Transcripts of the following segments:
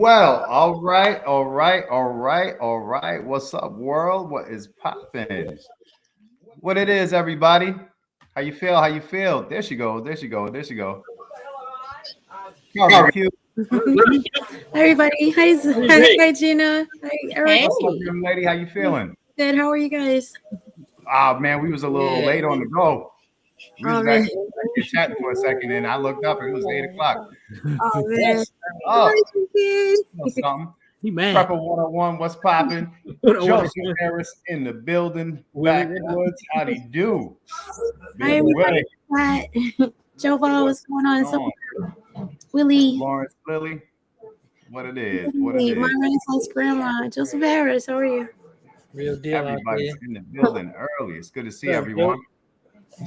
Well, all right. What's up, world? What is poppin'? What it is, everybody? How you feel? How you feel? There she go. There she go. There she go. Carmen Q. Everybody, hi Gina, hi Eric. What's up, Hey, young lady? How you feeling? Good. How are you guys? Ah, man, we was a little good. late on the go. We Oh was man, actually chatting for a second, and I looked up, and it was 8 o'clock. oh man. What's Hi, up? Chicken. Something. He mad. Prepper 101, what's popping? What a Joseph wonderful- Harris in the building. Willie, Backwoods, howdy do? Hi Big everybody. Willie, Hi. Jova, what's going on? So on? Willie, Lawrence Lily, what it is, what it Willie, my is. Renaissance grandma, Joseph Harris. How are you? real deal out Everybody's there. in the building early. It's good to see What up, everyone.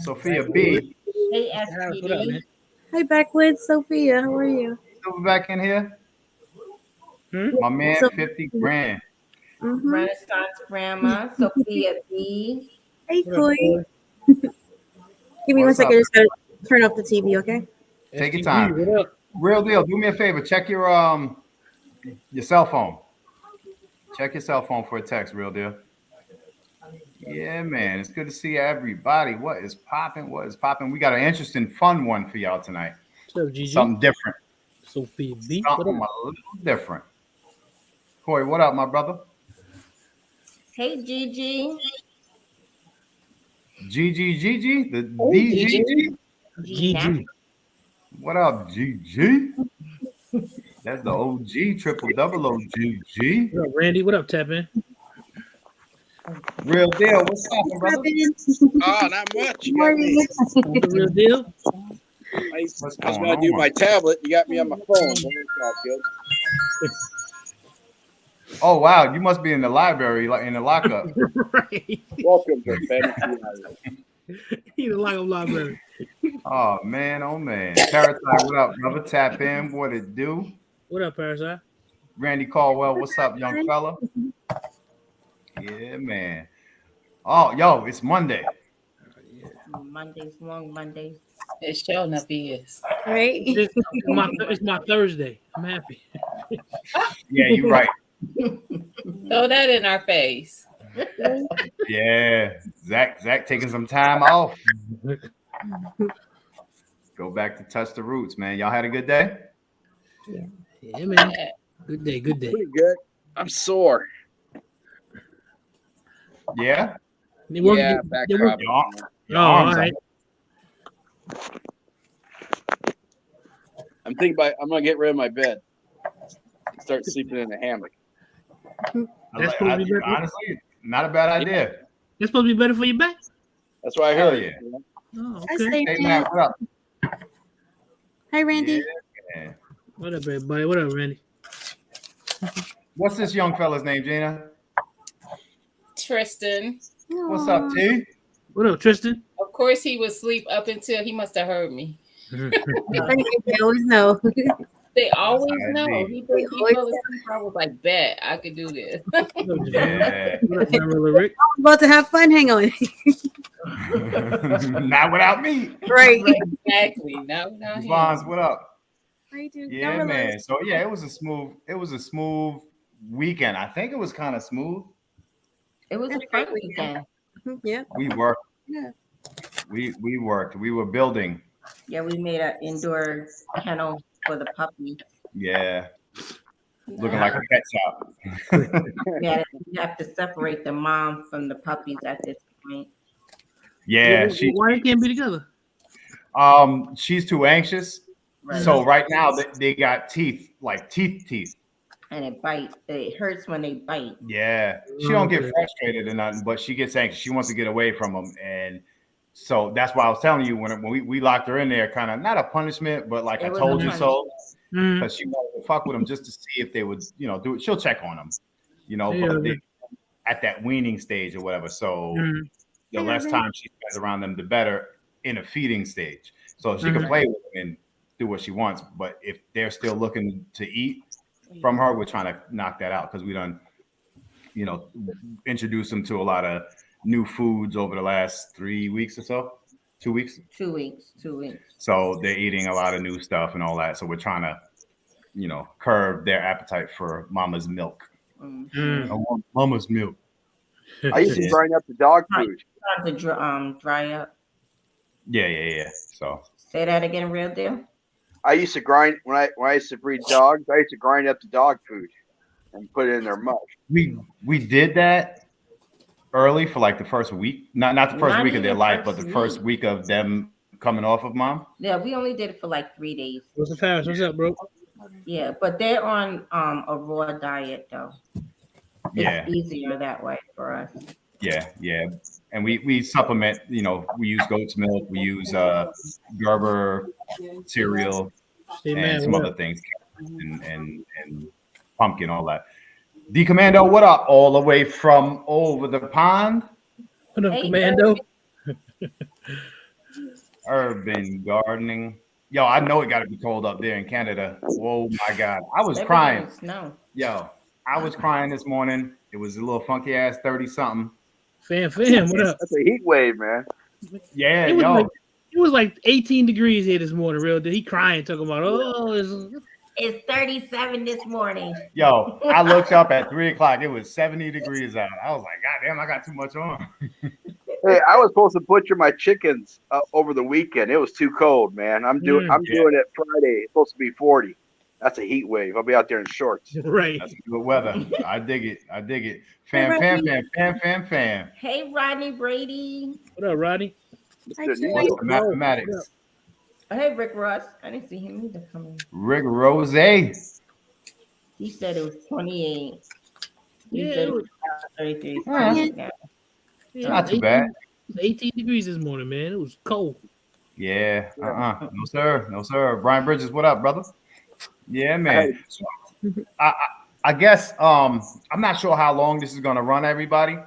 Sophia B, Hey, What up, SPD. man? Hi, Backwoods, Sophia. How are you? Silver back in here. Hmm? My man, So- 50 grand. Mm-hmm. Renaissance Grandma, Sophia B. Hey, What up, Coy. boy? Give me What's 1 second. up? Just gotta turn off the TV, okay? Take your STV, time. What up? Real deal. Do me a favor. Check your cell phone. Check your cell phone for a text. Real deal. Yeah, man. It's good to see everybody. What is popping? What is popping? We got an interesting, fun one for y'all tonight. What's up, Gigi? Something different. Sophia B. What Something up? a little different. Corey, what up, my brother? Hey, Gigi. GG, the Gigi. DGG. Gigi. What up, GG? That's the OG, triple double OGG. What up, Randy? What up, Tapin? Real deal. What's up, What's brother? happening? Oh, not much. You How are got me. you? The real deal? I was What's going going to do on? my tablet. You got me on my phone. But it's all good. Oh wow, you must be in the library, like in the lockup. Right. Welcome to Fantasy Island. He the like a library. Oh man, oh man. Parasite, what up, brother? Tap in, what it do? What up, Parasite? Randy Caldwell, what's up, young fella? Yeah, man. Oh, yo, it's Monday. Monday's long Monday. It sure enough is. Right? It's my Thursday. I'm happy. Yeah, you're right. Throw that in our face. Yeah, Zach taking some time off. Go back to touch the roots, man. Y'all had a good day? Yeah, man. Good day, good day. Pretty good. I'm sore. Yeah. They work- Yeah, they back work- problem. Your Oh, arms all right. I'm thinking about. I'm gonna get rid of my bed. Start sleeping in a hammock. That's supposed to be better. Honestly, not a bad idea. That's supposed to be better for your back. That's what I Hell heard. yeah. Oh, Hi, okay. Hey, Satan. Matt, what up? Hi, Randy. Yeah. What up, everybody? What up, Randy? What's this young fella's name, Gina? Tristan. What's up, Aw. T? What up, Tristan? Of course, he was asleep up until he must have heard me. They always know. They always I know. see. He They fell asleep. I was like, bet I could do this. What up, Yeah. What up, Marilla Rick? I'm about to have fun. Hang on. Not without me. Right. Exactly. No, no. Bonds, what up? How you doing? Yeah, Never man. realized- So yeah, it was a smooth weekend. I think it was kind of smooth. It was a That's fun great weekend. weekend. Yeah. We worked. Yeah. We worked. We were building. Yeah, we made an indoor kennel for the puppy. Yeah. Looking like a pet shop. We have to separate the mom from the puppies at this point. Yeah, she Why they can't be together? she's too anxious. Right. So right now they got teeth, like teeth. And it bites. It hurts when they bite. Yeah. She don't get Okay. frustrated or nothing, but she gets anxious. She wants to get away from them. And so that's why I was telling you when we locked her in there, kind of not a punishment, but like It I was told a you so. Mm. Because she wanted to fuck with them just to see if they would, do it. She'll check on them, Yeah. but at that weaning stage or whatever. So Mm. the less time she spends around them, the better in a feeding stage. So she can play with them and do what she wants. But if they're still looking to eat from her, we're trying to knock that out because we done, introduced them to a lot of new foods over the last 3 weeks or so, 2 weeks. 2 weeks. 2 weeks. So they're eating a lot of new stuff and all that. So we're trying to curb their appetite for mama's milk. Mm. I want mama's milk. I used to Yeah. grind up the dog Right. food. Start to dry up. Yeah. So Say that again, real deal. I used to grind when I used to breed dogs. I used to grind up the dog food and put it in their mouth. we did that early for like the first week, not the first Not week of their even life, but first the first week. week of them coming off of mom. Yeah, we only did it for like 3 days. What's the fast? What's up, bro? Yeah, but they're on a raw diet though. It's Yeah. easier that way for us. Yeah. And we supplement, we use goat's milk, we use Gerber cereal Hey, and man, some what other up? things and pumpkin, all that. D Commando, what up? All the way from over the pond. What up, Hey, Commando? Urban gardening. Yo, I know it gotta be cold up there in Canada. Oh my god. I was They've been crying. doing snow. Yo, I was crying this morning. It was a little funky ass 30 something. Fam, what up? That's a heat wave, man. Yeah, It was yo. like it was like 18 degrees here this morning. Real deal. He crying, talking about It's 37 this morning. Yo, I looked up at 3 o'clock. It was 70 degrees out. I was like, God damn, I got too much on. Hey, I was supposed to butcher my chickens over the weekend. It was too cold, man. I'm doing it Friday. It's supposed to be 40. That's a heat wave. I'll be out there in shorts. right. That's good weather. I dig it. Fam. Hey, Rodney Brady. What up, Rodney? Hi, Mr. Joy. What's the mathematics? Hey, Rick Ross. I didn't see him either coming. Rick Rose. He said it was 28. He Yeah, said it it was, was 33. Yeah. yeah, Not too bad. It was 18 degrees this morning, man. It was cold. Yeah. No, sir. Brian Bridges, what up, brother? Yeah, man. So, I guess I'm not sure how long this is gonna run, everybody.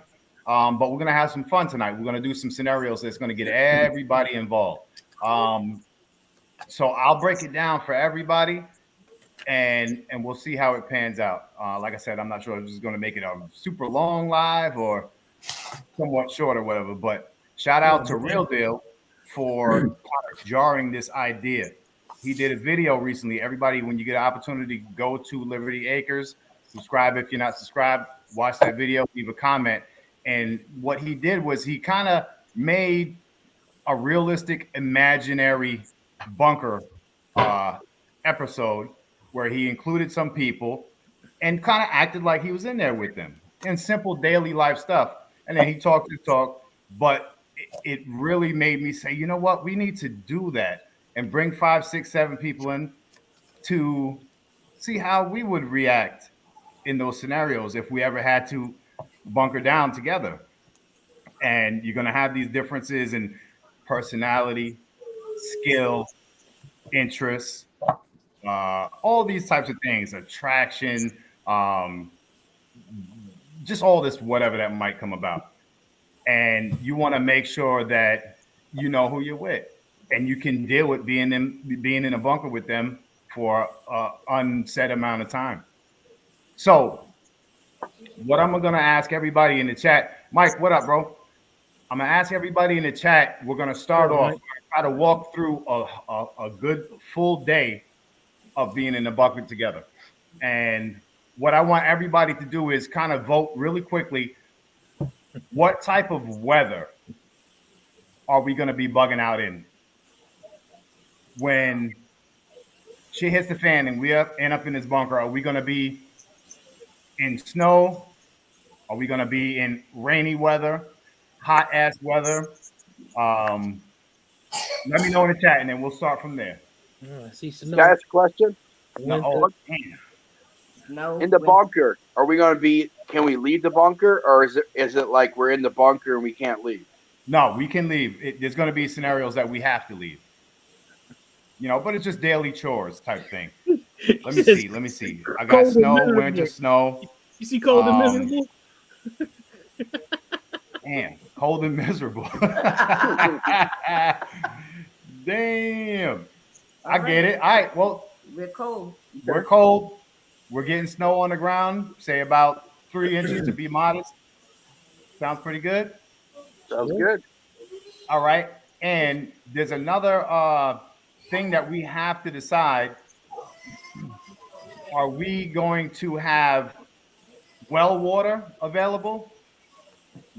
But we're gonna have some fun tonight. We're gonna do some scenarios that's gonna get everybody involved. So I'll break it down for everybody, and we'll see how it pans out. Like I said, I'm not sure if this is gonna make it a super long live or somewhat short or whatever. But shout out to Real Deal for kind of jarring this idea. He did a video recently. Everybody, when you get an opportunity, go to Liberty Acres, subscribe if you're not subscribed, watch that video, leave a comment. And what he did was he kind of made a realistic, imaginary bunker episode where he included some people and kind of acted like he was in there with them and simple daily life stuff. And then he talked his talk, but it really made me say, you know what? We need to do that and bring 5, 6, 7 people in to see how we would react in those scenarios if we ever had to bunker down together. And you're going to have these differences in personality, skill, interests, all these types of things, attraction, just all this whatever that might come about. And you want to make sure that you know who you're with and you can deal with being in a bunker with them for an unset amount of time. So what I'm going to ask everybody in the chat, Mike, what up, bro? I'm going to ask everybody in the chat. We're going to start off, try to walk through a good full day of being in the bucket together. And what I want everybody to do is kind of vote really quickly. What type of weather are we going to be bugging out in? When shit hits the fan and we end up in this bunker, are we going to be in snow? Are we going to be in rainy weather, hot ass weather? Let me know in the chat and then we'll start from there. I see Can I ask a question? No, damn. No. In the bunker, are we going to be? Can we leave the bunker, or is it like we're in the bunker and we can't leave? No, we can leave. There's going to be scenarios that we have to leave. But it's just daily chores type thing. Let me see. I got snow, winter snow. You see cold and miserable? Damn, cold and miserable. Damn. I get it. All right, well, We're cold. we're cold. We're getting snow on the ground, say about 3 inches to be modest. Sounds pretty good. Sounds good. All right. And there's another thing that we have to decide. are we going to have well water available,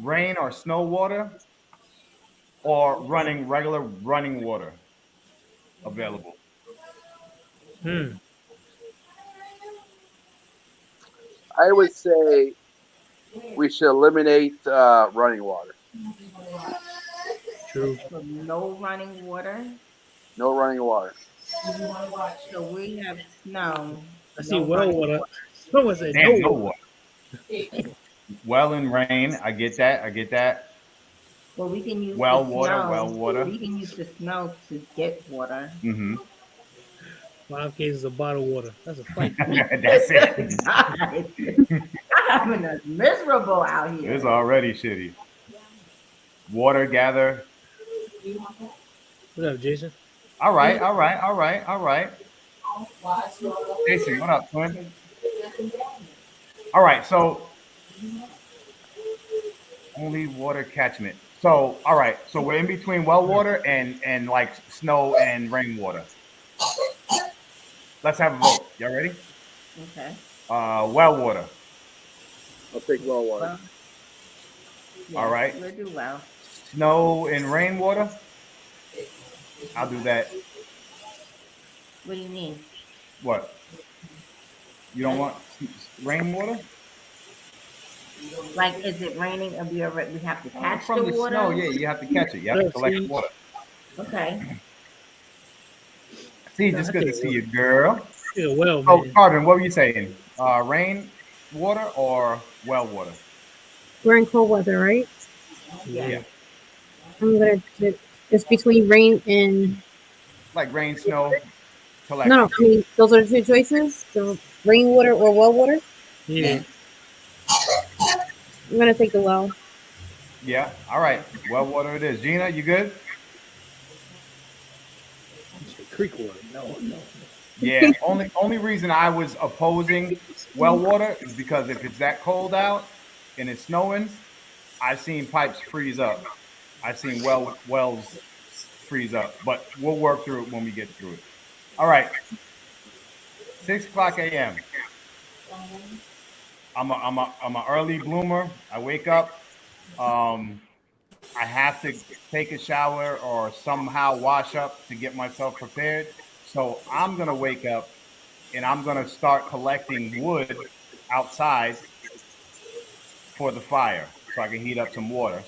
rain or snow water, or regular running water available? Hmm. I would say we should eliminate running water. True. So no running water. No running water. So we have snow. I see No well running water. Someone said no Damn, no water. water. Well and rain, I get that. I get that. Well, we can use Well the water, snow. well water. We can use the snow to get water. Mm-hmm. 5 cases of bottled water. That's a fight. That's it. I'm having us miserable out here. It's already shitty. Water gather. What up, Jason? All right. Jason, what up, twin? All right, so only water catchment. So, all right, so we're in between well water and like snow and rainwater. Let's have a vote. Y'all ready? Okay. Well water. I'll take well water. Well, yeah, All right. We'll do well. Snow and rainwater. I'll do that. What do you mean? What? You don't want rainwater? Like, is it raining and we have to catch From the the water? snow, yeah, you have to catch it. You have to collect the water. Okay. See, just good to see you, girl. Yeah, well, Oh, man. Carvin, what were you saying? Rain water or well water? We're in cold weather, right? Yeah. I'm gonna. It's between rain and Like rain, snow, collect. no. I mean, those are the two choices: the rainwater or well water. Yeah. I'm gonna take the well. Yeah. All right. Well water it is. Gina, you good? Creek water. No. Yeah. only reason I was opposing well water is because if it's that cold out and it's snowing, I've seen pipes freeze up. I've seen wells freeze up. But we'll work through it when we get through it. All right. 6:00 a.m. I'm a early bloomer. I wake up. I have to take a shower or somehow wash up to get myself prepared. So I'm gonna wake up and I'm gonna start collecting wood outside for the fire so I can heat up some water.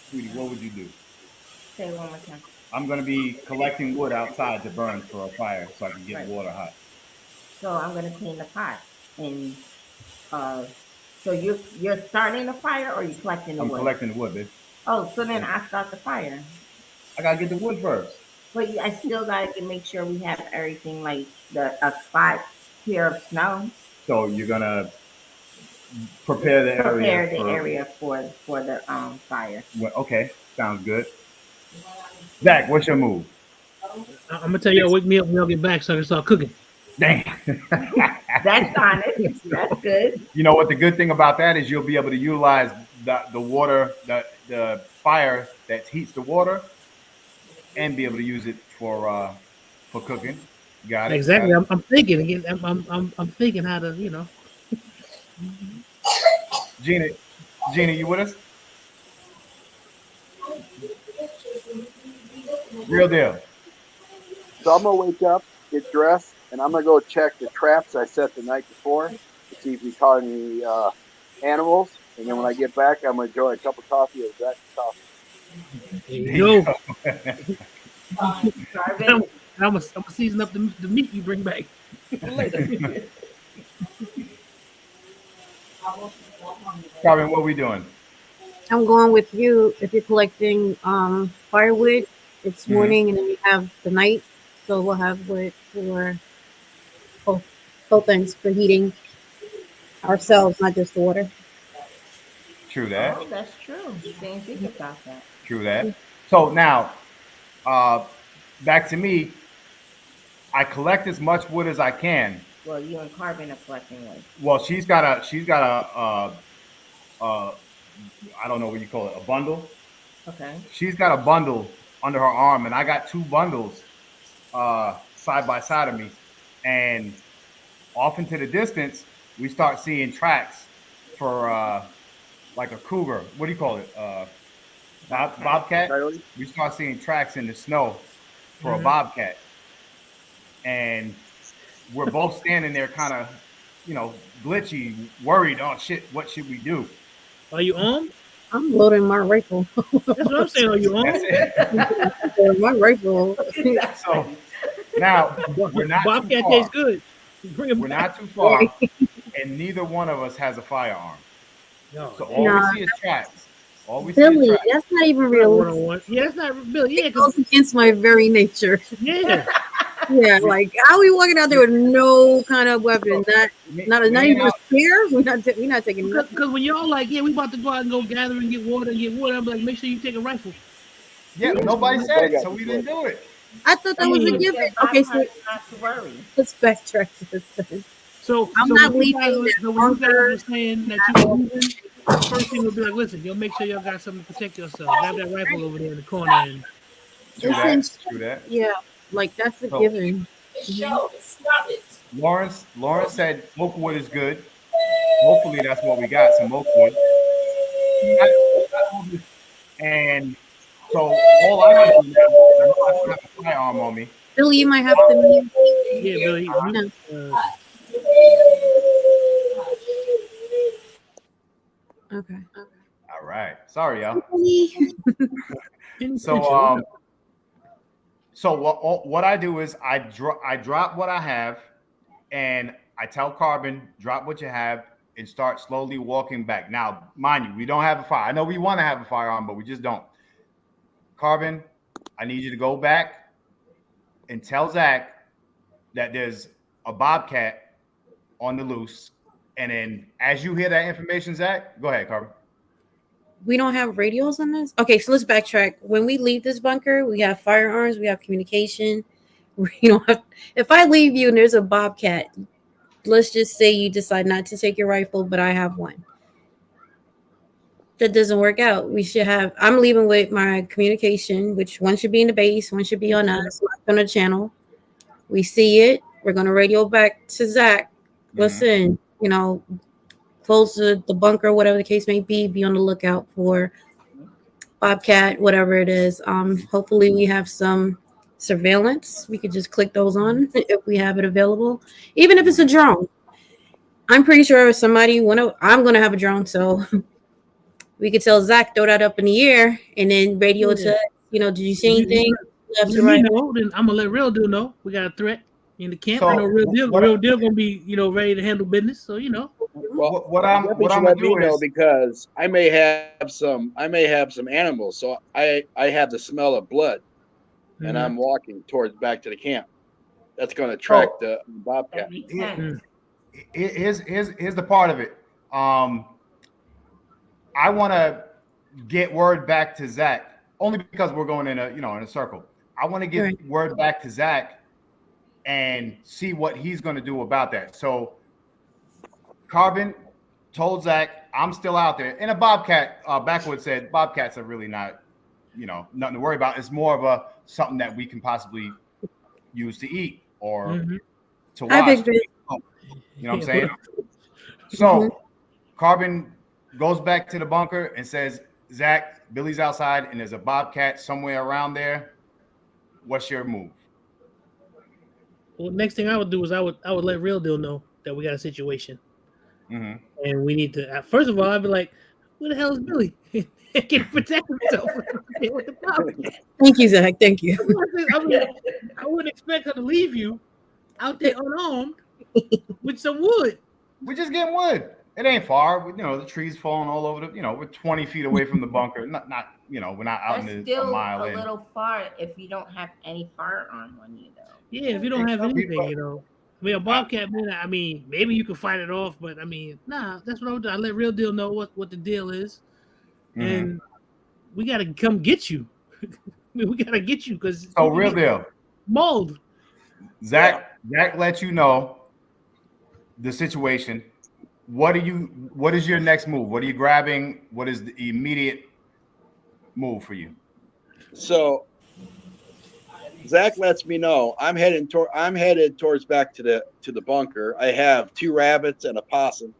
Sweetie, what would you do? Say it one more time. I'm gonna be collecting wood outside to burn for a fire so I can get Right. water hot. So I'm gonna clean the pot. And so you're starting the fire or you collecting the I'm wood? collecting the wood, bitch. Oh, so then I start the fire. I gotta get the wood first. But I still gotta make sure we have everything like a spot clear of snow. So you're gonna prepare the Prepare area. the for- area for the fire. Well, okay, sounds good. Zach, what's your move? I'm gonna tell y'all, wake me up when y'all get back so I can start cooking. Dang. That's honest. That's good. You know what? The good thing about that is you'll be able to utilize the water, the fire that heats the water, and be able to use it for cooking. Got it. Exactly. Got it. I'm thinking again. I'm thinking how to, Gina, you with us? Real deal. So I'm gonna wake up, get dressed, and I'm gonna go check the traps I set the night before to see if we caught any animals. And then when I get back, I'm gonna enjoy a cup of coffee or Zach's coffee. There you go. Carvin, I'm gonna season up the meat you bring back later. Carmen, what we doing? I'm going with you. If you're collecting firewood, it's Mhm. morning and then we have the night, so we'll have wood for both things for heating ourselves, not just the water. True that. oh, that's true. Didn't think about that. True that. So now, back to me. I collect as much wood as I can. Well, you and Carvin are collecting wood. Well, she's got a I don't know what you call it, a bundle. Okay. She's got a bundle under her arm, and I got two bundles side by side of me. And off into the distance, we start seeing tracks for like a cougar. What do you call it? Bobcat. Coyote? We start seeing tracks in the snow for a Mhm. bobcat, and we're both standing there, kind of, glitchy, worried. Oh shit, what should we do? Are you armed? I'm loading my rifle. That's what I'm saying. Are you That's armed? it. My rifle. So now we're not too Bobcat far. tastes good. Bring him We're back. not too far, and neither one of us has a firearm. No. So all Nah. we see is tracks. All we see is Billy, tracks. that's not even One real. on one. Yeah, that's not Billy. Yeah, It goes against my very nature. yeah. Yeah, like how we walking out there with no kind of weapon, not Me even and a spear. We're not taking nothing. Because when y'all like, yeah, we about to go out and go gather and get water, I'm like, make sure you take a rifle. Yeah, nobody I said it, got so you, we didn't do it. I thought that was a Mm. given. Okay, so not to worry. let's backtrack to this. So I'm so not when you leaving guys- that so when you guys bunker. were saying that you were moving, the first thing would be like, listen, y'all make sure y'all got something to protect yourself. Grab that rifle over there in the corner and True that. True that. Yeah, like that's a So- given. Show, stop it. Lawrence said Oakwood is good. Hopefully that's what we got, some Oakwood. And so all I gotta do now is I know I don't have a firearm on me. Billy, you might have to mute. yeah, Billy. Okay. All right. Sorry, y'all. Didn't So finish it. so what I do is I drop what I have, and I tell Carbon, drop what you have and start slowly walking back. Now, mind you, we don't have a fire. I know we want to have a firearm, but we just don't. Carbon, I need you to go back and tell Zach that there's a bobcat on the loose. And then as you hear that information, Zach, go ahead, Carbon. We don't have radios on this. Okay, so let's backtrack. When we leave this bunker, we have firearms, we have communication. We don't have. If I leave you and there's a bobcat, let's just say you decide not to take your rifle, but I have one. That doesn't work out. We should have. I'm leaving with my communication, which one should be in the base, one should be on us, on the channel. We see it. We're gonna radio back to Zach. Listen, close the bunker, whatever the case may be. Be on the lookout for bobcat, whatever it is. Hopefully we have some surveillance. We could just click those on if we have it available, even if it's a drone. I'm pretty sure if somebody I'm gonna have a drone, so we could tell Zach throw that up in the air and then radio to did you see anything left to Let me right? know, then I'm gonna let Real Deal know we got a threat in the camp. So, I know Real Deal. what- Real Deal gonna be ready to handle business. So Well, What I'm definitely should gonna let me do know is because I may have some animals, so I have the smell of blood, and I'm walking towards back to the camp. That's going to attract the bobcat. That makes sense. here's the part of it. I want to get word back to Zach only because we're going in a circle. I want to get Right. word back to Zach and see what he's going to do about that. So Carbon told Zach, I'm still out there. And a bobcat, Backwood said, bobcats are really not, nothing to worry about. It's more of something that we can possibly use to eat or to Hi, watch. Big Vic. You know what I'm saying? So Carbon goes back to the bunker and says, Zach, Billy's outside and there's a bobcat somewhere around there. What's your move? Well, next thing I would do is I would let Real Deal know that we got a situation Mm-hmm. and we need to. First of all, I'd be like, "Where the hell is Billy? He can protect himself with the bobcat." Thank you, Zach. Thank you. I wouldn't expect her to leave you out there unarmed with some wood. We're just getting wood. It ain't far. The trees falling all over we're 20 feet away from the bunker. Not we're not out That's in still a mile a in. little far if you don't have any firearm on you, though. Yeah, if you don't have anything, I mean, a bobcat, man. I mean, maybe you can fight it off, but I mean, nah. That's what I would do. I let Real Deal know what the deal is, and we gotta come get you. We gotta get you because So Real Deal. mauled. Zach let you know the situation. What is your next move? What are you grabbing? What is the immediate move for you? So Zach lets me know I'm headed towards back to the bunker. I have 2 rabbits and a possum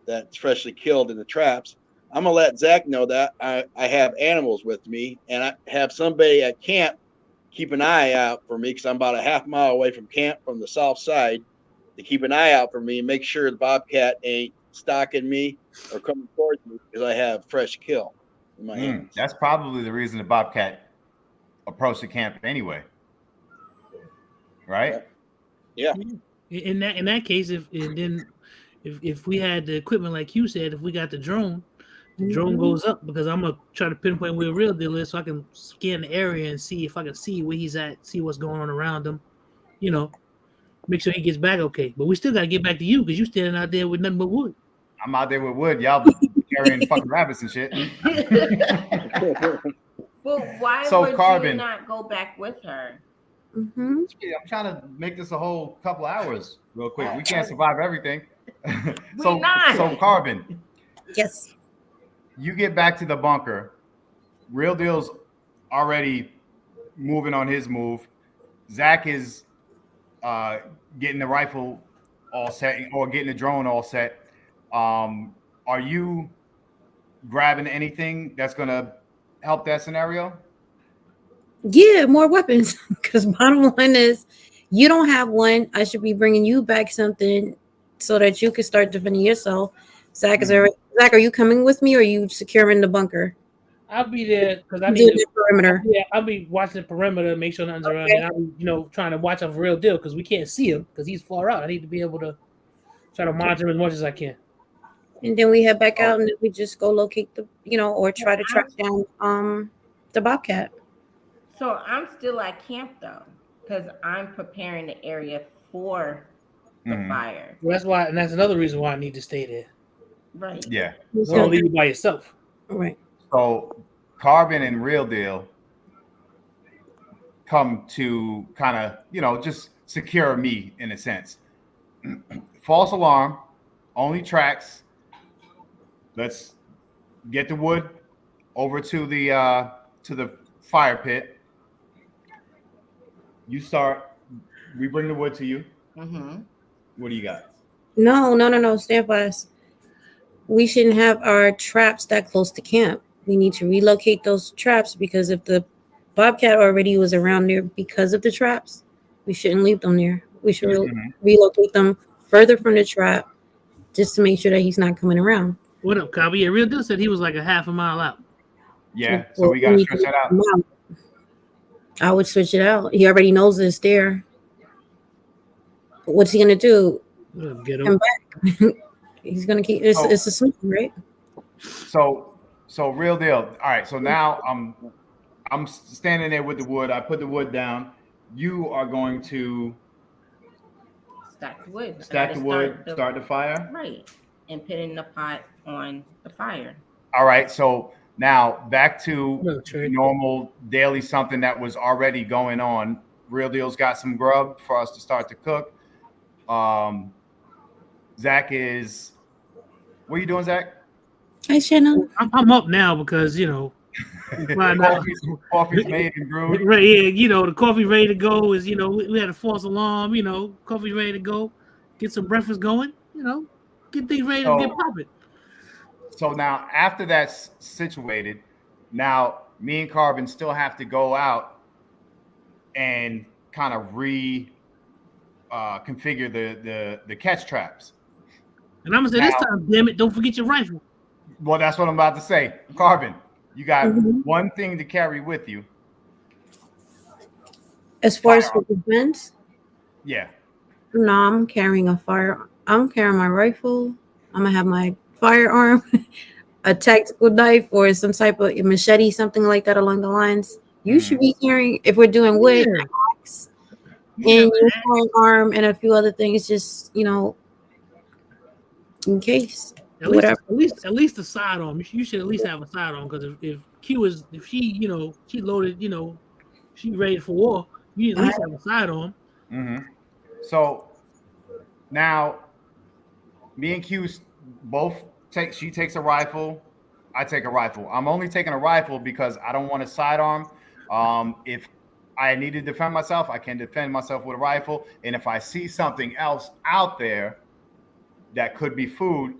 that's freshly killed in the traps. I'm gonna let Zach know that I have animals with me, and I have somebody at camp keep an eye out for me because I'm about a half mile away from camp from the south side to keep an eye out for me and make sure the bobcat ain't stalking me or coming towards me because I have fresh kill in my hands. That's probably the reason the bobcat approached the camp anyway, right? Yeah. In that case, if we had the equipment like you said, if we got the drone goes up because I'm gonna try to pinpoint where Real Deal is so I can scan the area and see if I can see where he's at, see what's going on around him, make sure he gets back okay. But we still gotta get back to you because you standing out there with nothing but wood. I'm out there with wood, y'all carrying fucking rabbits and shit. Well, why So, would Carbon. you not go back with her? Mm-hmm. I'm trying to make this a whole couple hours real quick. We can't survive everything. so not. Carbon, Yes. you get back to the bunker. Real Deal's already moving on his move. Zach is getting the rifle all set or getting the drone all set. Are you grabbing anything that's gonna help that scenario? Yeah, more weapons. Because bottom line is, you don't have one. I should be bringing you back something so that you can start defending yourself. Zach, Zach, are you coming with me or are you securing the bunker? I'll be there because I Do need the perimeter. Yeah, I'll be watching the perimeter, make sure nothing's around, and I'll be, trying to watch out for Real Deal because we can't see him because he's far out. I need to be able to try to monitor him as much as I can. And then we head back out and then we just go locate the, or try to track down the bobcat. So I'm still at camp though, because I'm preparing the area for the fire. Well, that's why, and that's another reason why I need to stay there. Right. Yeah. You don't leave you by yourself. Right. So Carbon and Real Deal come to kind of, just secure me in a sense. False alarm, only tracks. Let's get the wood over to the fire pit. We bring the wood to you. Mm-hmm. What do you got? No. Stand by us. We shouldn't have our traps that close to camp. We need to relocate those traps because if the bobcat already was around there because of the traps, we shouldn't leave them there. We should relocate them further from the trap just to make sure that he's not coming around. What up, Cobby? Yeah, Real Deal said he was like a half a mile out. Yeah, so we got to stretch that out. I would switch it out. He already knows it's there. What's he gonna do? Get Come him. back. He's gonna keep. It's a swing, right? So Real Deal. All right. So now I'm standing there with the wood. I put the wood down. You are going to Stack the wood. stack the wood, start the fire. Right. And putting the pot on the fire. All right. So now back to Military. normal daily something that was already going on. Real Deal's got some grub for us to start to cook. Zach is. What are you doing, Zach? Hi, Shannon. I'm up now because Coffee's made and brewed. Right, yeah, the coffee ready to go is, we had a false alarm, coffee ready to go, get some breakfast going, get things ready to get popping. So now after that's situated, now me and Carbon still have to go out and kind of configure the catch traps. And I'm gonna say this time, damn it, don't forget your rifle. Well, that's what I'm about to say. Carbon, you got one thing to carry with you. As far as for defense, Yeah. no, I'm carrying a fire. I'm carrying my rifle. I'm gonna have my firearm, a tactical knife, or some type of machete, something like that along the lines. You should be carrying, if we're doing wood, an axe, and your firearm, and a few other things, just in case. At least a sidearm. You should at least have a sidearm because if she she loaded, she ready for war, you at least have a sidearm. So now me and Q both she takes a rifle, I take a rifle. I'm only taking a rifle because I don't want a sidearm. If I need to defend myself, I can defend myself with a rifle. And if I see something else out there that could be food,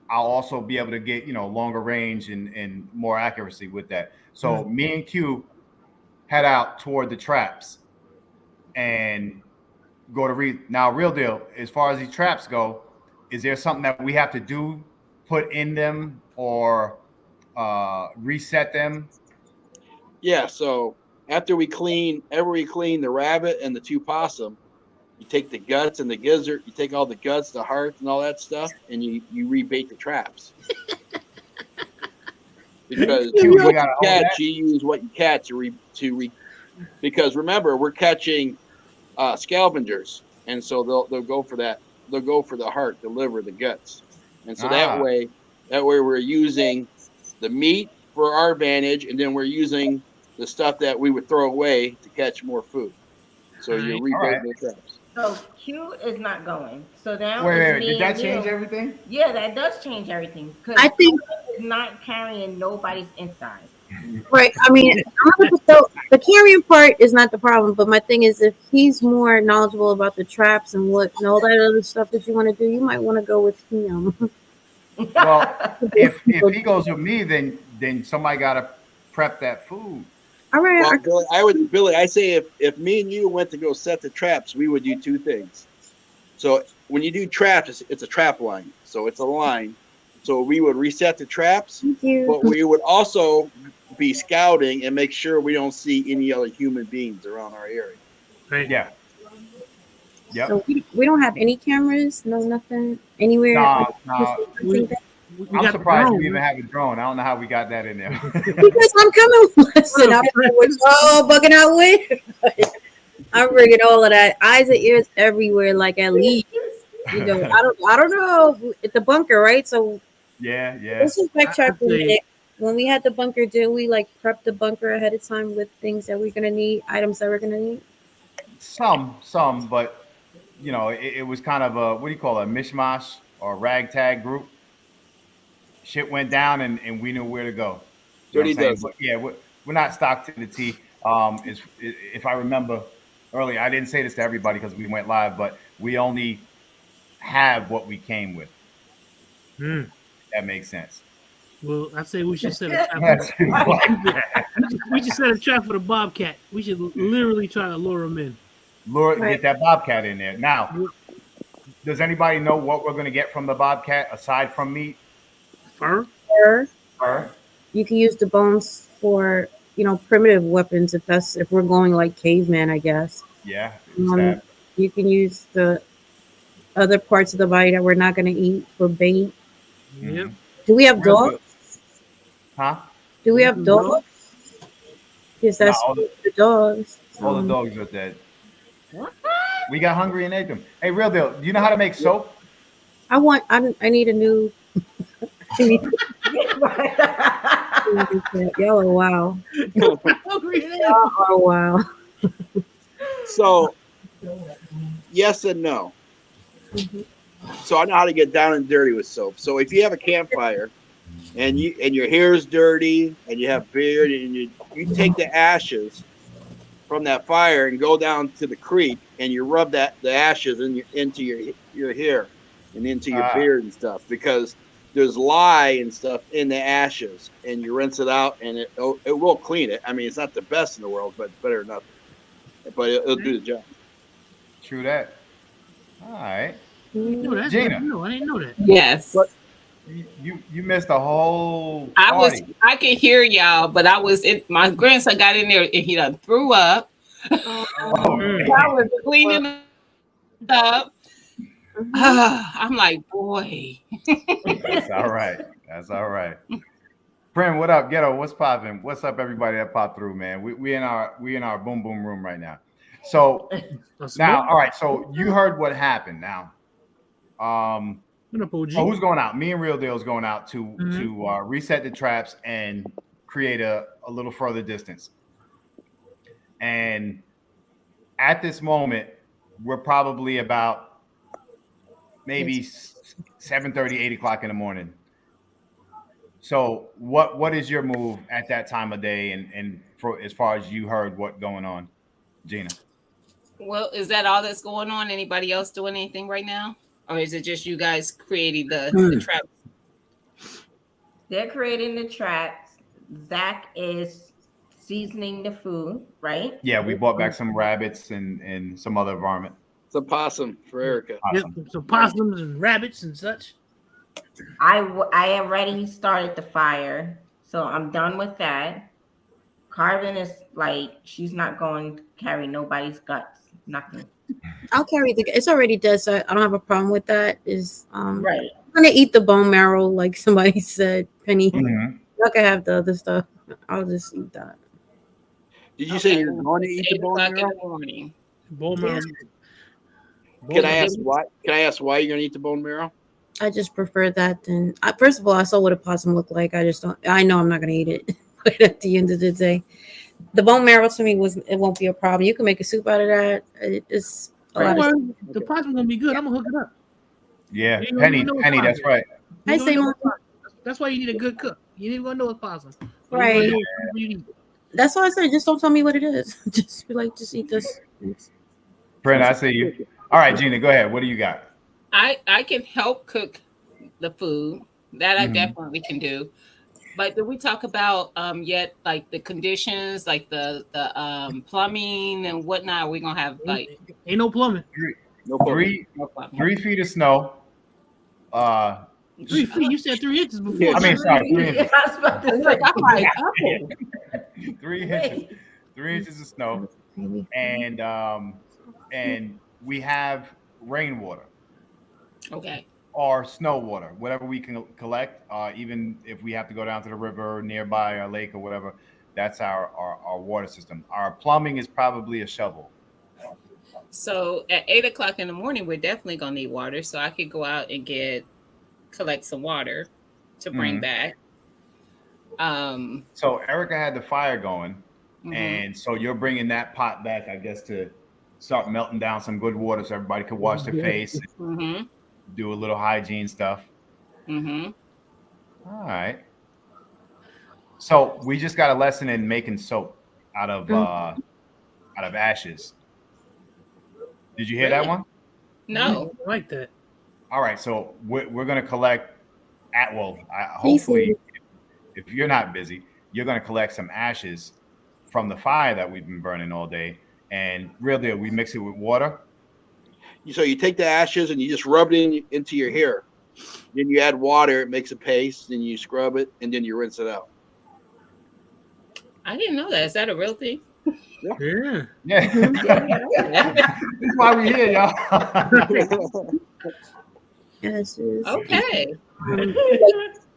I'll also be able to get, you know, longer range and more accuracy with that. So me and Q head out toward the traps and go to read. Now, real deal, as far as these traps go, is there something that we have to do, put in them, or reset them? Yeah. So after we clean the rabbit and the 2 possum, you take the guts and the gizzard, you take all the guts, the heart, and all that stuff, and you rebait the traps. Because You gotta hold catch, that. you use what you catch because remember, we're catching scavengers, and so they'll go for that. They'll go for the heart, the liver, the guts, and so that way we're using the meat for our advantage, and then we're using the stuff that we would throw away to catch more food. So you're rebating the traps. So Q is not going. So now Wait, it's me did that and change you. everything? Yeah, that does change everything. I think It's not carrying nobody's inside. right. I mean, the carrying part is not the problem, but my thing is, if he's more knowledgeable about the traps and what and all that other stuff that you want to do, you might want to go with him. Well, if he goes with me, then somebody gotta prep that food. All right. Well, Billy, I say if me and you went to go set the traps, we would do 2 things. So when you do traps, it's a trap line. So it's a line. So we would reset the traps, Thank you. but we would also be scouting and make sure we don't see any other human beings around our area. Right. Yeah. Yep. So we don't have any cameras, no nothing anywhere. No. We I'm got surprised the we even have a drone. I don't know how we got that in there. Because I'm coming. Listen, I don't know what y'all bugging out with. I'm bringing all of that, eyes and ears everywhere. Like at least, you know, I don't know. It's a bunker, right? So yeah. let's just backtrack a I'd say- minute. When we had the bunker, did we like prep the bunker ahead of time with things that we're gonna need, items that we're gonna need? Some, but you know, it was kind of a, what do you call it, a mishmash or a ragtag group. Shit went down and we knew where to go. You know what I'm saying? But yeah, we're not stocked to the T. If I remember earlier, I didn't say this to everybody because we went live, but we only have what we came with. That makes sense. Well, I say we should set a trap. We should set a trap for the bobcat. We should literally try to lure him in. Get that bobcat in there. Now, does anybody know what we're going to get from the bobcat aside from meat? Fur? Fur? You can use the bones for, you know, primitive weapons if we're going like caveman, I guess. Yeah. You can use the other parts of the body that we're not going to eat for bait. Yep. Do we have dogs? Huh? Do we have dogs? Because that's the dogs. All the dogs are dead. We got hungry and ate them. Hey, real deal. Do you know how to make soap? I need a new. Y'all are wow. Y'all are wow. So, yes and no. So I know how to get down and dirty with soap. So if you have a campfire and your hair is dirty and you have beard and you take the ashes from that fire and go down to the creek and you rub the ashes into your hair and into your beard and stuff, because there's lye and stuff in the ashes, and you rinse it out and it will clean it. I mean, it's not the best in the world, but it's better than nothing. But it'll do the job. True that. All right. No, Gina. No, I didn't know that. Yes. But you missed a whole I party. could hear y'all, but my grandson got in there and he done threw up. Oh, man. I was cleaning up. I'm like, boy. That's all right. That's all right. Prim, what up? Ghetto, what's popping? What's up, everybody that popped through, man? We in our boom boom room right now. So now, all right. So you heard what happened. Now, who's going out? Me and Real Deal's going out to reset the traps and create a little further distance. And at this moment, we're probably about maybe 7:30, 8 o'clock in the morning. So what is your move at that time of day and for as far as you heard what going on? Gina. Well, is that all that's going on? Anybody else doing anything right now? Or is it just you guys creating the trap? They're creating the traps. Zach is seasoning the food, right? Yeah, we bought back some rabbits and some other varmint. It's a possum for Erica. Yep, Awesome. some possums and rabbits and such. I already started the fire, so I'm done with that. Carvin is like, she's not going to carry nobody's guts, nothing. I'll carry it's already dead, so I don't have a problem with that. Right. I'm gonna eat the bone marrow, like somebody said. Penny, Mhm. y'all can have the other stuff. I'll just eat that. Did you say you're going to eat the 8 bone o'clock in marrow? the morning. Bone marrow. Can I ask why? Can I ask why you're going to eat the bone marrow? I just prefer that than. First of all, I saw what a possum looked like. I just don't. I know I'm not gonna eat it, but at the end of the day, the bone marrow to me it won't be a problem. You can make a soup out of that. It's a lot Don't of. worry, the possum's gonna be good. I'm gonna hook it up. Yeah, You don't Penny, even know Penny, it's that's possum. right. You I don't say know more. it's possum. That's why you need a good cook. You ain't gonna know it's possum. You Right. ain't gonna know what you eat. That's why I said just don't tell me what it is. Just be like, just eat this. Brenda, I see you. All right, Gina, go ahead. What do you got? I can help cook the food. That I Mhm. definitely can do. But did we talk about yet like the conditions, like the plumbing and whatnot? We're gonna have like Ain't no plumbing. No problem. no plumbing. 3 feet of snow. 3 feet. You said 3 inches before. I mean, sorry, 3 inches. I was about to say, I'm like, oh, 3 inches. 3 inches of snow, and we have rainwater okay. or snow water, whatever we can collect. Even if we have to go down to the river nearby, a lake or whatever, that's our water system. Our plumbing is probably a shovel. So at 8 o'clock in the morning, we're definitely gonna need water. So I could go out and collect some water to bring Mhm. back. So Erica had the fire going, Mhm. and so you're bringing that pot back, I guess, to start melting down some good water so everybody could wash their face, Mhm. do a little hygiene stuff. Mhm. All right. So we just got a lesson in making soap out of ashes. Did you hear that Really? one? No. I like that. All right. So we're gonna collect hopefully, if you're not busy, you're gonna collect some ashes from the fire that we've been burning all day. And real deal, we mix it with water. So you take the ashes and you just rub it into your hair. Then you add water, it makes a paste, then you scrub it, and then you rinse it out. I didn't know that. Is that a real thing? Yeah. Yeah. That's why we here, y'all. Yes, yes. Okay. I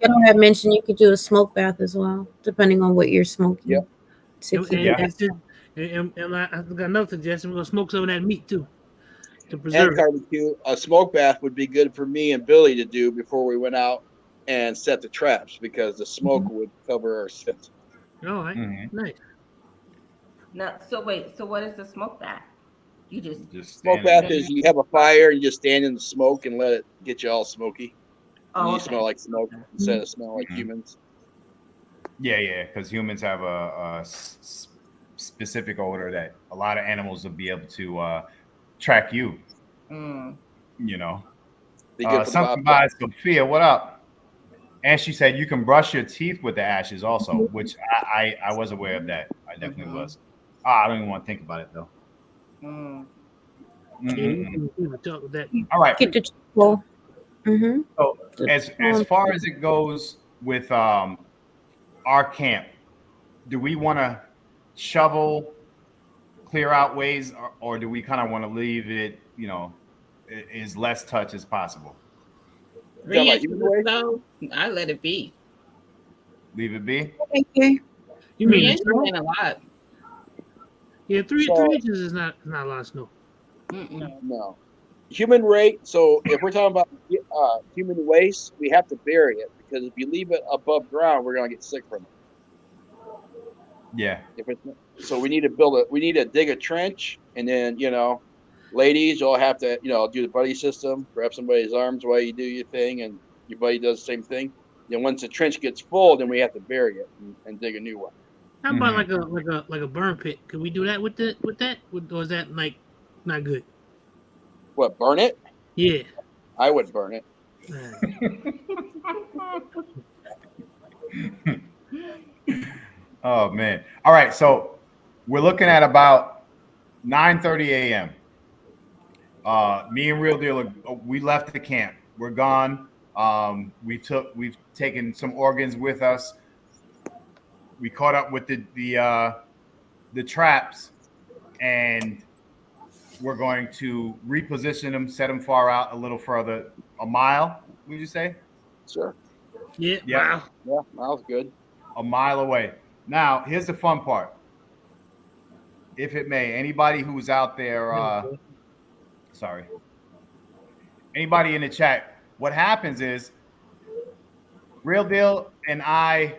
don't have mentioned you could do a smoke bath as well, depending on what you're smoking. Yep. To And, keep and, it Yeah. it's just, and I got another suggestion. We're gonna smoke some of that meat too, to And preserve it. barbecue, a smoke bath would be good for me and Billy to do before we went out and set the traps because the smoke would cover our scent. All right, Mhm. nice. no, so wait, so what is the smoke bath? You just Just Smoke stand bath is you have a fire, you just stand in the smoke and let it get you all smoky. And you okay. smell like smoke instead of smell like Mhm. humans. Yeah, because humans have a specific odor that a lot of animals will be able to track you. Mm. You know, They good for the something bobcat. by Sophia. What up? And she said you can brush your teeth with the ashes also, which I was aware of that. I definitely was. I don't even want to think about it though. Mm. Mm-mm-mm. We would talk with that. All right. Get the charcoal. Mm-hmm. So as far as it goes with our camp, do we want to shovel, clear out ways, or do we kind of want to leave it, as less touch as possible? 3 about inches human or waste? so, I let it be. Leave it be. Okay. You 3 mean inches ain't a lot. yeah, three So- 3 inches is not a lot of snow. Mm-mm. No. Human rate. So if we're talking about human waste, we have to bury it because if you leave it above ground, we're gonna get sick from it. Yeah. So we need to build it. We need to dig a trench, and then ladies, you'll have to do the buddy system. Grab somebody's arms while you do your thing, and your buddy does the same thing. Then once the trench gets full, then we have to bury it and dig a new one. How about like a burn pit? Could we do that with that? Or is that like not good? What, burn it? Yeah. I would burn it. Oh man. All right, so we're looking at about 9:30 a.m. Me and Real Deal, we left the camp. We're gone. We've taken some organs with us. We caught up with the traps, and we're going to reposition them, set them far out a little further, a mile. Would you say? Sure. Yeah. Yeah. Wow. Yeah, that was good. A mile away. Now, here's the fun part. If it may, anybody who's out there, sorry, anybody in the chat, what happens is Real Deal and I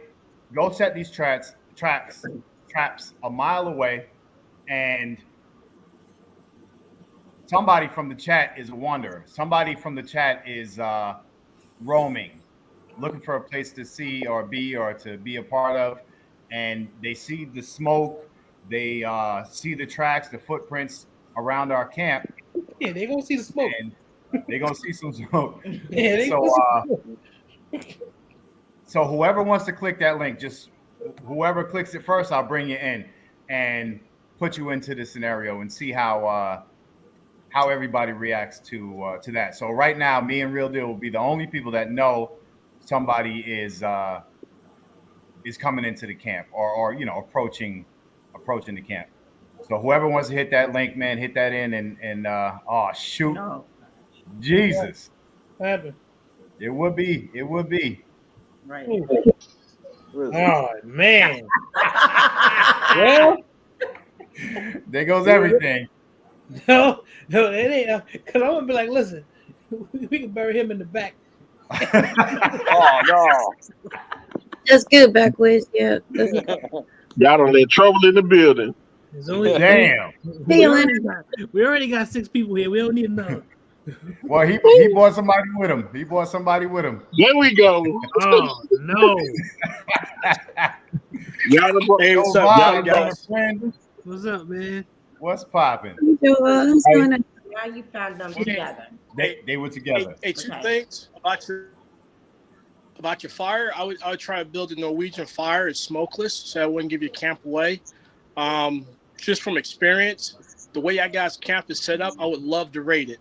go set these traps a mile away, and somebody from the chat is a wanderer. Somebody from the chat is roaming, looking for a place to see or be or to be a part of, and they see the smoke, they see the tracks, the footprints around our camp. Yeah, they're gonna see the smoke. And they're gonna see some smoke. Yeah, they So whoever wants to click that link, just whoever clicks it first, I'll bring you in and put you into the scenario and see how everybody reacts to that. So right now, me and Real Deal will be the only people that know somebody is coming into the camp or approaching the camp. So whoever wants to hit that link, man, hit that in and oh shoot, No. Jesus, What happened? it would be. Right. Oh man. Well, There goes everything. No, it ain't. Cause I'm gonna be like, listen, we can bury him in the back. Oh no. That's good, Backwards. Yeah. That's good. Y'all don't let trouble in the building. There's only Damn. we already got 6 people here. We don't need another. Well, he brought somebody with him. There we go. Oh no. Y'all done brought- Hey, what's Yo, up, Bob, y'all got a guys? friend? What's up, man? What's popping? What's going on? now you found them together. They were together. Hey, two Okay. things about your fire. I would try to build a Norwegian fire. It's smokeless, so I wouldn't give your camp away. Just from experience, the way I guys' camp is set up, I would love to rate it.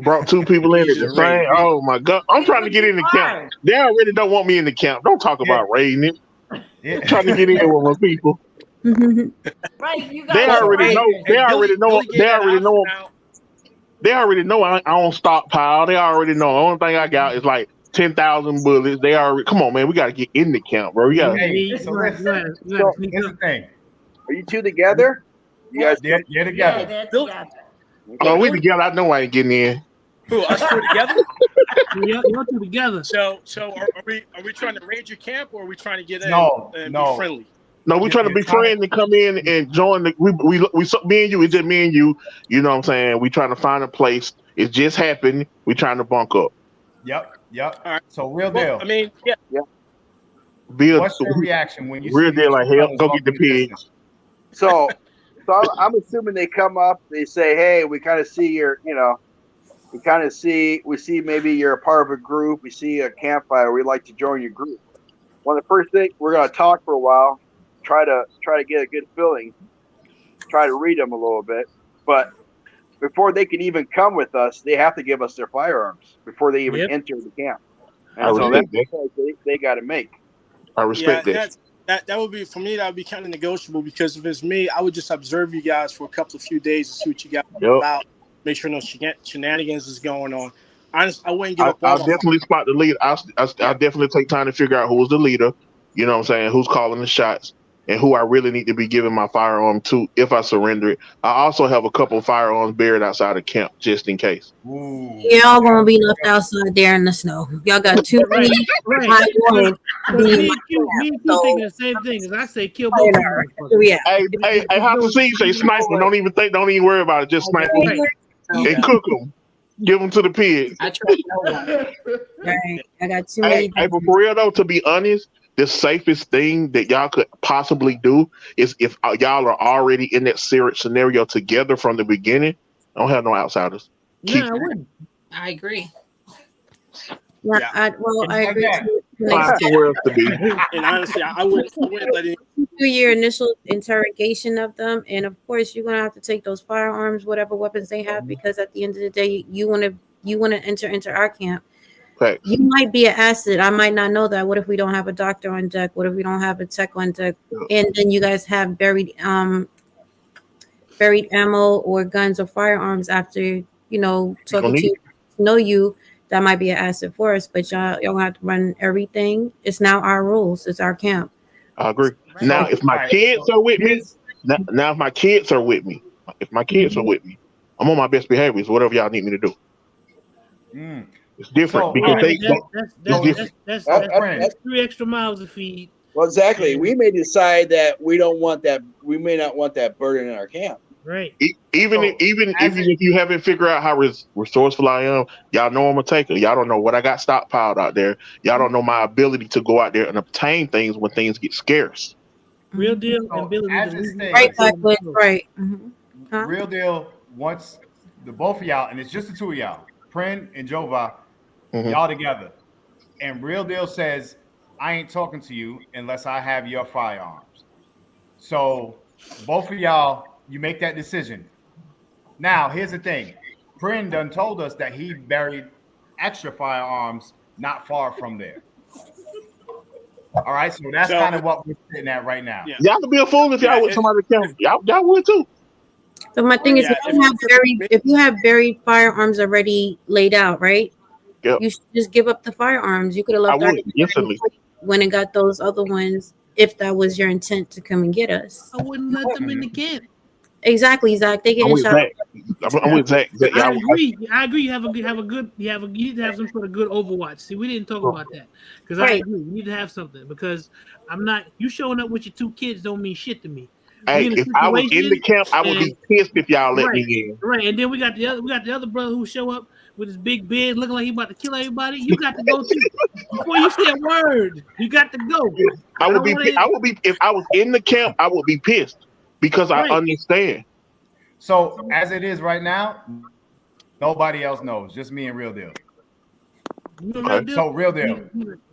brought 2 people in at the same. Oh my God! I'm trying to get in the camp. They already don't want me in the camp. Don't talk about raiding it. Yeah. I'm trying to get in with my people. Right, you They guys already know. They already know. They already know. Now, They already know I don't stockpile. They already know. The only thing I got is like 10,000 bullets. They already. Come on, man. We got to get in the camp, bro. We got. Hey, so listen, here's the thing. Are you two together? You guys They're Yeah, together. they're Bill- together. Oh, we together. I know I ain't getting in. who us two together? Y'all 2 together. So are we trying to raid your camp, or are we trying to get in No, and no. be friendly? No, we trying to be friends and come in and join the. We me and you. It's just me and you. You know what I'm saying? We trying to find a place. It just happened. We trying to bunk up. Yep. All right. So Real Well, Deal. I mean, yeah. Build. What's your reaction when you Real see deal. Like hell. Go get the walking pigs. distance? So I'm assuming they come up, they say, hey, we kind of see your, we see maybe you're a part of a group, we see a campfire, we'd like to join your group. One of the first things, we're going to talk for a while, try to get a good feeling, try to read them a little bit, but before they can even come with us, they have to give us their firearms before they even enter the camp. I And so respect that's the choice they got to make. I respect that. That would be, for me, that would be kind of negotiable, because if it's me, I would just observe you guys for a few days and see what you got about. Make sure no shenanigans is going on. Honestly, I wouldn't give up. I'll definitely spot the leader. I'll definitely take time to figure out who's the leader. You know what I'm saying? Who's calling the shots and who I really need to be giving my firearm to if I surrender it. I also have a couple of firearms buried outside of camp just in case. Ooh. Y'all gonna be left outside there in the snow. Y'all got 2 Right. not going to So be me and Q thinking the same thing. As I say, kill both of them. yeah. Hey, how to see you say sniper? Don't even worry about it. Just snipe them and cook them. Give them to the pigs. I trust no one. Right. I got too Hey, many. but for real though, to be honest, the safest thing that y'all could possibly do is if y'all are already in that scenario together from the beginning. Don't have no outsiders. No, I wouldn't. I agree. Yeah, Yeah. I agree. Like that. To an Find extent. somewhere else to be. And honestly, I wouldn't let it. 2-year initial interrogation of them, and of course you're gonna have to take those firearms, whatever weapons they have, because at the end of the day, you want to enter into our camp. Facts. You might be an asset. I might not know that. What if we don't have a doctor on deck? What if we don't have a tech on deck? And then you guys have buried ammo or guns or firearms after talking to you, know you. That might be an asset for us, but y'all have to run everything. It's now our rules. It's our camp. I agree. Now, if my kids are with me, now if my kids are with me, I'm on my best behavior. It's whatever y'all need me to do. It's different So, because That's 3 extra miles to feed. Well, exactly. We may decide that we don't want that. We may not want that burden in our camp. Right. Even if you haven't figured out how resourceful I am, y'all know I'm a taker. Y'all don't know what I got stockpiled out there. Y'all don't know my ability to go out there and obtain things when things get scarce. Real deal So, ability as to it leave. stands- Right, Blackwood. Right. Huh? Real Deal wants the both of y'all, and it's just the two of y'all, Prin and Jova, y'all together. And Real Deal says, I ain't talking to you unless I have your firearms. So both of y'all, you make that decision. Now, here's the thing. Prin done told us that he buried extra firearms not far from there. All right, so that's kind of what we're sitting at right now. Yeah. Y'all could be a fool if y'all with somebody to count. Y'all would too. So my thing is, if you have buried firearms already laid out, right? Yep. You should just give up the firearms. You could have left I would instantly. when and got those other ones if that was your intent to come and get us. I wouldn't let them in the camp. Exactly, Zach. They I'm getting with shot. Zach. I'm with Zach. I agree. You need to have some sort of good Overwatch. See, we didn't talk about that because I agree. You need to have something because you showing up with your 2 kids don't mean shit to me. Hey, if I was in the camp, I would be pissed if y'all let me in. Right, and then we got the other brother who show up with his big beard, looking like he about to kill everybody. You got to go too. Before you say a word, you got to go. I would be if I was in the camp, I would be pissed because I understand. So as it is right now, nobody else knows. Just me and Real Deal. So Real Deal.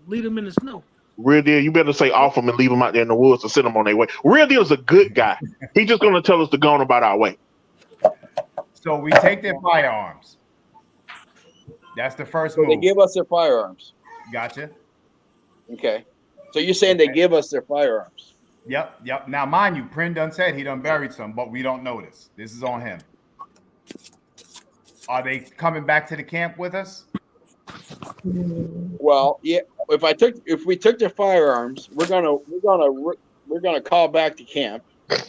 Lead them in the snow. Real Deal, you better say off them and leave them out there in the woods and send them on their way. Real Deal is a good guy. He's just going to tell us to go on about our way. So we take their firearms. That's the first move. They give us their firearms. Gotcha. Okay. So you're saying they give us their firearms? Yep. Now, mind you, Prin done said he done buried some, but we don't know this. This is on him. Are they coming back to the camp with us? Well, yeah. If we took their firearms, we're gonna call back to camp. And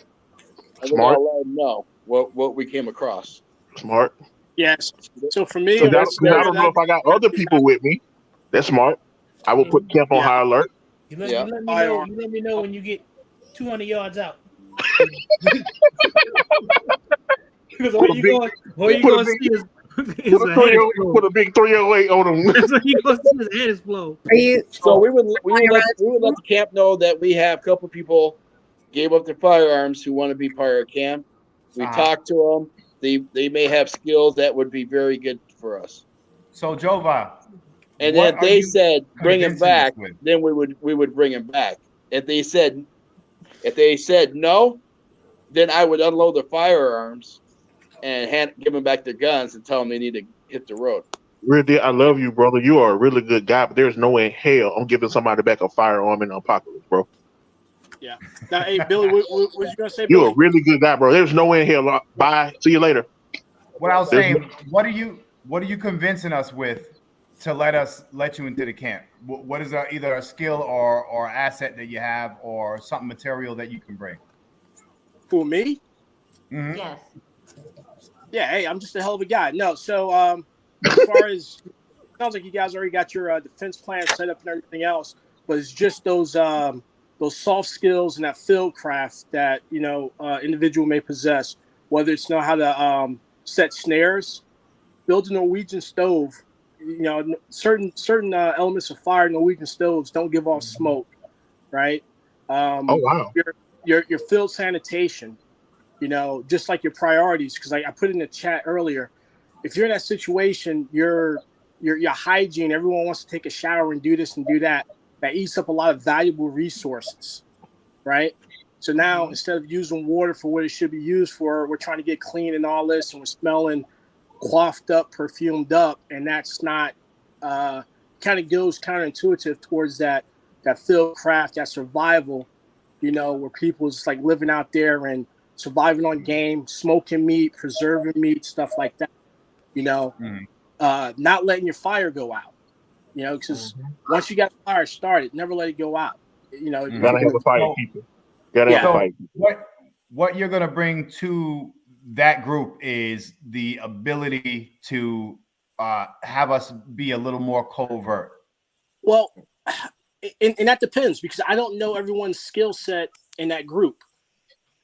we're gonna let them know what we came across. Smart. Yes. So for me, I don't know if I got other people with me. That's smart. I will put camp on high alert. You let me know when you get 200 yards out. Because all you going to see is put a big 308 on them. So you going to see his head explode. So we would let the camp know that we have a couple people gave up their firearms who want to be part of camp. We talked to them. They may have skills that would be very good for us. So Jova, and then if they said bring him back, then we would bring him back. If they said no, then I would unload the firearms and give them back their guns and tell them they need to hit the road. Really, I love you, brother. You are a really good guy, but there's no way in hell I'm giving somebody back a firearm in the apocalypse, bro. Yeah. Now, hey, Billy, what was you gonna say? You're a really good guy, bro. There's no way in hell. Bye. See you later. What I was saying, what are you convincing us with to let you into the camp? What is either a skill or asset that you have or something material that you can bring? For me? Mm-hmm. Yes. Yeah, hey, I'm just a hell of a guy. No, so as far as sounds like you guys already got your defense plan set up and everything else, but it's just those soft skills and that field craft that individual may possess, whether it's know how to set snares, build a Norwegian stove. Certain elements of fire, Norwegian stoves don't give off smoke. right? Oh wow. Your field sanitation, you know, just like your priorities. Because I put in the chat earlier, if you're in that situation, your hygiene, everyone wants to take a shower and do this and do that. That eats up a lot of valuable resources, right? So now instead of using water for what it should be used for, we're trying to get clean and all this, and we're smelling coiffed up, perfumed up, and that's not kind of goes counterintuitive towards that field craft, that survival, you know, where people just like living out there and surviving on game, smoking meat, preserving meat, stuff like that, you know, not letting your fire go out, you know, because once you got the fire started, never let it go out, you know. You gotta have a fire, people. Gotta have a fire. What you're gonna bring to that group is the ability to have us be a little more covert. Well, and that depends, because I don't know everyone's skill set in that group,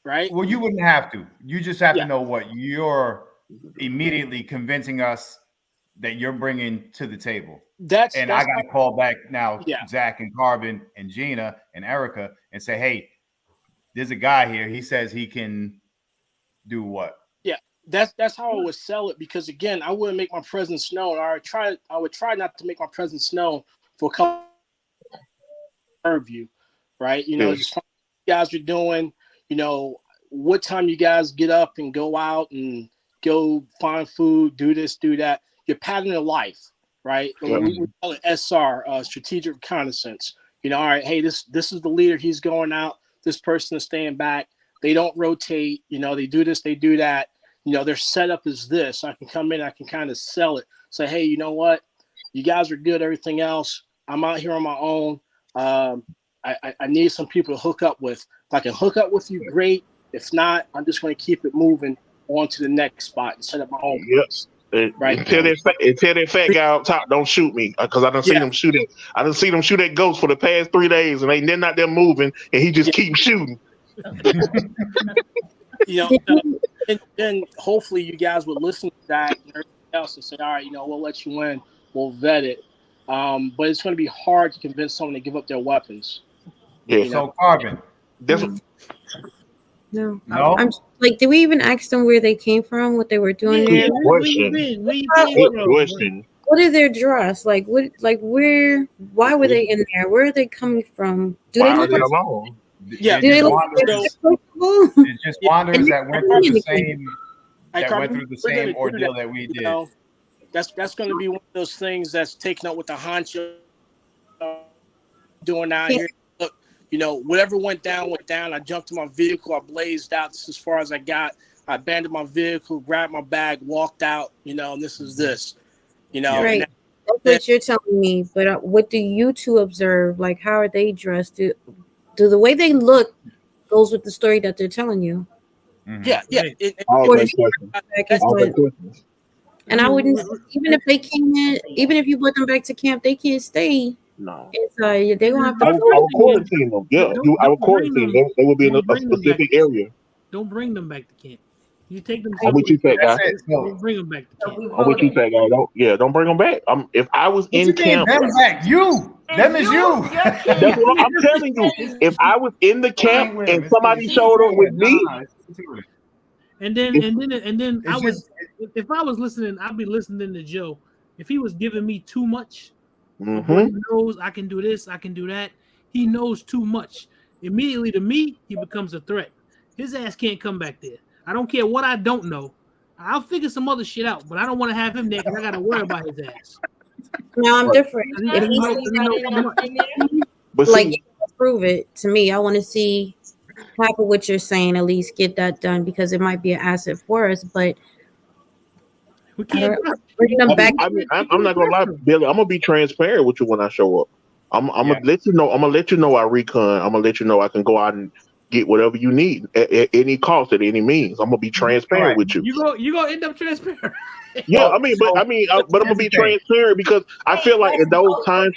right? Well, you wouldn't have to. You just have to know what you're immediately convincing us that you're bringing to the table. I got to call back now, Zach and Carbon and Gina and Erica, and say, hey, there's a guy here. He says he can do what? Yeah, that's how I would sell it, because again, I wouldn't make my presence known. I would try not to make my presence known for a couple of you, right? You know, just what you guys are doing, you know, what time you guys get up and go out and go find food, do this, do that. Your pattern of life, right? We call it SR, strategic reconnaissance. You know, all right, hey, this is the leader. He's going out. This person is staying back. They don't rotate. You know, they do this, they do that. You know, their setup is this. I can come in, I can kind of sell it. Say, hey, you know what? You guys are good. Everything else, I'm out here on my own. I need some people to hook up with. If I can hook up with you, great. If not, I'm just going to keep it moving on to the next spot and set up my own place. Right. Tell that fat guy up top, don't shoot me, because I done seen them shooting. I done seen them shoot at ghosts for the past 3 days, and they're not there moving, and he just keeps shooting. You know, and then hopefully you guys would listen to that and everything else and say, all right, you know, we'll let you in, we'll vet it. But it's going to be hard to convince someone to give up their weapons. Yeah. So Carbon, No. I'm like, did we even ask them where they came from, what they were doing there? Question. What is their dress? Like what? Like where? Why were they in there? Where are they coming from? Do they look alone? Yeah, do they look it's just wanderers that went through the same ordeal that we did. You know, that's going to be one of those things that's taken up with the honcho doing out here. Look, you know, whatever went down. I jumped in my vehicle. I blazed out. This is as far as I got. I abandoned my vehicle, grabbed my bag, walked out. You know, and this is this. You know, right. That's what you're telling me. But what do you two observe? Like, how are they dressed? Do the way they look goes with the story that they're telling you? Yeah. And I wouldn't, even if they came in, even if you put them back to camp, they can't stay. No. They're gonna have to. I would quarantine them. Yeah, I would quarantine them. They would be in a specific area. Don't bring them back to camp. You take them. I'm with you, fat guy. Don't bring them back to camp. I'm with you, fat guy. Don't bring them back. If I was in camp, them is you. That's what I'm telling you. If I was in the camp and somebody showed up with me, and then I was, if I was listening, I'd be listening to Joe. If he was giving me too much, he knows I can do this, I can do that. He knows too much. Immediately to me, he becomes a threat. His ass can't come back there. I don't care what I don't know. I'll figure some other shit out, but I don't want to have him there because I got to worry about his ass. No, I'm different. But like, prove it to me. I want to see half of what you're saying, at least get that done, because it might be an asset for us. But we can't bring them back. I'm not gonna lie, Billy. I'm gonna be transparent with you when I show up. I'm gonna let you know. I'm gonna let you know I recon. I'm gonna let you know I can go out and get whatever you need at any cost, at any means. I'm gonna be transparent with you. You gonna end up transparent. Yeah, but I'm gonna be transparent because I feel like in those times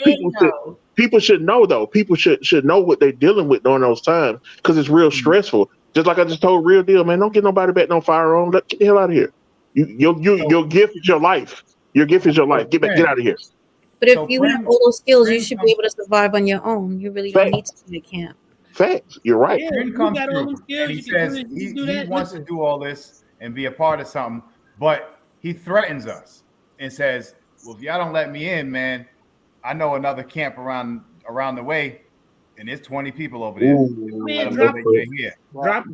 people should know though. People should know what they're dealing with during those times because it's real stressful. Just like I just told Real Deal, man, don't get nobody back no firearm. Get the hell out of here. Your gift is your life. Your gift is your life. Get out of here. But if So you Prim- have all those skills, you Prim should comes- be able to survive on your own. You really don't need to be at camp. Facts. You're right. Yeah, Prim you comes got all through them skills. and he You can do says this. You can do he that. wants Listen, to do all this and be a part of something, but he threatens us and says, "Well, if y'all don't let me in, man, I know another camp around the way, and there's 20 people over there. Let them know drop that it. you're here." Drop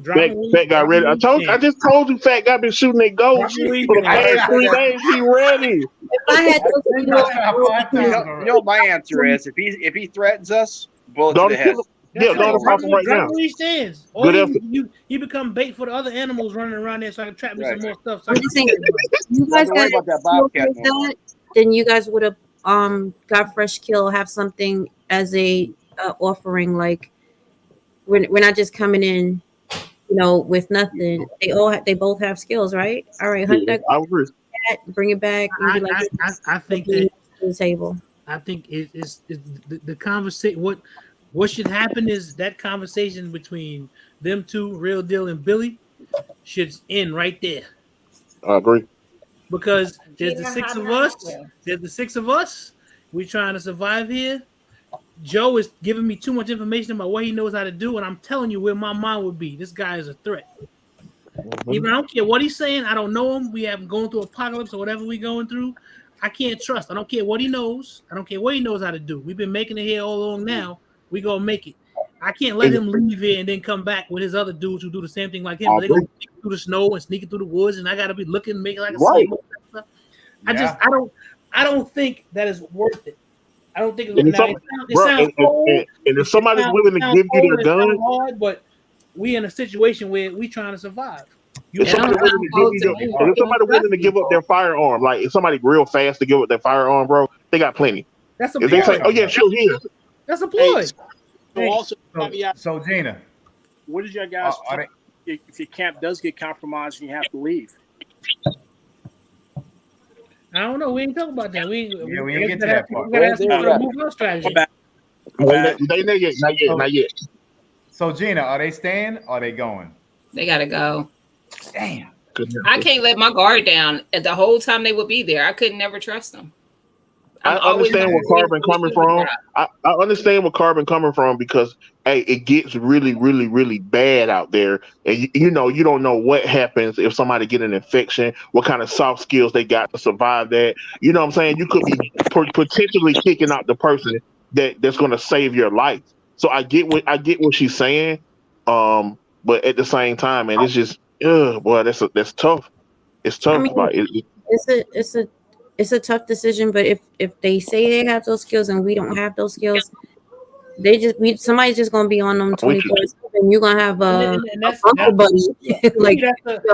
Fat guy ready. I just told you, Fat guy been shooting that ghost Drop me for the weed. past 3 days. He ready. If I had those Prim skills, got shot 5 You times know, already. you know what my answer is? If he threatens us, bullet to Don't the kill head. him. That's Yeah, it. don't Drop pop him right now. where he stands. Or Good you become bait for the other animals running around there, so I can trap me some Right. more stuff. So I I'm can just saying, if you Don't guys worry had about that skills bobcat like no more. that, then you guys would have got fresh kill, have something as a offering. Like we're not just coming in, with nothing. They both have skills, right? All right, hunt that, I agree. bring it back, and be like, I think "Bring that it to the table." I think it's the conversation. What should happen is that conversation between them two, Real Deal and Billy, should end right there. I agree. Because there's the Gina, six how of did that us. happen? There's the 6 of us. We trying to survive here. Joe is giving me too much information about what he knows how to do, and I'm telling you where my mind would be. This guy is a threat. Even I don't care what he's saying. I don't know him. We haven't gone through apocalypse or whatever we're going through. I can't trust. I don't care what he knows. I don't care what he knows how to do. We've been making it here all along now. We gonna make it. I can't let him leave here and then come back with his other dudes who do the same thing like him. They're gonna sneak through the snow and sneaking through the woods, and I gotta be looking, making like a Right. scene. I don't think that is worth it. I don't think it's And worth it. It sounds cold. and if somebody's willing to give you their gun, hard, but we in a situation where we trying to survive. if somebody willing to give up their firearm, like if somebody real fast to give up their firearm, bro, they got plenty. That's a If they say, ploy. "Oh yeah, sure, here," That's a ploy. So also, So Gina, what did your guys are if your camp does get compromised and you have to leave? I don't know. We ain't talking about that. We ain't get to that part. We gotta ask Well, for they're a move on strategy. they not yet. So Gina, are they staying or are they going? They gotta go. Damn. I can't let my guard down. The whole time they would be there, I could never trust them. I understand where Carbon coming from. I understand where Carbon coming from because hey, it gets really, really, really bad out there, and you don't know what happens if somebody get an infection, what kind of soft skills they got to survive that. You know what I'm saying? You could be potentially kicking out the person that's going to save your life. So I get what she's saying, but at the same time, man, it's just, boy, that's tough. It's tough. I mean, like it's a tough decision, but if they say they have those skills and we don't have those skills, somebody's just gonna be on them 24/7. You're gonna have a uncle buddy like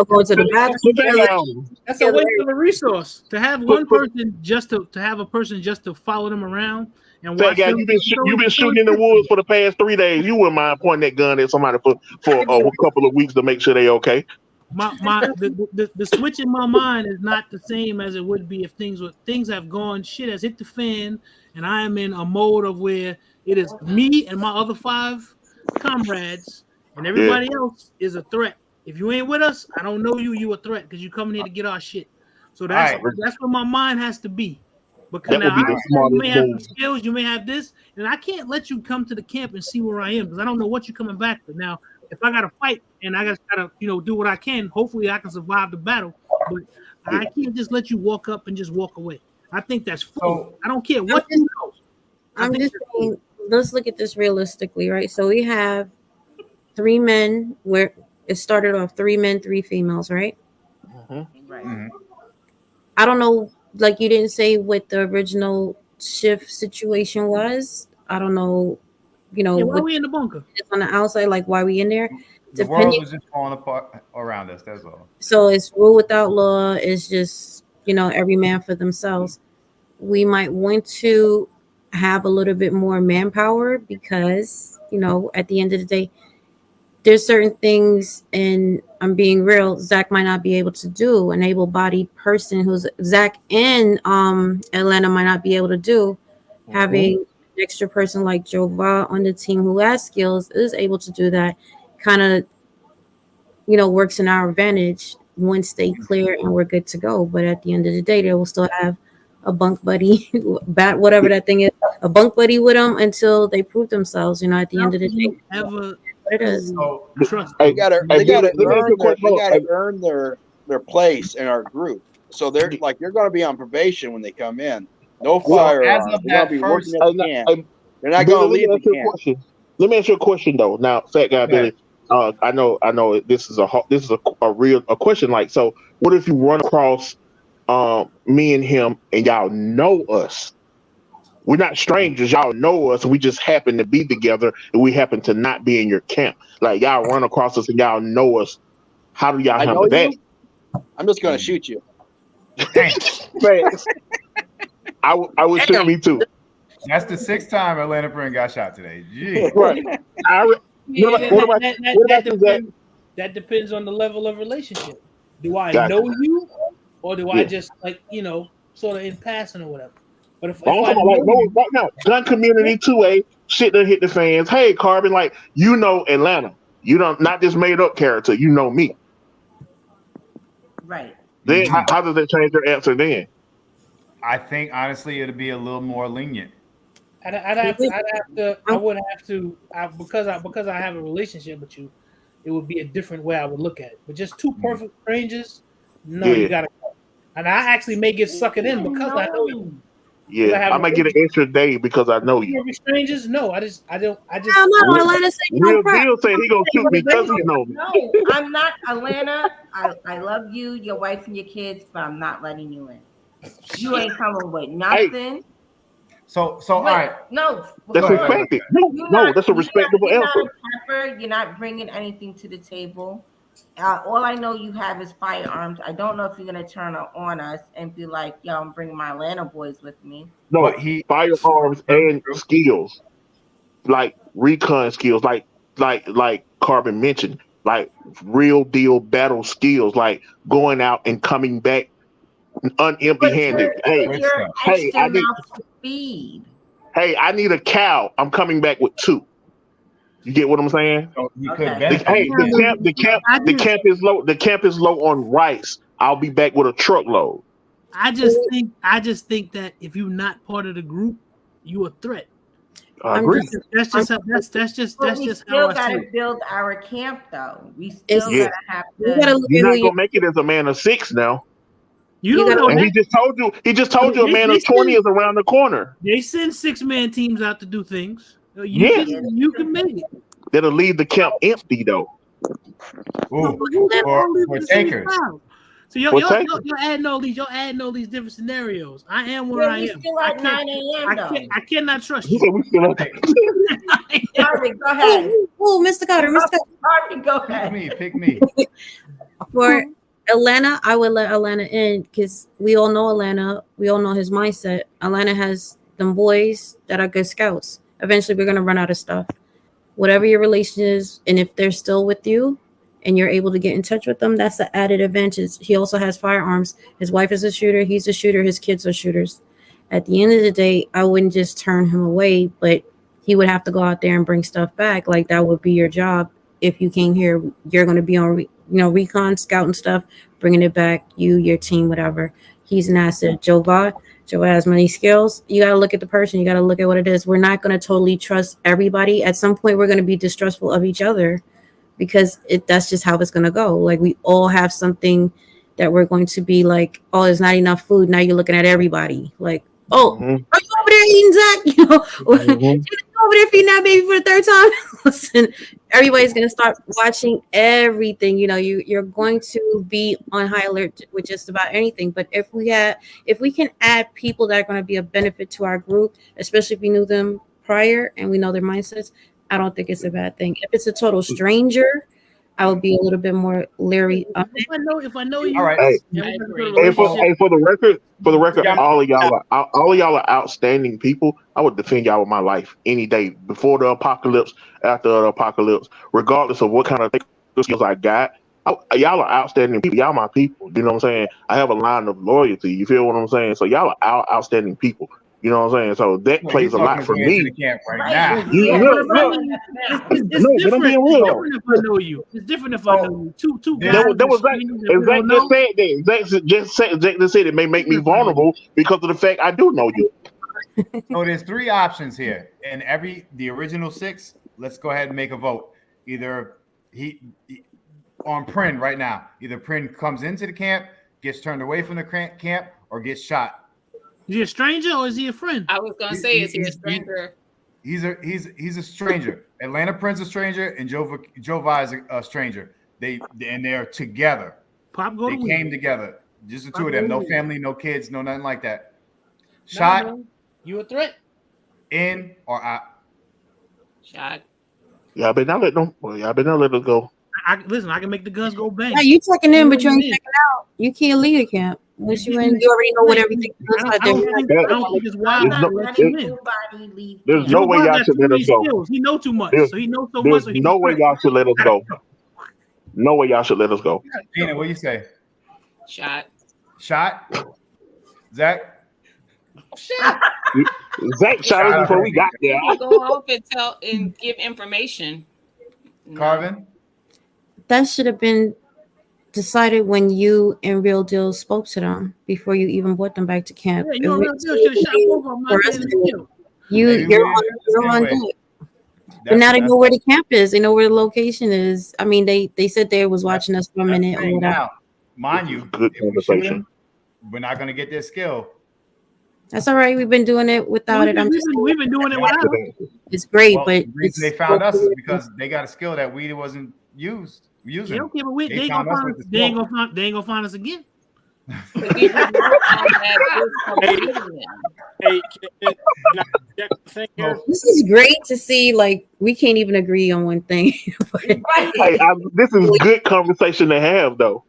going to the bathroom. That's a waste of a resource to have one person just to have a person just to follow them around and watch. Guy, you've been shooting in the woods for the past 3 days. You wouldn't mind pointing that gun at somebody for a couple of weeks to make sure they okay. The switch in my mind is not the same as it would be if things have gone, shit has hit the fan, and I am in a mode of where it is me and my other 5 comrades, and everybody else is a threat. If you ain't with us, I don't know you a threat because you coming here to get our shit. So that's where my mind has to be. Because now you may have some skills, you may have this, and I can't let you come to the camp and see where I am because I don't know what you're coming back with. Now, if I gotta fight and I gotta do what I can, hopefully I can survive the battle. But I can't just let you walk up and just walk away. I think that's fool. I don't care what you know. I'm just saying, let's look at this realistically, right? So we have 3 men where it started off 3 men, 3 females, right? Right. I don't know, like you didn't say what the original shift situation was. I don't know, why we in the bunker? It's on the outside, like why we in there. The world was just falling apart around us. That's all. So it's rule without law. It's just every man for themselves. We might want to have a little bit more manpower because at the end of the day, there's certain things, and I'm being real, Zach might not be able to do. An able-bodied person who's Zach in Atlanta might not be able to do. Having an extra person like Jova on the team who has skills is able to do that. Kind of, works in our advantage once they clear and we're good to go. But at the end of the day, they will still have a bunk buddy, bat, whatever that thing is, a bunk buddy with them until they prove themselves. You know, at the end of the day, Ever what it is. So trust? Hey, They gotta hey, they let me ask you a question. gotta earn their place in our group. So they're gonna be on probation when they come in. No Well, as firearms. of They're gonna that be first- working at the camp. Hey, They're not Billy, gonna leave let me ask the you a camp. question. Let me ask you a question though. Now, fat guy Billy, I know this is a real question. Like, so what if you run across me and him and y'all know us? We're not strangers. Y'all know us. We just happen to be together and we happen to not be in your camp. Like, y'all run across us and y'all know us. How do y'all I handle know that? you. I'm just gonna shoot you. Man, I would shoot me too. that's the 6th time Atlanta Prince got shot today. Gee. Right. What about That depends on the level of relationship. Do I Gotcha. know you, or do I Yeah. just sort of in passing or whatever? But if I'm I talking about, know like, you, right now, gun community 2A, shit that hit the fans. Hey, Carbon, like, you know Atlanta. You don't, not this made up character. You know me. Right. Then how does that change your answer then? I think honestly it'll be a little more lenient. I would have to because I have a relationship with you, it would be a different way I would look at it. But just two perfect strangers, no, Yeah. you gotta go. And I actually may get sucked in because I know you. Yeah, I might get an extra day because I know you. Perfect strangers, no, I just I'm not Atlanta say you Real don't cry. deal said he gonna shoot me because he know me. No, I'm not Atlanta. I love you, your wife and your kids, but I'm not letting you in. You ain't coming with nothing. So all right. No, That's hold on. respected. You're No, not- that's a you're respectable not answer. a pepper. You're not bringing anything to the table. All I know you have is firearms. I don't know if you're gonna turn on us and be like, "Yo, I'm bringing my Atlanta boys with me." No, But he- firearms and skills, like recon skills, like Carbon mentioned, like real deal battle skills, like going out and coming back empty-handed. Hey, But you're hey, extra I need- mouth to feed. hey, I need a cow. I'm coming back with 2. You get what I'm saying? So he Okay. could benefit. Hey, the camp is low. The camp is low on rice. I'll be back with a truckload. I just think that if you're not part of the group, you a threat. I agree. That's just how But we I still see gotta it. build our camp, though. We It's- still Yeah. gotta have You gotta to. look You're at not who you. gonna make it as a man of 6 now. You You don't gotta- know And that. he just told you a man of 20 is around the corner. They send 6-man teams out to do things. Yeah. You can make it. That'll leave the camp empty though. Ooh, You for takers. So you're For takers. adding all these different scenarios. I am where Yeah, I we am. still I at 9 a.m. though. I cannot trust He you. said we still up there. Sorry, go ahead. Oh, Mr. Carter, Mr. Carter. Sorry, go Pick ahead. me, pick me. For Atlanta, I would let Atlanta in because we all know Atlanta. We all know his mindset. Atlanta has them boys that are good scouts. Eventually, we're gonna run out of stuff. Whatever your relation is, and if they're still with you, and you're able to get in touch with them, that's the added advantage. He also has firearms. His wife is a shooter. He's a shooter. His kids are shooters. At the end of the day, I wouldn't just turn him away, but he would have to go out there and bring stuff back. Like that would be your job. If you came here, you're going to be on, recon, scouting stuff, bringing it back. You, your team, whatever. He's an asset. Joe has many skills. You got to look at the person. You got to look at what it is. We're not going to totally trust everybody. At some point, we're going to be distrustful of each other because that's just how it's going to go. Like we all have something that we're going to be like, oh, there's not enough food. Now you're looking at everybody like, oh, Mhm. are you over there eating, Zach? Or Mhm. over there feeding that baby for the 3rd time? Listen, everybody's going to start watching everything. You're going to be on high alert with just about anything. But if we can add people that are going to be a benefit to our group, especially if we knew them prior and we know their mindsets, I don't think it's a bad thing. If it's a total stranger, I would be a little bit more leery. If I know you, All right. Hey, and I we're agree. gonna Hey, go to a relationship, for the record, Yeah. all of y'all are outstanding people. I would defend y'all with my life any day, before the apocalypse, after the apocalypse, regardless of what kind of skills I got. Y'all are outstanding people. Y'all my people. You know what I'm saying? I have a line of loyalty. You feel what I'm saying? So y'all are outstanding people. You know what I'm saying? So that Well, plays he's a lot talking for his way into me. the camp right Right. now. Yeah, Look, but look. It's No, but I'm different. being It's real. different if I know you. It's different if I know you. Two There- guys. That was Zach. strangers that And we Zach don't just know. said that. Zach just said it may make me vulnerable because of the fact I do know you. So there's 3 options here, and the original 6. Let's go ahead and make a vote. Either he on Prin right now. Either Prin comes into the camp, gets turned away from the camp, or gets shot. Is he a stranger or is he a friend? I was gonna say, is he a stranger? He's a stranger. Atlanta Prince a stranger, and Jovi is a stranger. They're together. Pop go They to came weed. together. Just the Pop two of them. go No to weed. family, no kids, no nothing like that. No, Shot no. You a threat? in or out. Shot. Y'all better not let them. Well, y'all better not let us go. Listen, I can make the guns go bang. Yeah, you checking in, but you ain't Yeah. checking out. You can't leave the camp unless you in. You already know what everything looks like. I don't think it's I'm wild not to let letting him in. nobody leave. There's camp. no Joe way Biden y'all got should too let many us go. skills. He know too much. There's- So he knows so much. There's So he no can way threat. y'all should let us go. No way y'all should let us go. Tina, what do you say? Shot. Shot? Zach? Zach shot us before we got there. He go off and tell and give information. No. Carvin? That should have been decided when you and Real Deal spoke to them before you even brought them back to camp. Yeah, you know, Real Deal should have shot both of them. For Not us letting to- them kill. Maybe we You're didn't on, do it the you're same on way. deck. But That's- now they that's- know where the camp is. They know where the location is. I mean, they said they was watching us for a that's minute the or thing. whatever. Now, mind you, Good if we shoot conversation. him, we're not going to get their skill. That's all right. We've been doing it without it. We've been doing it without it. It's great, Well, but the reason they found us is because they got a skill that we wasn't using. Yeah, okay, but They they ain't found gonna us find with us. the They ain't smoke. gonna find us again. But we just know that this comedian. Hey, can I check the thing here? this is great to see. Like we can't even agree on one thing. Hey, this is good conversation to have, though.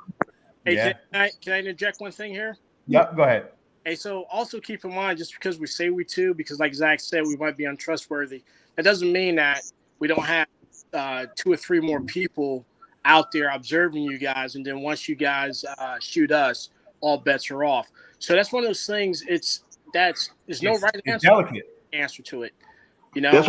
Hey, Yeah. can I interject one thing here? Yep, go ahead. Hey, so also keep in mind, just because we say we too, because like Zach said, we might be untrustworthy. That doesn't mean that we don't have 2 or 3 more people out there observing you guys, and then once you guys shoot us, all bets are off. So that's one of those things. There's no right It's answer to it. You know, That's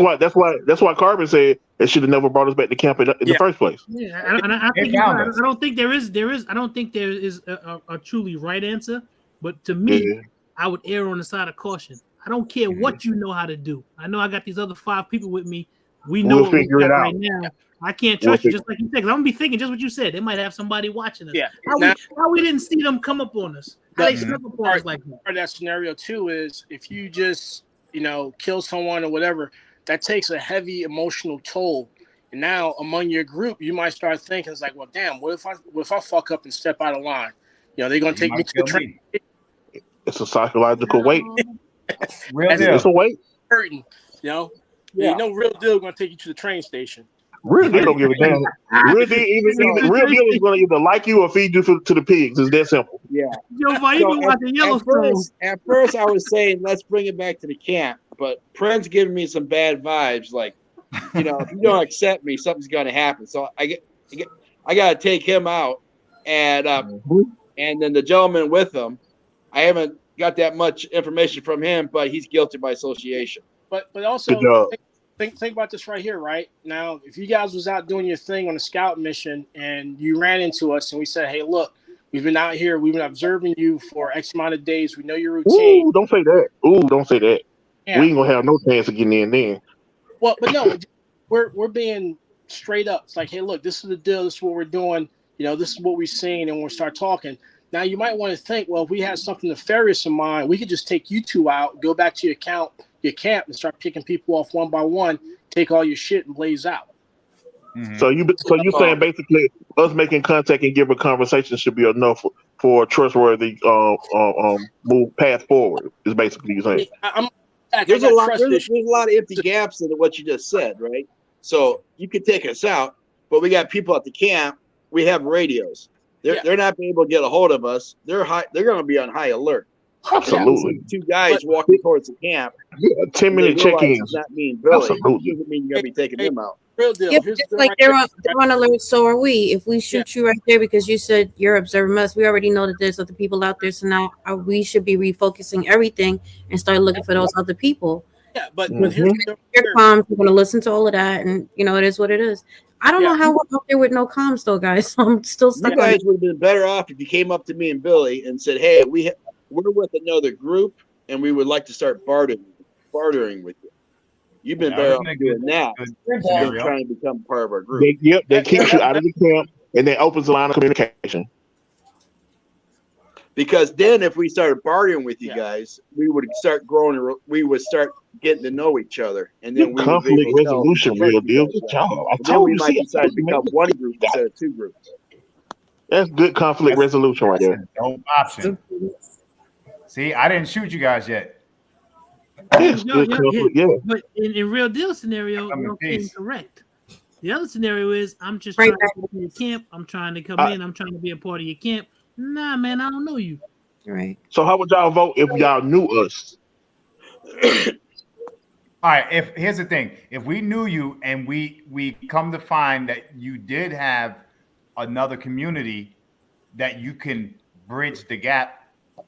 why Carbon said they should have never brought us back to camp in the first place. Yeah, and I think you're right. I don't think there is. I don't think there is a truly right answer. But to me, Yeah. I would err on the side of caution. I don't care what you know how to do. I know I got these other 5 people with me. We know We'll what we figure it got out. right now. I can't We'll trust you, figure- just like you said. 'Cause I'm gonna be thinking just what you said. They might have somebody watching us. Yeah. How we didn't see them come up on us? How they But- snuck up on us like that? part of that scenario too is if you just kill someone or whatever, that takes a heavy emotional toll. And now among your group, you might start thinking, it's like, well, damn, what if I fuck up and step out of line? They're gonna take me to the train. It's a psychological weight. Real That's- deal. It's a weight. Hurting, Real Deal gonna take you to the train station. Real deal don't give a damn. Real deal is going to either like you or feed you to the pigs. It's that simple. Yeah. Yo, why you been watching Yellowstone? At first, I was saying let's bring it back to the camp, but Prince giving me some bad vibes. Like, if you don't accept me, something's going to happen. So I got to take him out, and then the gentleman with him. I haven't got that much information from him, but he's guilty by association. But also Good job. think about this right here, right? Now, if you guys was out doing your thing on a scout mission and you ran into us and we said, hey, look, we've been out here, we've been observing you for X amount of days, we know your routine. Ooh, don't say that. Don't say that. Yeah. We ain't gonna have no chance of getting in then. Well, but no, we're being straight up. It's like, hey, look, this is the deal, this is what we're doing, this is what we've seen, and we'll start talking. Now you might want to think, well, if we had something nefarious in mind, we could just take you 2 out, go back to your camp, and start picking people off one by one, take all your shit and blaze out. So you saying basically us making contact and give a conversation should be enough for a trustworthy move path forward. Is basically you saying. There's a lot of empty gaps in what you just said, right? So you could take us out, but we got people at the camp. We have radios. They're not being able to get a hold of us. They're going to be on high alert. Absolutely. 2 guys walking towards the camp. 10-minute check-ins. Does not mean Billy. Absolutely. Doesn't mean you're going to be taking them out. Real deal. Yeah, Here's just the like right they're there. on alert, so are we. If we shoot you right there because you said you're observing us, we already know that there's other people out there. So now we should be refocusing everything and start looking for those other people. Yeah, but Mhm. here's the Your comms, we're gonna listen to all of that, and you know it is what it is. I don't know how we're out there with no comms though, guys. So I'm still You stuck on guys it. would have been better off if you came up to me and Billy and said, "Hey, we're with another group, and we would like to start bartering with you." You've been That better would've off been a doing that good than scenario. trying to become part of our group. They kick you out of the camp, and then opens the line of communication. Because then, if we started bartering with you guys, we would start growing. We would start getting to know each other, and then we would Conflict be able to tell resolution, protect real you deal. guys Good better. job. I And then told we you. might See, decide to become one group instead of two groups. That's good conflict resolution right there. Dope option. See, I didn't shoot you guys yet. Yes, good conflict. Yeah. But in real deal scenario, I'm in y'all came peace. correct. The other scenario is I'm just Right trying to go to your camp. I'm trying to come in. I'm trying to be a part of your camp. Nah, man, I don't know you. Right. So how would y'all vote if y'all knew us? All right. Here's the thing: if we knew you and we come to find that you did have another community that you can bridge the gap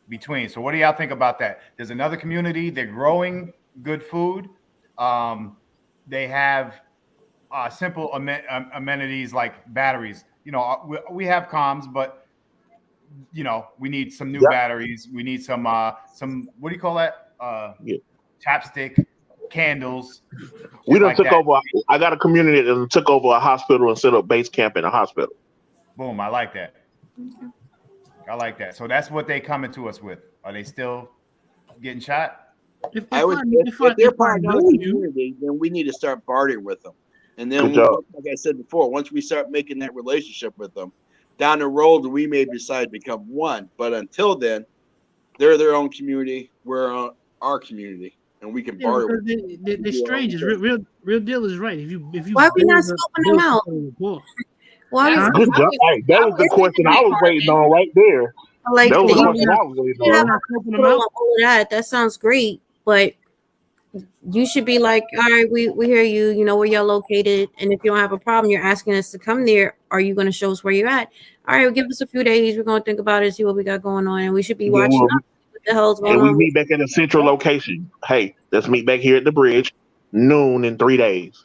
between. So what do y'all think about that? There's another community. They're growing good food. They have simple amenities like batteries. You know, we have comms, but you know, we need some new batteries. We need some what do you call that? Chapstick, candles. We done like took that. over. I got a community that done took over a hospital and set up base camp in a hospital. Boom! I like that. I like that. So that's what they coming to us with. Are they still getting shot? If they're part of another community, then we need to start bartering with them. And then, like I said before, once we start making that relationship with them, down the road we may decide to become one. But until then, they're their own community. We're our community, and we can barter. They're strangers. Real deal is right. If you why are we not scoping them out? Why is Good job. Hey, that was the question I was waiting on right there. like That was the the question I was waiting on. all of that? That sounds great, but you should be like, all right, we hear you. You know where y'all located, and if you don't have a problem, you're asking us to come there. Are you going to show us where you're at? All right, give us a few days. We're going to think about it, see what we got going on, and we should be watching what the hell's going And on. we meet back at a central location. Hey, let's meet back here at the bridge, noon in 3 days.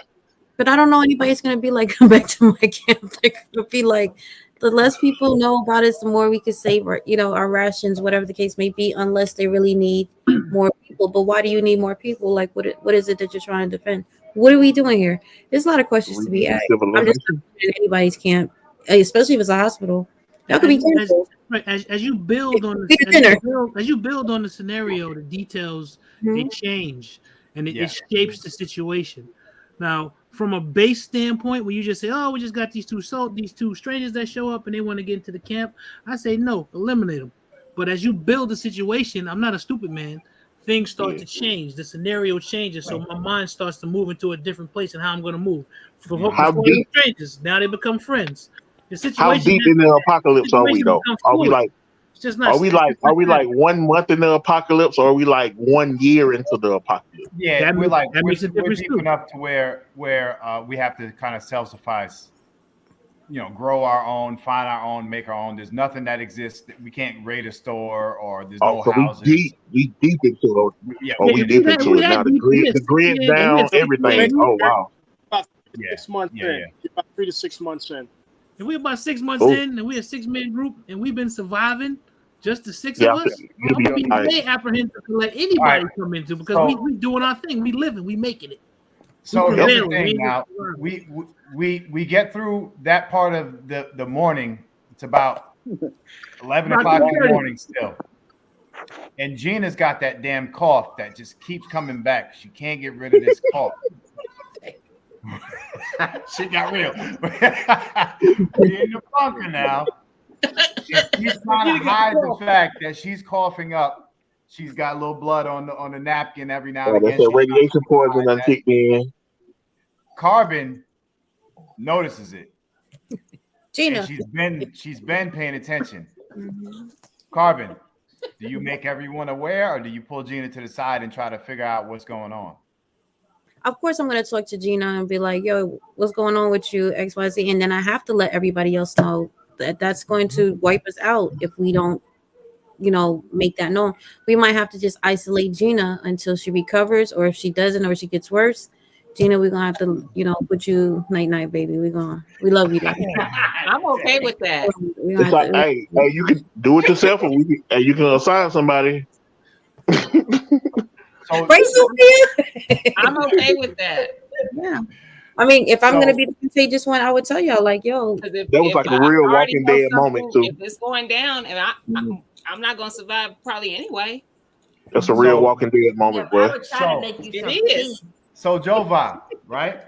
But I don't know anybody's going to be like, come back to my camp. They're going to be like, the less people know about us, the more we can save our, you know, our rations, whatever the case may be, unless they really need more people. But why do you need more people? Like, what is it that you're trying to defend? What are we doing here? There's a lot of questions to be asked. I'm just not in anybody's camp, especially if it's a hospital. That could be canceled. Right, as you build on the as you build on the scenario, the details they change and it shapes the situation. Now, from a base standpoint, where you just say, "Oh, we just got these two strangers that show up and they want to get into the camp," I say no, eliminate them. But as you build the situation, I'm not a stupid man. Things start to change. The scenario changes, so my mind starts to move into a different place and how I'm going to move. Before strangers, now they become friends. The situation. How deep in the apocalypse are we though? Are we like? Are we like 1 month in the apocalypse, or are we like 1 year into the apocalypse? Yeah, we're deep enough to where we have to kind of self-suffice. You know, grow our own, find our own, make our own. There's nothing that exists. We can't raid a store, or there's no houses. We deep into it. Yeah, we deep into it now. The grid down, everything. Oh wow. About 6 months in. About 3 to 6 months in. And we're about 6 months in, and we're a 6-man group, and we've been surviving, just the six of us. I'm gonna be way apprehensive to let anybody come into because we doing our thing, we living, we making it. So here's the thing now, we get through that part of the morning. It's about 11 o'clock in the morning still. And Gina's got that damn cough that just keeps coming back. She can't get rid of this cough. She got real. We're in the bunker now. She's trying to hide the fact that she's coughing up. She's got a little blood on the napkin every now and again. That's a radiation poison that kicked in. Carbon notices it. Gina, and she's been paying attention. Carbon, do you make everyone aware, or do you pull Gina to the side and try to figure out what's going on? of course I'm gonna talk to Gina and be like, yo, what's going on with you, XYZ, and then I have to let everybody else know that that's going to wipe us out if we don't, make that known. We might have to just isolate Gina until she recovers, or if she doesn't, or she gets worse. Gina, we're gonna have to, put you night, baby. We love you, though. I'm okay with that. It's like, hey, you can do it yourself, or you can assign somebody. So, Right, Sophia? I'm okay with that. Yeah. I mean, if I'm So- gonna be the contagious one, I would tell y'all, like, yo, 'Cause That was like a I real already Walking know Dead moment, something, too. If it's going down, and I'm not gonna survive probably anyway. That's a real So- Walking Dead moment, Yeah, I boy. would try So- to make you It some is. tea. so Jova, right?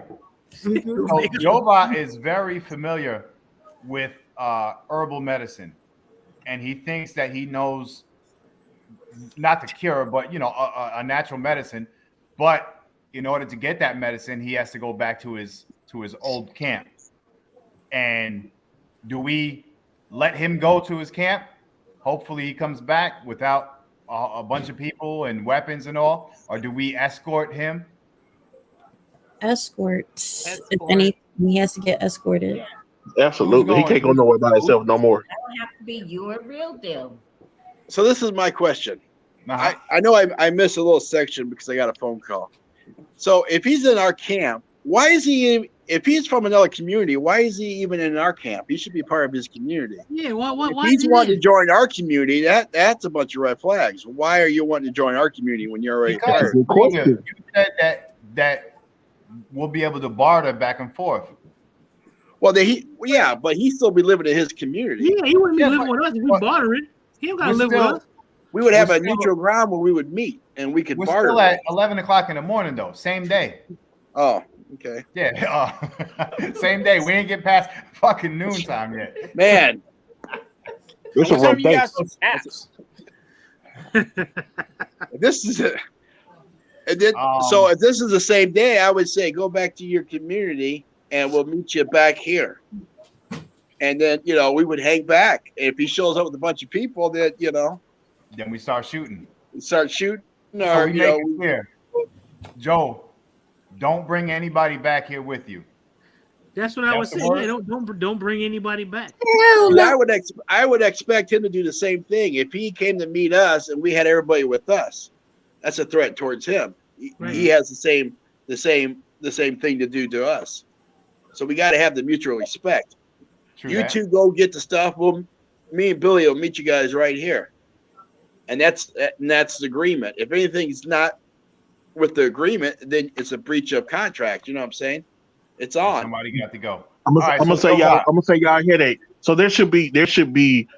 So Jova is very familiar with herbal medicine, and he thinks that he knows not to cure, but a natural medicine. But in order to get that medicine, he has to go back to his old camp. And do we let him go to his camp? Hopefully, he comes back without a bunch of people and weapons and all, or do we escort him? escorts. If anything, he has to get escorted. Absolutely. He can't go nowhere by himself no more. That would have to be you and Real Deal. So this is my question. Uh-huh. I know I missed a little section because I got a phone call. So if he's in our camp, why is he? If he's from another community, why is he even in our camp? He should be part of his community. Yeah, why If he's wanting to join our community, that's a bunch of red flags. Why are you wanting to join our community when you're already Because part? you said that we'll be able to barter back and forth. Well, but he still be living in his community. Yeah, he wouldn't be Yeah, living but- with us if we but- bartering. He don't gotta We're live still- with us. We would have We're a still- neutral ground where we would meet and we could We're barter. still at 11 o'clock in the morning, though. Same day. Oh, okay. Yeah. Same day. We ain't get past fucking noontime yet. Man, It's a What time rough you day. guys some apps? this is it. And then, Um, so if this is the same day, I would say go back to your community and we'll meet you back here. And then, we would hang back. If he shows up with a bunch of people, then, Then we start shooting. we start shooting. So Or, we make it clear. Joe, don't bring anybody back here with you. That's what I That's was the saying. word? Yeah, don't bring anybody back. Hell and no. I would expect him to do the same thing. If he came to meet us and we had everybody with us, that's a threat towards him. Right. He has the same thing to do to us. So we got to have the mutual respect. True You that. two go get the stuff. Well, me and Billy will meet you guys right here, and that's the agreement. If anything's not with the agreement, then it's a breach of contract. You know what I'm saying? It's on. Somebody got to go. I'm All right, gonna so say Joe, y'all. I'm gonna say y'all headache. So there should be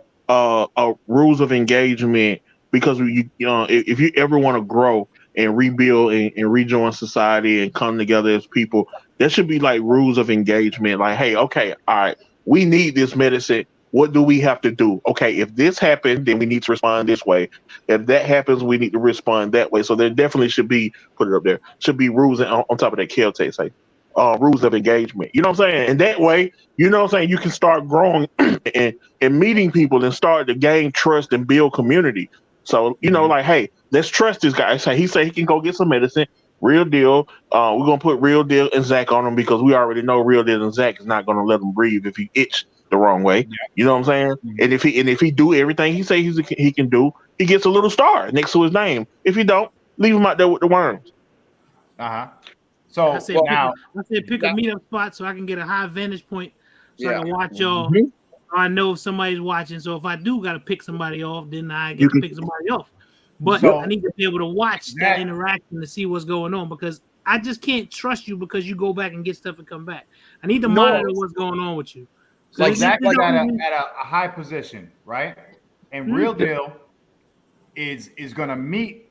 rules of engagement because if you ever want to grow and rebuild and rejoin society and come together as people, there should be like rules of engagement. Like, hey, okay, all right, we need this medicine. What do we have to do? Okay, if this happened, then we need to respond this way. If that happens, we need to respond that way. So there definitely should be, put it up there, should be rules on top of that Keltay say, rules of engagement. You know what I'm saying? And that way, you know what I'm saying, you can start growing and meeting people and start to gain trust and build community. So, like, hey, let's trust this guy. He say he can go get some medicine. Real Deal. We're going to put Real Deal and Zach on him because we already know Real Deal and Zach is not going to let him breathe if he itch the wrong way. Yeah. You know what I'm saying? Mm-hmm. And if he do everything he say he can do, he gets a little star next to his name. If he don't, leave him out there with the worms. Uh-huh. So I said now, pick a meetup spot so I can get a high vantage point so I Yeah. can watch y'all. Mhm. I know if somebody's watching. So if I do got to pick somebody off, then I You get to can- pick somebody off. But So- I need to be able to watch that interaction to see what's going on because I just can't trust you because you go back and get stuff and come back. I need to No. monitor what's going on with you. So like if Zach you is at don't- a high position, right? And Mhm. Real Deal is going to meet,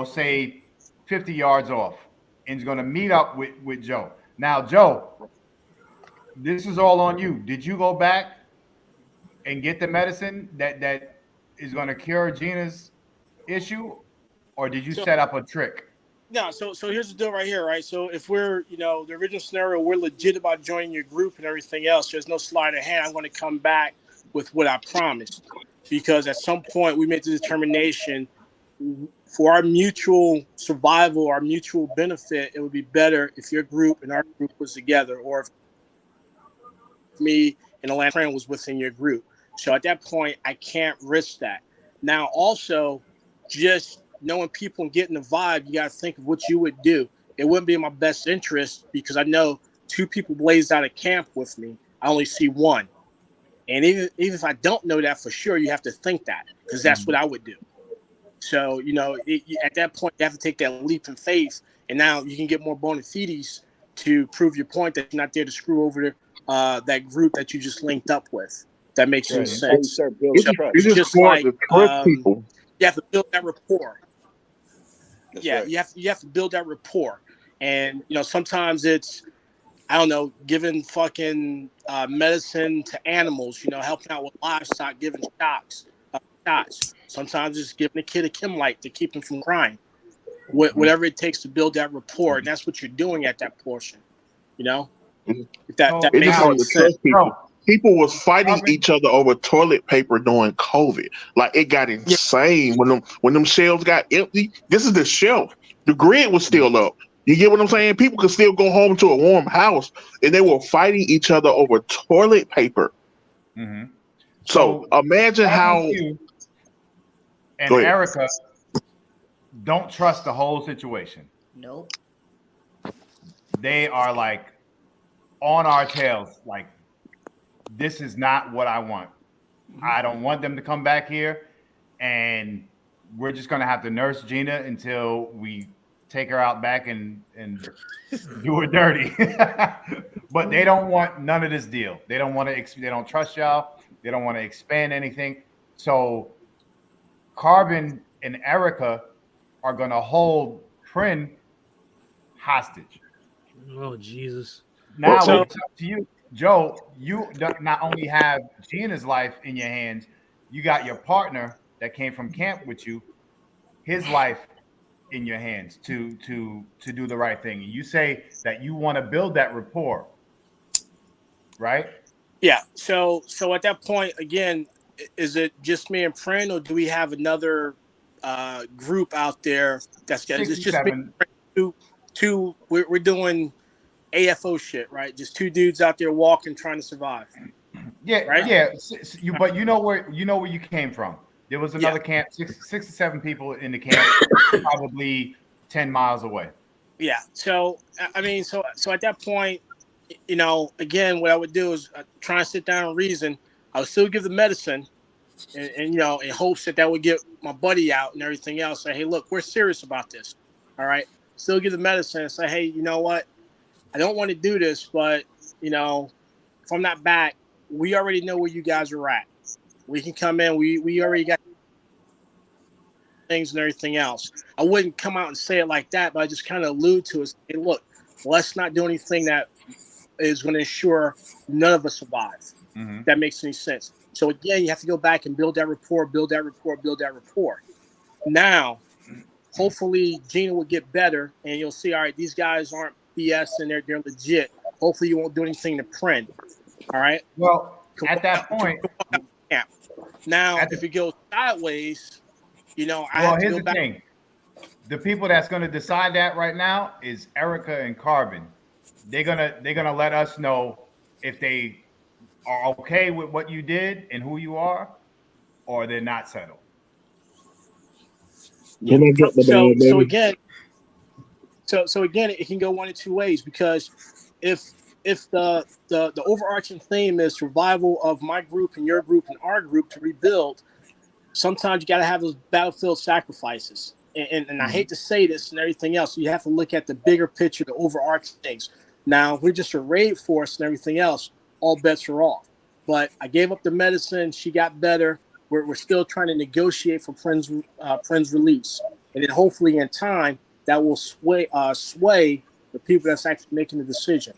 say 50 yards off, and is going to meet up with Joe. Now, Joe, this is all on you. Did you go back and get the medicine that is going to cure Gina's issue, or did you So- set up a trick? No, so here's the deal right here, right? So if we're, the original scenario, we're legit about joining your group and everything else. There's no sleight of hand. I'm going to come back with what I promised, because at some point we made the determination for our mutual survival, our mutual benefit, it would be better if your group and our group was together, or if me and Atlanta friend was within your group. So at that point, I can't risk that. Now, also, just knowing people and getting the vibe, you got to think of what you would do. It wouldn't be in my best interest because I know 2 people blazed out of camp with me. I only see 1. And even if I don't know that for sure, you have to think that, because that's what I would do. So, at that point, you have to take that leap in faith. And now you can get more bona fides to prove your point that you're not there to screw over that group that you just linked up with. That makes any sense. Start building trust. It's just smart to trust people. You have to build that rapport. That's Yeah, right. you have to build that rapport. And, sometimes it's, I don't know, giving fucking medicine to animals, helping out with livestock, giving shots. Sometimes it's giving a kid a Kimlite to keep him from crying. Whatever it takes to build that rapport, and that's what you're doing at that portion. If that So, that It's makes just hard any to sense. trust people. Bro, People was fighting each other over toilet paper during COVID. Like, it got insane when them shelves got empty. This is the shelf. The grid was still up. You get what I'm saying? People could still go home to a warm house, and they were fighting each other over toilet paper. mhm. So imagine how. You and Go ahead. Erica don't trust the whole situation. Nope. They are like on our tails. Like, this is not what I want. I don't want them to come back here, and we're just gonna have to nurse Gina until we take her out back and do her dirty. But they don't want none of this deal. They don't want to. They don't trust y'all. They don't want to expand anything. So Carbon and Erica are gonna hold Prin hostage. Oh Jesus! Now So- it's up to you, Joe. You not only have Gina's life in your hands, you got your partner that came from camp with you, his life in your hands to do the right thing. And you say that you want to build that rapport, right? Yeah. So at that point, again, is it just me and Prin, or do we have another group out there that's got? It's just me and 67. Prin, two. We're doing AFO shit, right? Just 2 dudes out there walking, trying to survive. Yeah, Right? yeah. But you know where you came from. There was another camp, 6 to 7 people in the camp, probably 10 miles away. Yeah. So I mean, so at that point, again, what I would do is try and sit down and reason. I would still give the medicine, and in hopes that would get my buddy out and everything else. Say, hey, look, we're serious about this. All right. Still give the medicine and say, hey, you know what? I don't want to do this, but if I'm not back, we already know where you guys are at. We can come in. We already got things and everything else. I wouldn't come out and say it like that, but I just kind of allude to it. Hey, look, let's not do anything that is going to ensure none of us survive. Mm-hmm. If that makes any sense. So again, you have to go back and build that rapport. Now, hopefully Gina will get better, and you'll see, all right, these guys aren't BS and they're legit. Hopefully you won't do anything to Prin. All right. Well, at that point, now if it goes sideways, I well, have to here's go the back. thing. The people that's going to decide that right now is Erica and Carbon. They're gonna let us know if they are okay with what you did and who you are, or they're not settled. So again, it can go one of 2 ways, because if the overarching theme is survival of my group and your group and our group to rebuild, sometimes you got to have those battlefield sacrifices. And I hate to say this and everything else, you have to look at the bigger picture, the overarching things. Now, if we're just a raid force and everything else, all bets are off. But I gave up the medicine. She got better. We're still trying to negotiate for Prin's release. And then hopefully in time, that will sway the people that's actually making the decision.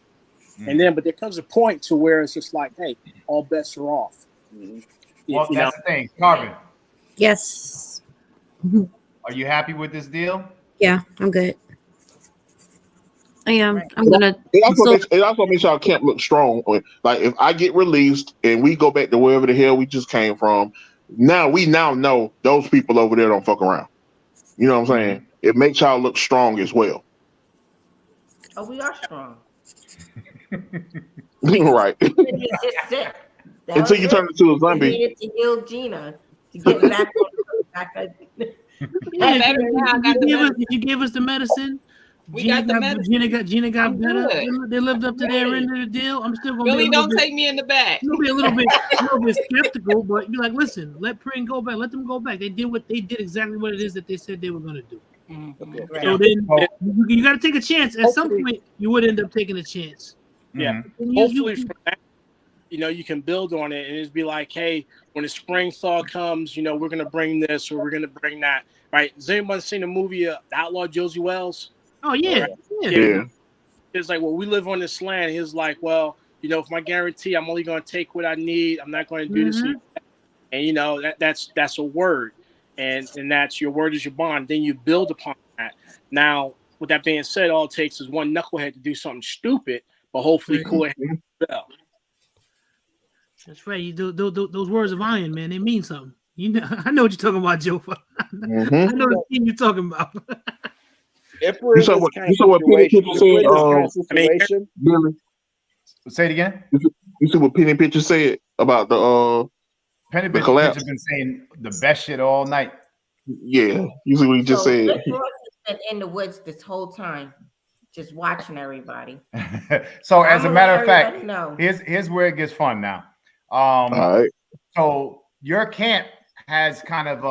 Mm-hmm. And then, but there comes a point to where it's just like, hey, all bets are off. Well, that's the thing. Carbon, Yes. are you happy with this deal? Yeah, I'm good. I am. I'm gonna. It also, So- makes our camp look strong. Like, if I get released and we go back to wherever the hell we just came from, we now know those people over there don't fuck around. You know what I'm saying? It makes y'all look strong as well. Oh, we are strong. Right. It's sick. That Until was you it. turn into a We zombie. needed to heal Gina to get back on. Yeah, better now. I got the medicine. you gave us the medicine. We got the medicine. Gina got I'm better. good. They lived up to their Right. end of the deal. I'm still gonna Really, be a little don't bit, take me in the back. you'll be a little bit skeptical, but be like, listen, let Prin go back. Let them go back. They did exactly what it is that they said they were gonna do. Mhm. Right. So then you got to take a chance. At some Hopefully- point, you would end up taking a chance. Yeah. And Hopefully, from that, you can build on it and just be like, hey, when the spring thaw comes, we're gonna bring this or we're gonna bring that. Right? Has anyone seen the movie Outlaw Josie Wells? Oh yeah, Yeah. It's like, well, we live on this land. He's like, well, for my guarantee, I'm only going to take what I need. I'm not going to do this. And that's a word, and that's your word is your bond. Then you build upon that. Now, with that being said, all it takes is one knucklehead to do something stupid, but hopefully cool it. That's right. You do those words of iron, man. They mean something. I know what you're talking about, Joe. I know the team you're talking about. If we're in saw this what- kind you of saw what Penny situation, Pitcher if we're in said, this kind of situation, Billy, Say it again. you see what Penny Pitcher said about the Penny The Bitch collapse. has been saying the best shit all night. yeah. You see what he just So said. Rick Ross has been in the woods this whole time, just watching everybody. So as a I'ma matter let of fact, everybody know. here's where it gets fun now. All right. So your camp has kind of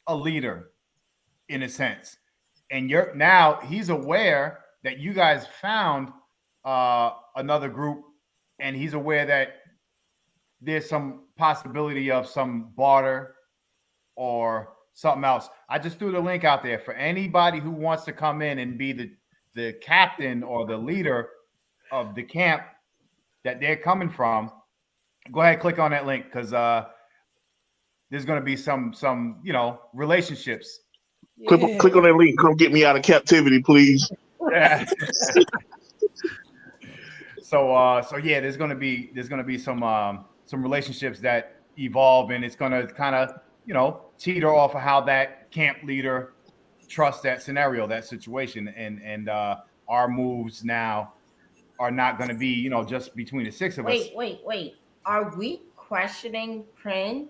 a leader in a sense, and he's aware that you guys found another group, and he's aware that there's some possibility of some barter or something else. I just threw the link out there for anybody who wants to come in and be the captain or the leader of the camp that they're coming from. Go ahead, click on that link because there's going to be some relationships. Click on that link. Come get me out of captivity, please. Yeah. So yeah, there's going to be some relationships that evolve, and it's going to kind of teeter off of how that camp leader trusts that scenario, that situation, and our moves now are not going to be just between the six of us. Wait. Are we questioning Prin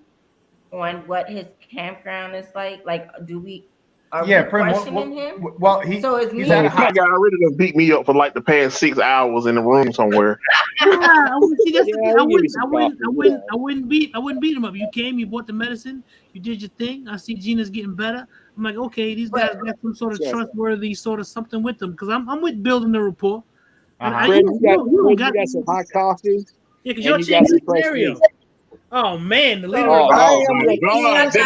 on what his campground is like? Like, are we Prim, questioning him? Well, So it's he's me. at a That hot. guy already done beat me up for like the past 6 hours in the room somewhere. I Yeah, wouldn't beat him up. You came, you bought the medicine, you did your thing. I see Gina's getting better. I'm like, okay, these guys got some sort of Yes. trustworthy sort of something with them because I'm with building the rapport. And Uh-huh. Fred, you got some hot coffee. Yeah, because and you're you got changing some the fresh scenario. meat. Oh man, the leader. Oh, Oh, I am my the God. This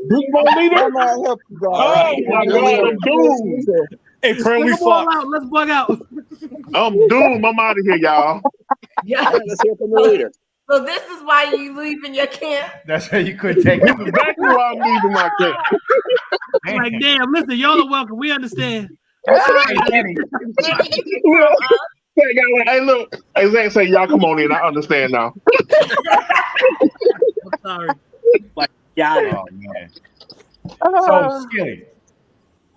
You gonna lead I'm us? gonna help you guys. Oh, my God, I'm doomed. Hey, Prin, we Let's bug fought. out. Let's bug out. I'm doomed. I'm out of here, y'all. Yeah. All right, let's hear from the leader. So this is why you leaving your camp? That's how you could take This is exactly why I'm leaving my camp. Like, damn, listen, y'all are welcome. We understand. Hey, Kenny, Maybe you can come up. Hey, look. Hey, Zach say, y'all come on in. I understand now. I'm sorry. Yeah. oh man. So Skilly,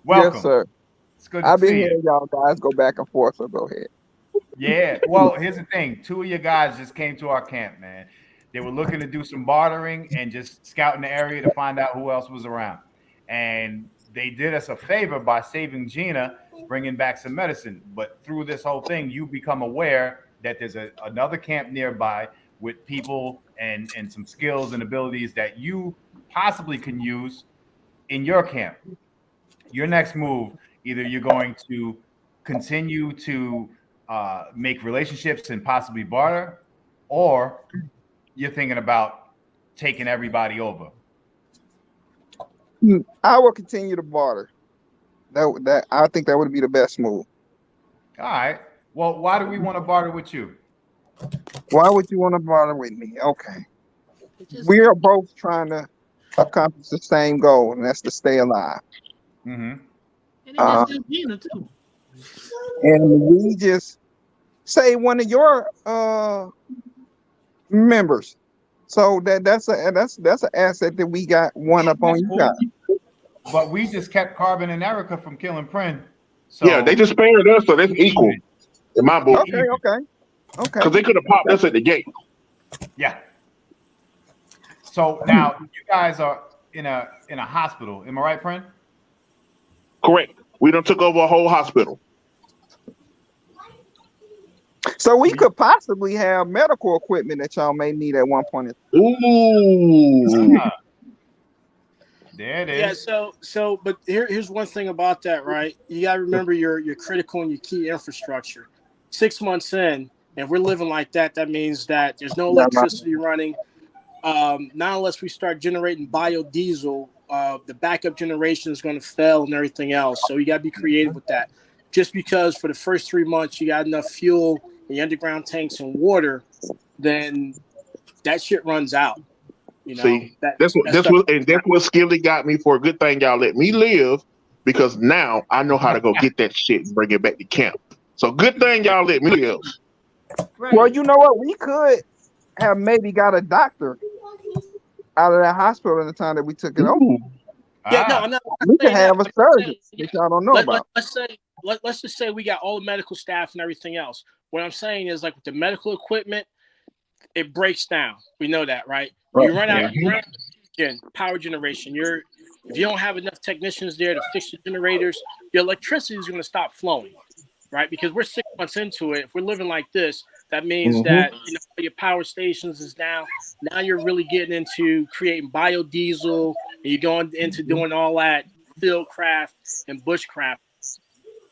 welcome. Yes, sir. It's good to I've been see you. hearing y'all guys go back and forth, so go ahead. Yeah. Well, here's the thing. 2 of your guys just came to our camp, man. They were looking to do some bartering and just scouting the area to find out who else was around. And they did us a favor by saving Gina, bringing back some medicine. But through this whole thing, you become aware that there's another camp nearby with people and some skills and abilities that you possibly can use in your camp. Your next move, either you're going to continue to make relationships and possibly barter, or you're thinking about taking everybody over. I will continue to barter. That I think that would be the best move. All right. Well, why do we want to barter with you? Why would you want to barter with me? Okay. We are both trying to accomplish the same goal, and that's to stay alive. Mm-hmm. And they just did Gina too. And we just say one of your members. So that's an asset that we got one up on you guys. but we just kept Carbon and Erica from killing Prin. So Yeah, they just spared us, so that's equal in my book. Okay. Because they could have popped us at the gate. yeah. So now you guys are in a hospital. Am I right, Prin? Correct. We done took over a whole hospital. So we could possibly have medical equipment that y'all may need at one point. Ooh. There it is. Yeah, but here's one thing about that, right? You gotta remember your critical and your key infrastructure. 6 months in, and we're living like that, that means that there's no electricity running. Not unless we start generating biodiesel, the backup generation is going to fail and everything else. So you got to be creative with that. Just because for the first 3 months you got enough fuel in your underground tanks and water, then that shit runs out. You know, See, that's what Skilly got me for. A good thing y'all let me live, because now I know how to go get that shit and bring it back to camp. So good thing y'all let me live. Right. Well, you know what? We could have maybe got a doctor out of that hospital in the time that we took it over. Yeah, no, I'm not. We could have a surgeon that y'all don't know about. Let's just say we got all the medical staff and everything else. What I'm saying is, like with the medical equipment, it breaks down. We know that, right? You run out of power generation. If you don't have enough technicians there to fix the generators, your electricity is going to stop flowing, right? Because we're 6 months into it. If we're living like this, that means that your power stations is down. Now you're really getting into creating biodiesel, and you're going into doing all that fieldcraft and bushcraft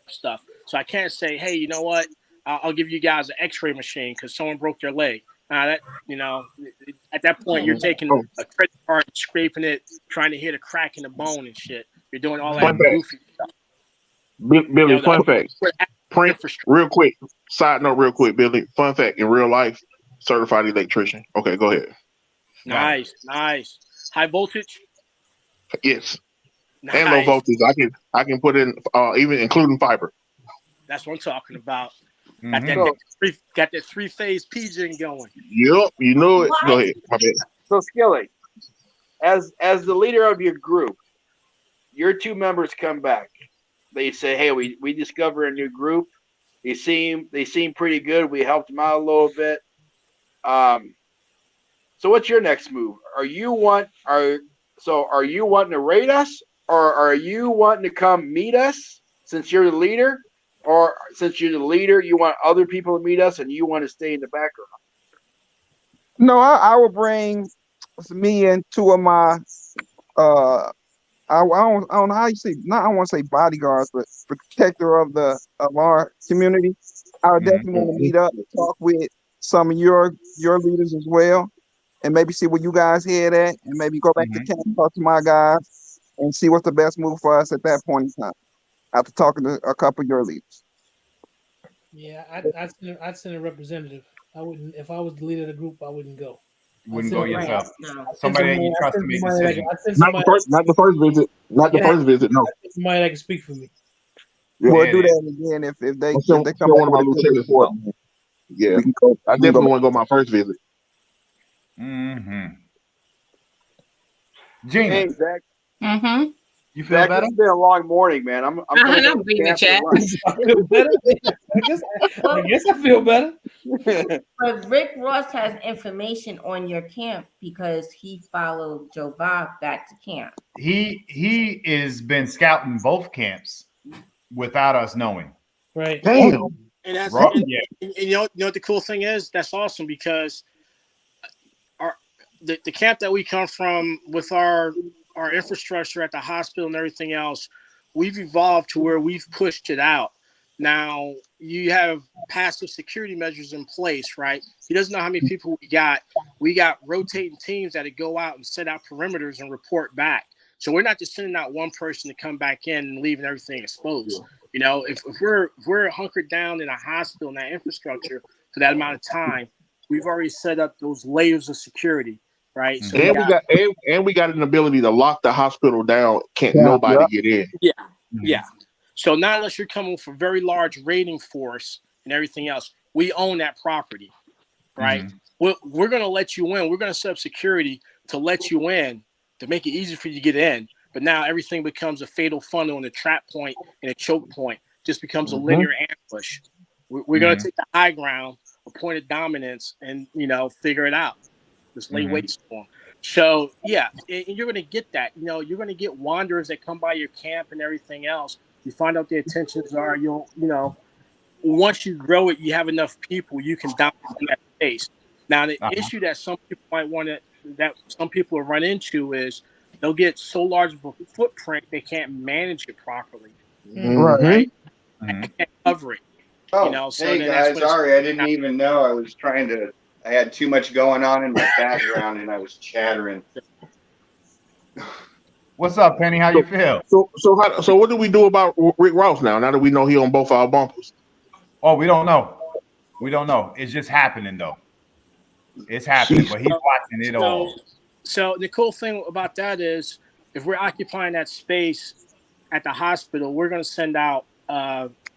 stuff. So I can't say, hey, you know what? I'll give you guys an X-ray machine because someone broke their leg. At that point, you're taking a credit card, scraping it, trying to hit a crack in the bone and shit. You're doing all that goofy stuff. Billy, fun fact. Print, real quick. Side note, real quick, Billy. Fun fact: in real life, certified electrician. Okay, go ahead. Nice. High voltage. Yes. Nice. And low voltage. I can put in even including fiber. That's what I'm talking about. Got that three-phase PGen going. Yep, you know it. Go ahead. My bad. So Skilly, as the leader of your group, your two members come back. They say, "Hey, we discover a new group. They seem pretty good. We helped them out a little bit. So what's your next move? Are you wanting to raid us, or are you wanting to come meet us since you're the leader? Or since you're the leader, you want other people to meet us and you want to stay in the background?" No, I will bring me and two of my I don't know how you say, not I don't want to say bodyguards, but protector of our community. I would definitely want to meet up and talk with some of your leaders as well, and maybe see where you guys head at, and maybe go back to camp, talk to my guys, and see what's the best move for us at that point in time. After talking to a couple of your leaders. Yeah, I'd send a representative. I wouldn't, if I was the leader of the group, I wouldn't go. You wouldn't go yourself. No. Somebody that you trust to make decisions. Not the first visit. Not the first visit. No. Somebody that can speak for me. We'll do that again if they come one of my back with a lieutenants. report. Yeah, I definitely want to go my first visit. Gina, Hey, Zach. you feel Zach, better? it's been a long morning, man. I'm gonna go reading the to chat. I feel better. I guess I feel better. But Rick Ross has information on your camp because he followed Joe Bob back to camp. He has been scouting both camps without us knowing. Right. Damn. And that's Right. and you know what the cool thing is? That's awesome because the camp that we come from with our infrastructure at the hospital and everything else, we've evolved to where we've pushed it out. Now you have passive security measures in place, right? He doesn't know how many people we got. We got rotating teams that go out and set out perimeters and report back. So we're not just sending out one person to come back in and leaving everything exposed. You know, if we're hunkered down in a hospital and that infrastructure for that amount of time, we've already set up those layers of security, right? So we got an ability to lock the hospital down. Can't nobody get in. Yeah. So not unless you're coming with a very large raiding force and everything else, we own that property, right? We're going to let you in. We're going to set up security to let you in, to make it easy for you to get in. But now everything becomes a fatal funnel and a trap point and a choke point. Just becomes a linear ambush. We're going to take the high ground, a point of dominance, and figure it out. This lay wait storm. So yeah, and you're going to get that. You're going to get wanderers that come by your camp and everything else. You find out their intentions are. Once you grow it, you have enough people, you can dominate that space. Now the issue that some people will run into is they'll get so large of a footprint they can't manage it properly. Right? I can't cover it. Oh, So hey guys, sorry, I didn't even know. I had too much going on in my background and I was chattering. What's up, Penny? How you feel? So what do we do about Rick Ross now that we know he on both our bumpers? Oh, we don't know. We don't know. It's just happening though. It's happening, but he's watching it all. So the cool thing about that is if we're occupying that space at the hospital, we're going to send out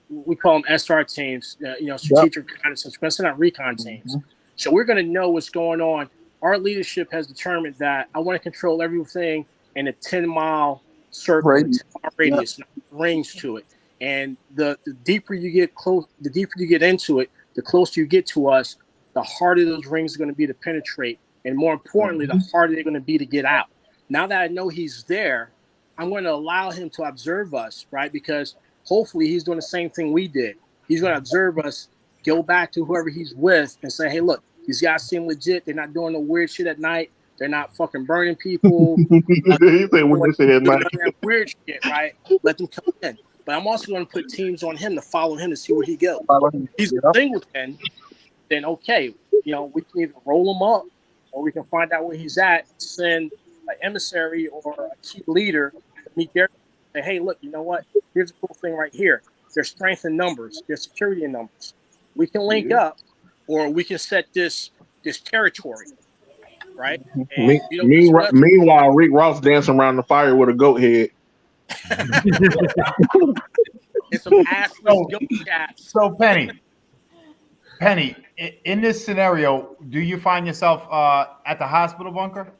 we call them SR teams, strategic reconnaissance. We're going to send out recon teams. So we're going to know what's going on. Our leadership has determined that I want to control everything in a 10-mile circle, 10-mile radius, range to it. And the deeper you get the deeper you get into it, the closer you get to us, the harder those rings are going to be to penetrate. And more importantly, the harder they're going to be to get out. Now that I know he's there, I'm going to allow him to observe us, right? Because hopefully he's doing the same thing we did. He's going to observe us, go back to whoever he's with and say, hey, look, these guys seem legit. They're not doing no weird shit at night. They're not fucking burning people. Weird shit, right? Let them come in. But I'm also going to put teams on him to follow him to see where he goes. If he's a singleton, then okay, we can either roll him up or we can find out where he's at, send an emissary or a key leader to meet there. Say, hey, look, you know what? Here's a cool thing right here. There's strength in numbers. There's security in numbers. We can link up, or we can set this territory, right? Meanwhile, Rick Ross dancing around the fire with a goat head. It's some assless goat cats. So Penny, in this scenario, do you find yourself at the hospital bunker?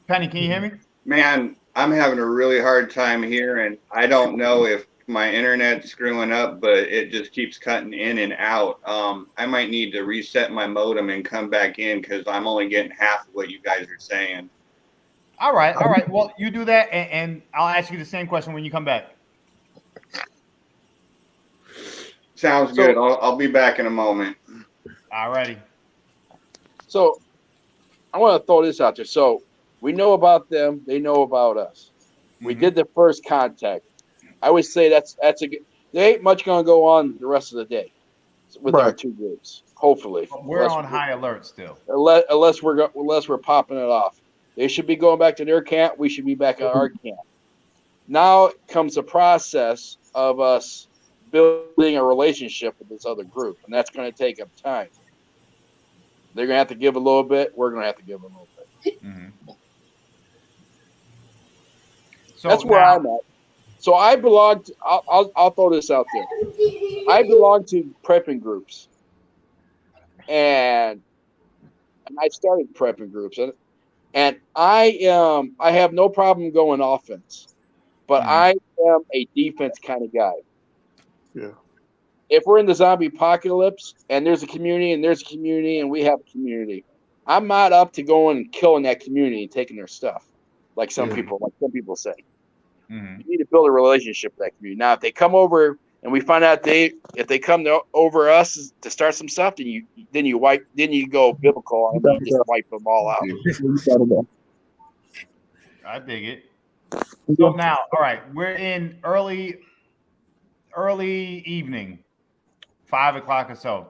Penny, can you hear me? Man, I'm having a really hard time here, and I don't know if my internet's screwing up, but it just keeps cutting in and out. I might need to reset my modem and come back in because I'm only getting half of what you guys are saying. All right. Well, you do that, and I'll ask you the same question when you come back. Sounds good. I'll be back in a moment. All righty. So I want to throw this out there. So we know about them. They know about us. We did the first contact. I always say that's a good. There ain't much going to go on the rest of the day with our two groups. Hopefully, we're on high alert still. Unless we're popping it off. They should be going back to their camp. We should be back at our camp. Now comes the process of us building a relationship with this other group, and that's going to take up time. They're going to have to give a little bit. We're going to have to give a little bit. So that's where I'm at. So I belong to, I'll throw this out there. I belong to prepping groups. And I started prepping groups. And I have no problem going offense. But I am a defense kind of guy. Yeah. If we're in the zombie apocalypse and there's a community and we have a community, I'm not up to going and killing that community and taking their stuff. Like some people say. You need to build a relationship with that community. Now, if they come over and we find out if they come over us to start some stuff, then you go biblical and you just wipe them all out. I dig it. So now, all right, we're in early evening, 5 o'clock or so,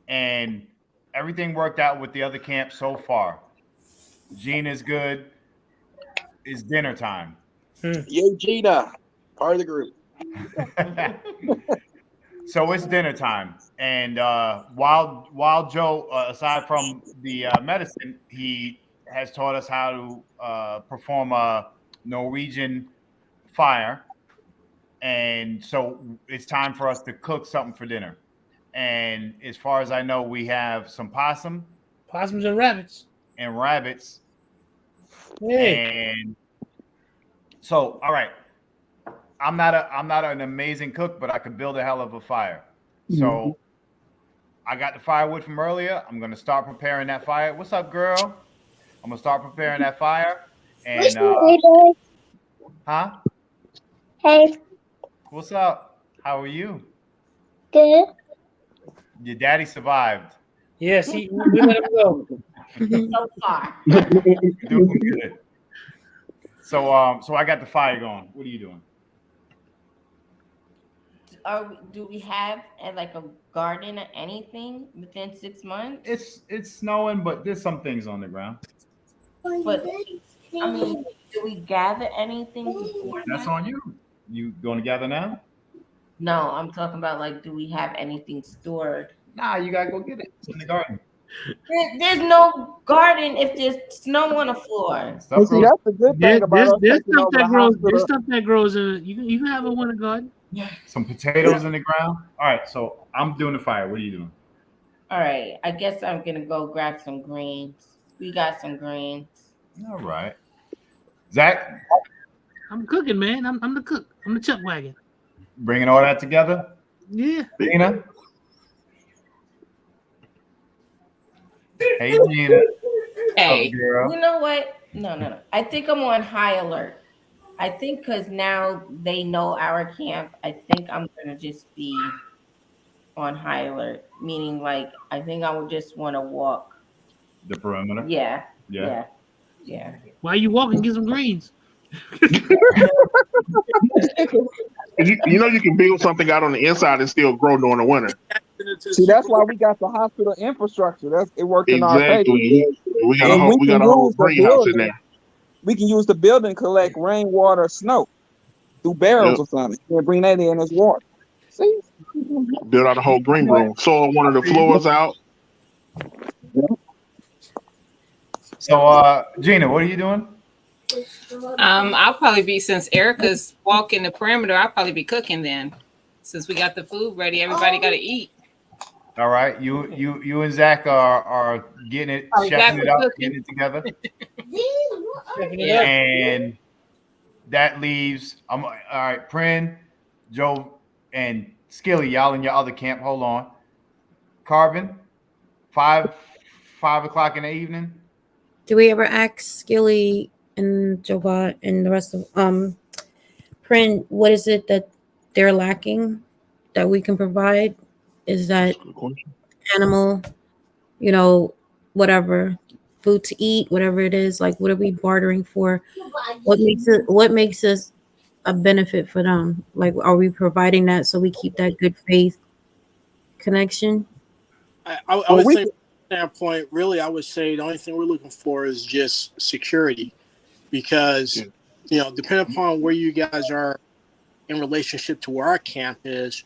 and everything worked out with the other camp so far. Gina's good. It's dinner time. Yay, Gina, part of the group. So it's dinner time, and while Joe, aside from the medicine, he has taught us how to perform a Norwegian fire, and so it's time for us to cook something for dinner. And as far as I know, we have some possums and rabbits. and rabbits. Hey. And so, all right, I'm not an amazing cook, but I can build a hell of a fire. So I got the firewood from earlier. I'm gonna start preparing that fire. What's up, girl? I'm gonna start preparing that fire. And huh? Hey, What's up? How are you? good. Your daddy survived. Yes, we let him go. So far. Doing good. So I got the fire going. What are you doing? Do we have like a garden or anything within 6 months? It's snowing, but there's some things on the ground. But I mean, do we gather anything before That's that? on you. You going to gather now? No, I'm talking about like, do we have anything stored? Nah, you gotta go get it. It's in the garden. There's no garden if there's snow on the floor. And see, that's the good thing about us There's taking stuff over the that grows. There's hospital. stuff that grows in. You can have a winter garden. Some potatoes in the ground. All right, so I'm doing the fire. What are you doing? All right, I guess I'm gonna go grab some greens. We got some greens. All right, Zach, I'm cooking, man. I'm the cook. I'm the chuck wagon. bringing all that together. Yeah. Gina. Hey, Gina. Hey. Oh, girl. You know what? No. I think I'm on high alert. I think because now they know our camp, I think I'm gonna just be on high alert. Meaning, like, I think I would just want to walk. The perimeter. Yeah. Yeah. While you walking, get some greens. You know you can build something out on the inside and still grow during the winter. See, that's why we got the hospital infrastructure. It worked in our favor. Exactly. We got And we got a whole greenhouse in there. We can use the building to collect rainwater, snow through barrels or something, and bring that in as water. See, Build out a whole green room. Soil one of the floors out. So, Gina, what are you doing? I'll probably be, since Erica's walking the perimeter, I'll probably be cooking then. Since we got the food ready, everybody got to eat. All right, you and Zach are getting it, Oh, Zach chefing it was up, cooking. getting it together, Yeah. and that leaves. All right, Prin, Joe, and Skilly, y'all in your other camp. Hold on, Carbon, 5 o'clock in the evening. Do we ever ask Skilly and Jobot and the rest of Print, what is it that they're lacking that we can provide? Is that animal, whatever, food to eat, whatever it is, like what are we bartering for? What makes us a benefit for them? Like, are we providing that so we keep that good faith connection? I would say, from that standpoint, really, I would say the only thing we're looking for is just security, because depending upon where you guys are in relationship to where our camp is,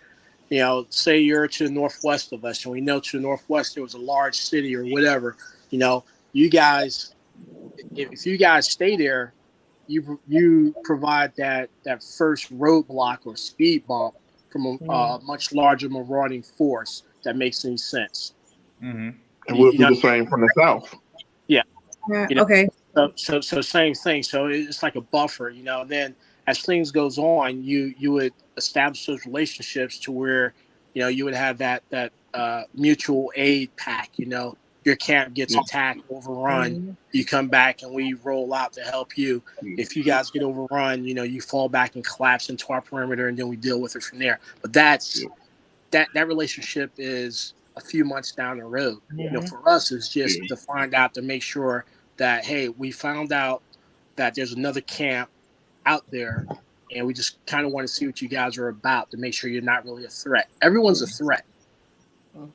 say you're to the northwest of us, and we know to the northwest there was a large city or whatever. You guys, if you guys stay there, you provide that first roadblock or speed bump from a much larger marauding force that makes any sense. Mm-hmm. And we'll do the same from the south. Yeah. Okay. So same thing. So it's like a buffer, Then as things goes on, you would establish those relationships to where you would have that mutual aid pack. Your camp gets attacked, overrun, you come back and we roll out to help you. If you guys get overrun, you fall back and collapse into our perimeter, and then we deal with it from there. But that relationship is a few months down the road. For us, it's just to find out, to make sure that, hey, we found out that there's another camp out there, and we just kind of want to see what you guys are about, to make sure you're not really a threat. Everyone's a threat,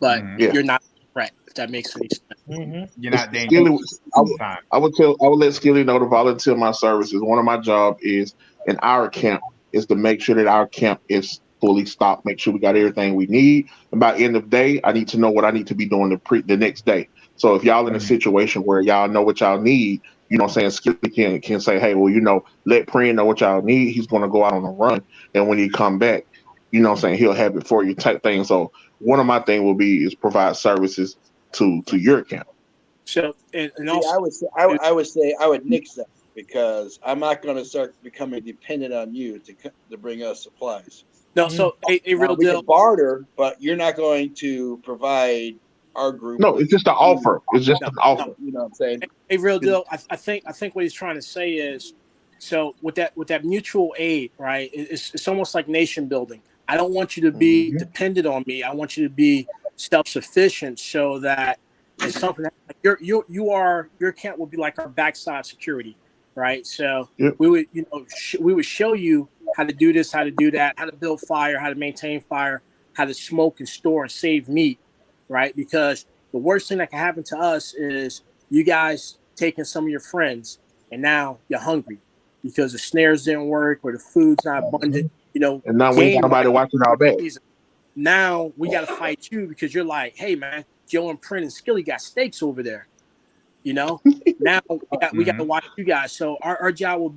but you're not a threat, if that makes any sense. You're not dangerous. I would let Skilly know to volunteer my services. One of my job is in our camp is to make sure that our camp is fully stocked, make sure we got everything we need. And by end of day, I need to know what I need to be doing the next day. So if y'all in a situation where y'all know what y'all need, Skilly can say, hey, well, let Prin know what y'all need. He's going to go out on a run. And when he come back, he'll have it for you type thing. So one of my thing will be is provide services to your camp. So and See, also I would say I would nix that because I'm not going to start becoming dependent on you to bring us supplies. no. So a Now, real we deal. can barter, but you're not going to provide our group. No, it's just an offer. It's just No, an offer. You know what I'm saying? A real deal. I think what he's trying to say is, so with that mutual aid, right? It's almost like nation building. I don't want you to be dependent on me. I want you to be self-sufficient, so that it's something that your camp will be like our backside security, right? So we would we would show you how to do this, how to do that, how to build fire, how to maintain fire, how to smoke and store and save meat, right? Because the worst thing that can happen to us is you guys taking some of your friends and now you're hungry because the snares didn't work or the food's not abundant. And now we ain't got nobody watching our back. Now we got to fight you because you're like, hey man, Joe and Print and Skilly got steaks over there. Now we got to watch you guys. So our job will,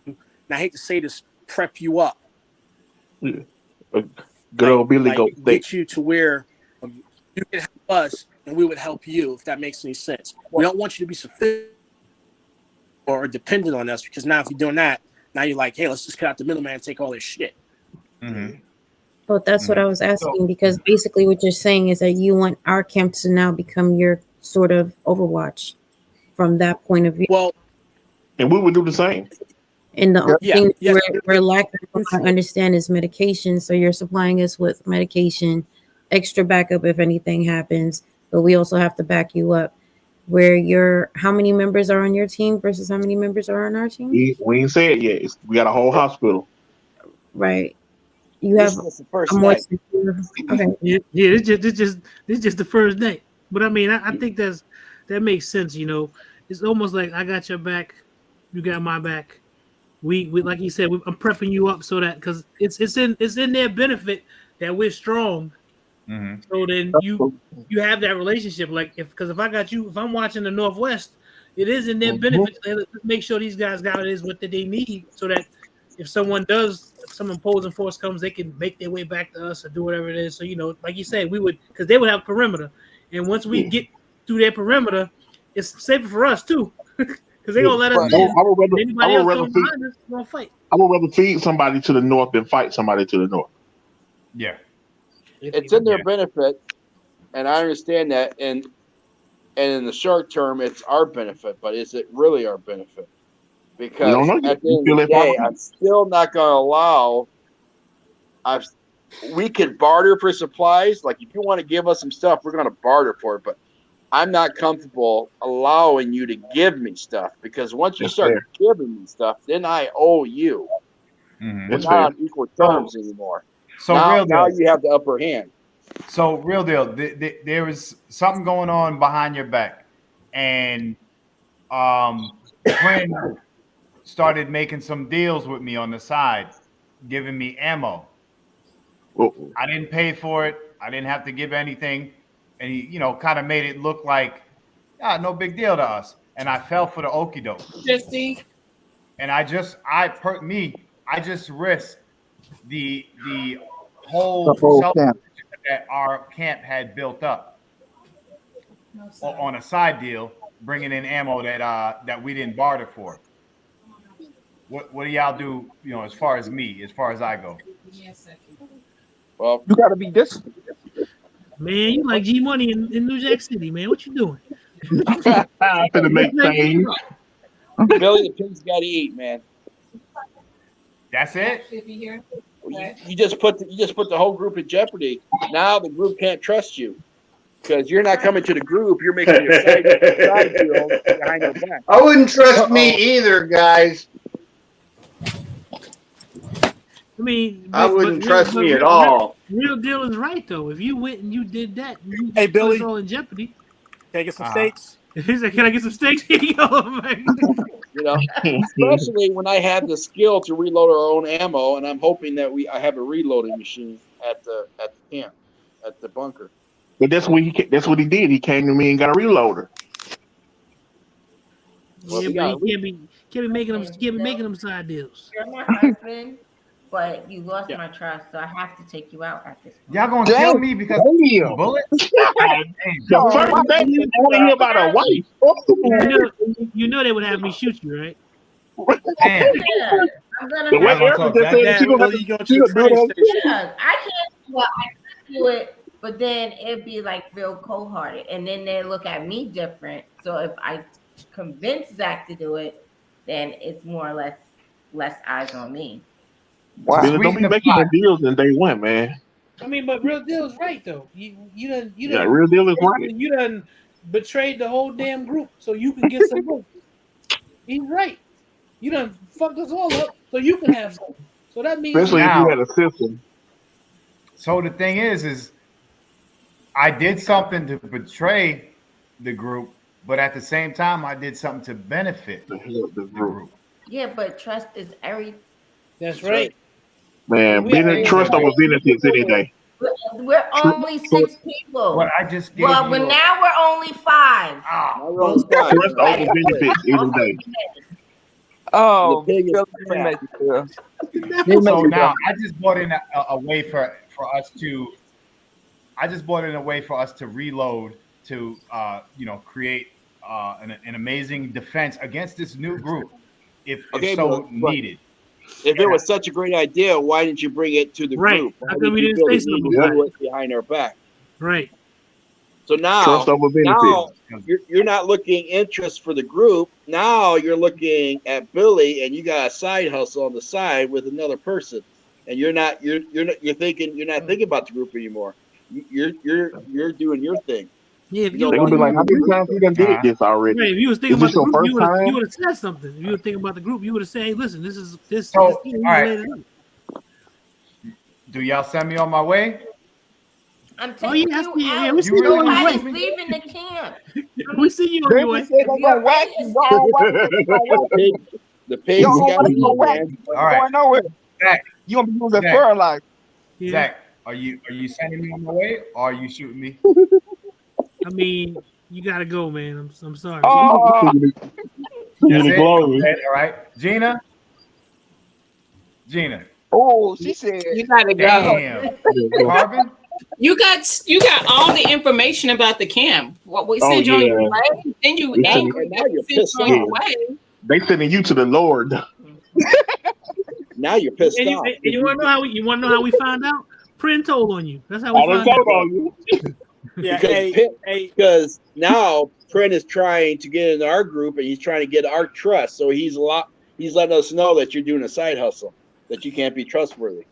and I hate to say this, prep you up. Good old Billy Goat steak. Get you to where you can help us and we would help you, if that makes any sense. We don't want you to be sufficient or dependent on us, because now if you're doing that, now you're like, hey, let's just cut out the middleman and take all this shit. Well, that's what I was asking, because basically what you're saying is that you want our camp to now become your sort of Overwatch from that point of view. Well, and we would do the same. And the only thing yes. we're lacking, I understand, is medication. So you're supplying us with medication, extra backup if anything happens, but we also have to back you up. How many members are on your team versus how many members are on our team? We ain't said it yet. We got a whole hospital. Right. You have the first a more night. secure. Okay. Yeah, it's just the first day. But I mean, I think that makes sense. It's almost like I got your back, you got my back. We like you said, I'm prepping you up so that, because it's in their benefit that we're strong. So then you have that relationship. Like if I got you, if I'm watching the Northwest, it is in their benefit to make sure these guys got what they need, so that if some opposing force comes, they can make their way back to us or do whatever it is. So like you said, we would, because they would have perimeter, and once we get through their perimeter, it's safer for us too, because they're gonna let us in. Anybody else coming behind us, we're gonna fight. I would rather feed somebody to the north than fight somebody to the north. Yeah. It's in their benefit, and I understand that. And in the short term, it's our benefit, but is it really our benefit? Because at the end of the day, I'm still not going to allow. We could barter for supplies. Like if you want to give us some stuff, we're going to barter for it. But I'm not comfortable allowing you to give me stuff, because once you start giving me stuff, then I owe you. We're not on equal terms anymore. So now you have the upper hand. So real deal, there was something going on behind your back, and Quinn started making some deals with me on the side, giving me ammo. I didn't pay for it. I didn't have to give anything, and he, kind of made it look like, no big deal to us. And I fell for the okie doke. Jesse. And I just risked the whole camp that our camp had built up on a side deal, bringing in ammo that we didn't barter for. What do y'all do? As far as I go. Well, you got to be disciplined. Man, you like G Money in New Jack City, man. What you doing? I'm gonna make things. Billy, the pig's got to eat, man. That's it. You just put the whole group in jeopardy. Now the group can't trust you because you're not coming to the group. You're making your side deal behind your back. I wouldn't trust me either, guys. I mean, I wouldn't trust me at all. Real deal is right though. If you went and you did that, hey Billy, it's all in jeopardy. Can I get some steaks? He said, "Can I get some steaks?" Here you go, man. Especially when I had the skill to reload our own ammo, and I'm hoping that I have a reloading machine at the camp, at the bunker. But that's what he did. He came to me and got a reloader. Yeah, but he can't be making them side deals. You're my husband. but you lost my trust, so I have to take you out at this point. Y'all gonna kill me because Damn. bullets? The first day you only hear about a wife. You know they would have me shoot you, right? Damn. Yeah, I'm gonna. The way Y'all gonna Erica talk just that said bad? she gonna have Billy, you go to she'll the do train that. station. Yeah, I can't. Well, I could do it, but then it'd be like real cold hearted, and then they look at me different. So if I convince Zach to do it, then it's more or less eyes on me. Wow. Billy, don't Sweeten be the making pot. the deals in day one, man. I mean, but Real Deal is right though. You Yeah, real deal is right. you done betrayed the whole damn group so you can get some votes. He's right. You done fucked us all up so you can have some. So that means Especially if you Now- had a system. So the thing is I did something to betray the group, but at the same time, I did something to benefit The the group. group. Yeah, but trust is everything. that's right. Man, We have business, to- trust over benefits any day. We're only 6 people. But I just gave Well, you but a- now we're only 5. Ah, I roll five. Trust over benefits any day. Oh, The pig is Billy, fat. you make it clear. You make so it now I just brought in a way for us to. I just brought in a way for us to reload to create an amazing defense against this new group, if Okay, so but- needed. If it was such a great idea, why didn't you bring it to the Right. group? How Why come we did you didn't feel say the something need to about do it behind our back? Right. So now, Trust over now benefits. you're not looking interest for the group. Now you're looking at Billy, and you got a side hustle on the side with another person, and you're not thinking about the group anymore. You're doing your thing. Yeah, if You you, know, They're gonna be like, how many times we done did this already? right, if you was thinking Is about this the your group, first time? you would have said something. If you were thinking about the group, you would have said, hey, listen, this is this. So, this you all right. laid it out. Do y'all send me on my way? I'm Oh, taking yes, you yeah, out. we see you on your Nobody's way. leaving the camp. We see you on your way. David said they're gonna whack you. Y'all don't whack you. They gonna whack you. The pig's Y'all don't got want to go you, whack man. you. You All ain't right. going nowhere. Zach, You gonna be losing Zach. fertilizer. Yeah. Zach, are you sending me on my way, or are you shooting me? I mean, you gotta go, man. I'm sorry. Oh, That's it? glory. Okay, all right, Gina. oh, she said. You gotta go. Damn. Carbon. You got all the information about the camp. What we Oh, sent you on your yeah. way, then you We sent- angry. Now you're Sent you pissed on your off. way. They sending you to the Lord. Now you're pissed And off. you want to know how we found out? Prin told on you. That's how we I done found told out. on you. Yeah, Because because now Print is trying to get into our group and he's trying to get our trust. So he's letting us know that you're doing a side hustle, that you can't be trustworthy.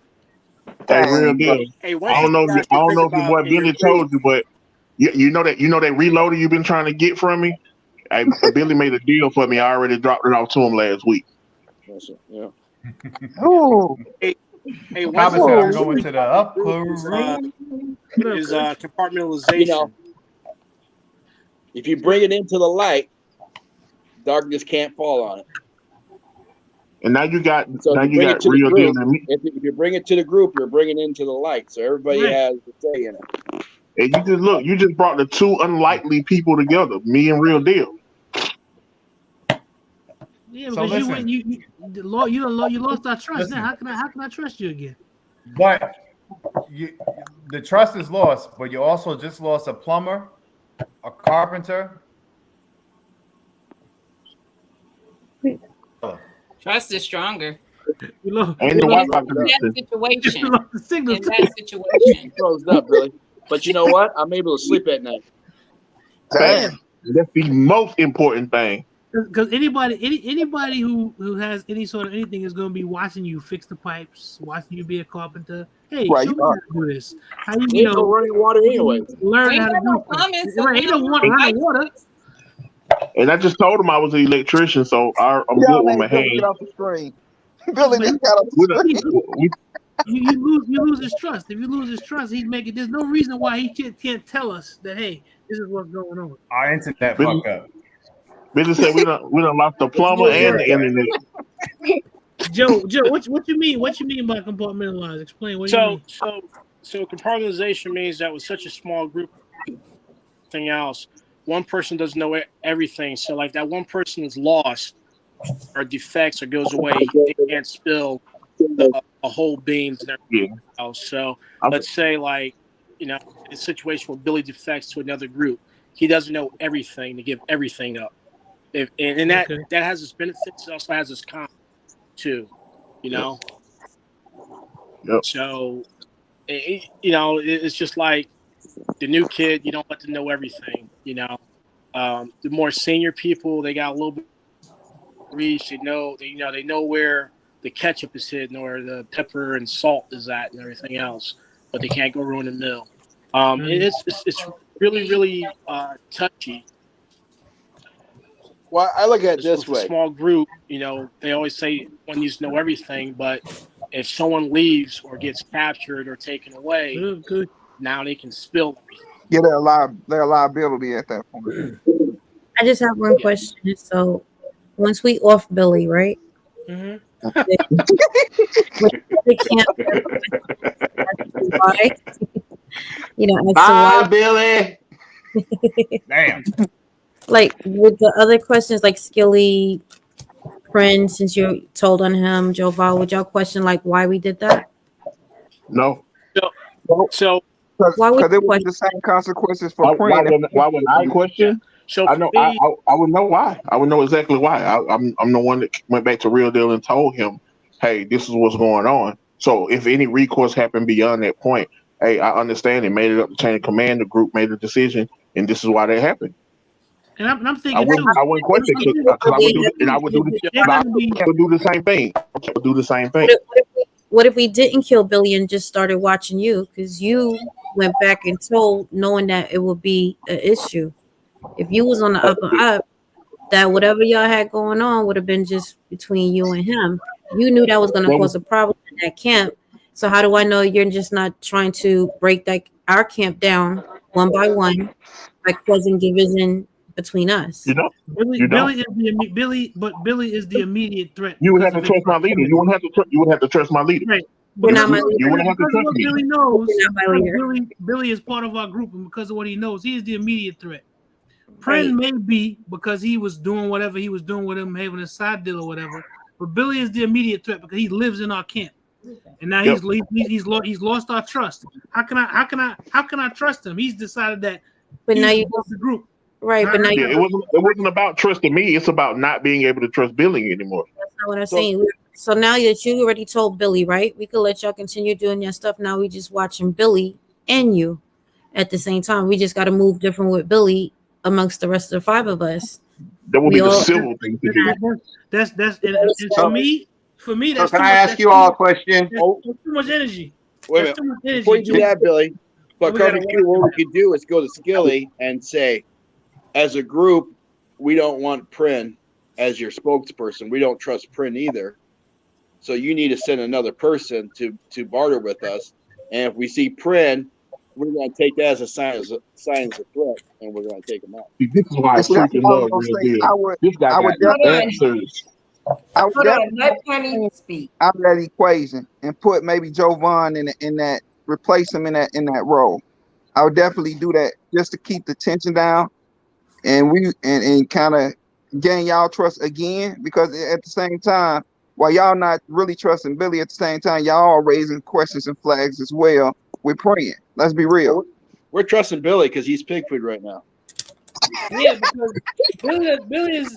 Hey, real deal. Hey, I don't know if your boy Billy told you, but you know that reloader you've been trying to get from me. Hey, Billy made a deal for me. I already dropped it off to him last week. Yeah. Oh, Hey, Carbon said I'm one going to the upper is room. compartmentalization. You know, if you bring it into the light, darkness can't fall on it. And now you got So if you bring it to the real deal group, in me. if you bring it to the group, you're bringing it into the light. So everybody Right. has a say in it. And you just brought the two unlikely people together, me and Real Deal. Yeah, So because listen. you lost our trust. Listen. Now how can I trust you again? But the trust is lost, but you also just lost a plumber, a carpenter. Trust is stronger You lost, And you the lost, Wi-Fi in that connection. you situation. lost the signal. In that situation. Closed up, really. But you know what? I'm able to sleep at night. Damn. That's the most important thing. Because anybody who has any sort of anything is going to be watching you fix the pipes, watching you be a carpenter. Hey, Right, show me you how are. to do this. How you, Ain't no running water anyway. learn We how to ain't got no do plumbing, things. so Right, we ain't no don't water, know running water. And I just told him I was an electrician, so I'm y'all good with made my Billy hands. get off the screen. Billy just got off We the done- screen. we- You lose his trust. If you lose his trust, there's no reason why he can't tell us that, hey, this is what's going on. Our internet Billy- fuck up. Billy said we done lost the plumber and the internet. Joe, what you mean? What you mean by compartmentalized? Explain what you mean. So compartmentalization means that with such a small group, everything else, one person doesn't know everything. So like that one person is lost or defects or goes away, they can't spill a whole beans and everything else. So let's say, like, in a situation where Billy defects to another group, he doesn't know everything to give everything up. And that has its benefits. It also has its cons too. Yep. So, it's just like the new kid. You don't let them know everything. The more senior people, they got a little bit of reach. They know where the ketchup is hidden or the pepper and salt is at and everything else, but they can't go ruin the meal. It's really, really touchy. Well, I look at it this way. A small group, they always say one needs to know everything, but if someone leaves or gets captured or taken away, now they can spill everything. Yeah, they're a liability at that point. I just have one question. So once we off Billy, right? Mm-hmm. Why? Bye, Billy. Damn. Like with the other questions, like Skilly, Friend, since you told on him, Joe Val, would y'all question like why we did that? No. So why would it was the same consequences for Friend? Why would I question? So I know I would know why. I would know exactly why. I'm the one that went back to Real Deal and told him, hey, this is what's going on. So if any recourse happened beyond that point, hey, I understand it. Made it up the chain of command. The group made a decision, and this is why that happened. And I'm thinking I wouldn't question because I would do the same thing. I would do the same thing. What if we didn't kill Billy and just started watching you? Because you went back and told, knowing that it would be an issue. If you was on the up and up, that whatever y'all had going on would have been just between you and him. You knew that was going to cause a problem in that camp. So how do I know you're just not trying to break our camp down one by one by causing division between us? Billy is the immediate threat. You would have to trust my leader. You would have to trust my leader. Right. You're not my leader. You wouldn't have to trust me. Billy knows. You're not my leader. Billy is part of our group, and because of what he knows, he is the immediate threat. Pren may be because he was doing whatever he was doing with him, having a side deal or whatever. But Billy is the immediate threat because he lives in our camp, and now he's lost our trust. How can I trust him? He's decided that. But now you the group. Right, but now it wasn't about trusting me. It's about not being able to trust Billy anymore. That's not what I'm saying. So now that you already told Billy, right? We could let y'all continue doing your stuff. Now we just watching Billy and you at the same time. We just got to move different with Billy amongst the rest of the five of us. That would be the civil thing to do. That's for me. That's can I ask you all a question? That's too much energy. Wait a minute. Before you do that, Billy, but what we could do is go to Skilly and say, as a group, we don't want Prin as your spokesperson. We don't trust Prin either. So you need to send another person to barter with us. And if we see Prin, we're going to take that as a sign of threat, and we're going to take him out. This is why I freaking love Real Deal. This guy got answers. Let Penny speak. Out of that equation and put maybe Joe Vaughn in that, replace him in that role. I would definitely do that just to keep the tension down, and kind of gain y'all trust again. Because at the same time, while y'all not really trusting Billy, at the same time y'all are raising questions and flags as well. We're praying. Let's be real. We're trusting Billy because he's pig food right now. Yeah, because Billy is.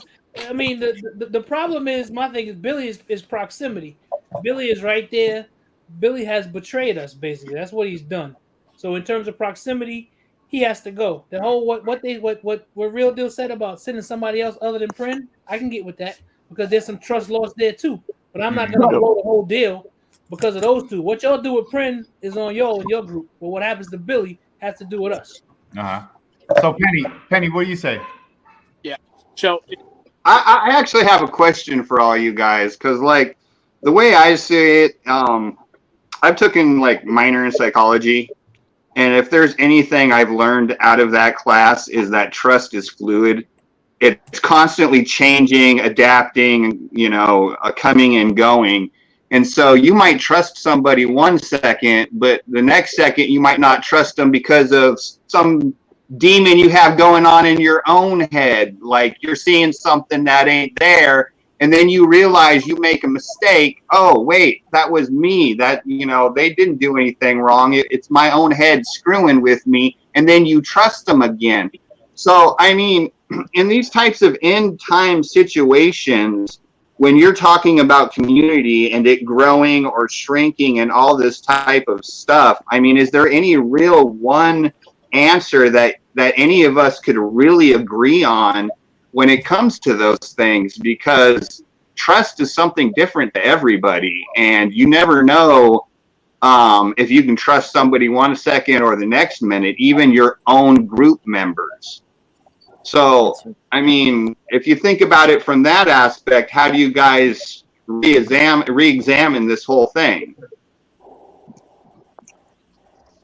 I mean, the problem is, my thing is Billy is proximity. Billy is right there. Billy has betrayed us, basically. That's what he's done. So in terms of proximity, he has to go. The whole what Real Deal said about sending somebody else other than Prin, I can get with that because there's some trust lost there too. But I'm not gonna blow the whole deal because of those two. What y'all do with Prin is on y'all and your group. But what happens to Billy has to do with us. So Penny, what do you say? Yeah. So I actually have a question for all you guys, because like the way I see it, I've taken like minor in psychology, and if there's anything I've learned out of that class is that trust is fluid. It's constantly changing, adapting, coming and going. And so you might trust somebody 1 second, but the next second you might not trust them because of some demon you have going on in your own head. Like you're seeing something that ain't there, and then you realize you make a mistake. Oh, wait, that was me. That, they didn't do anything wrong. It's my own head screwing with me. And then you trust them again. So, I mean, in these types of end time situations, when you're talking about community and it growing or shrinking and all this type of stuff, I mean, is there any real one answer that any of us could really agree on when it comes to those things? Because trust is something different to everybody, and you never know if you can trust somebody 1 second or the next minute, even your own group members. So, I mean, if you think about it from that aspect, how do you guys re-examine this whole thing?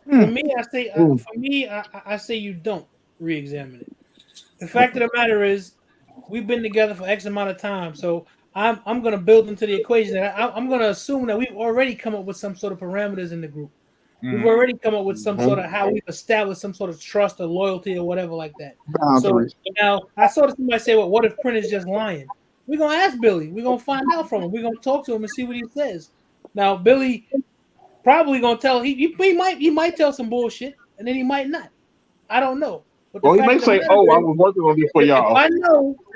For me, I say you don't re-examine it. The fact of the matter is, we've been together for X amount of time, so I'm going to build into the equation that I'm going to assume that we've already come up with some sort of parameters in the group. We've already come up with some sort of how we've established some sort of trust or loyalty or whatever like that. So now I saw somebody say, "Well, what if Print is just lying?" We're gonna ask Billy. We're gonna find out from him. We're gonna talk to him and see what he says. Now Billy probably gonna tell he might tell some bullshit and then he might not. I don't know. But well, he may say, "Oh, I was working on this for y'all."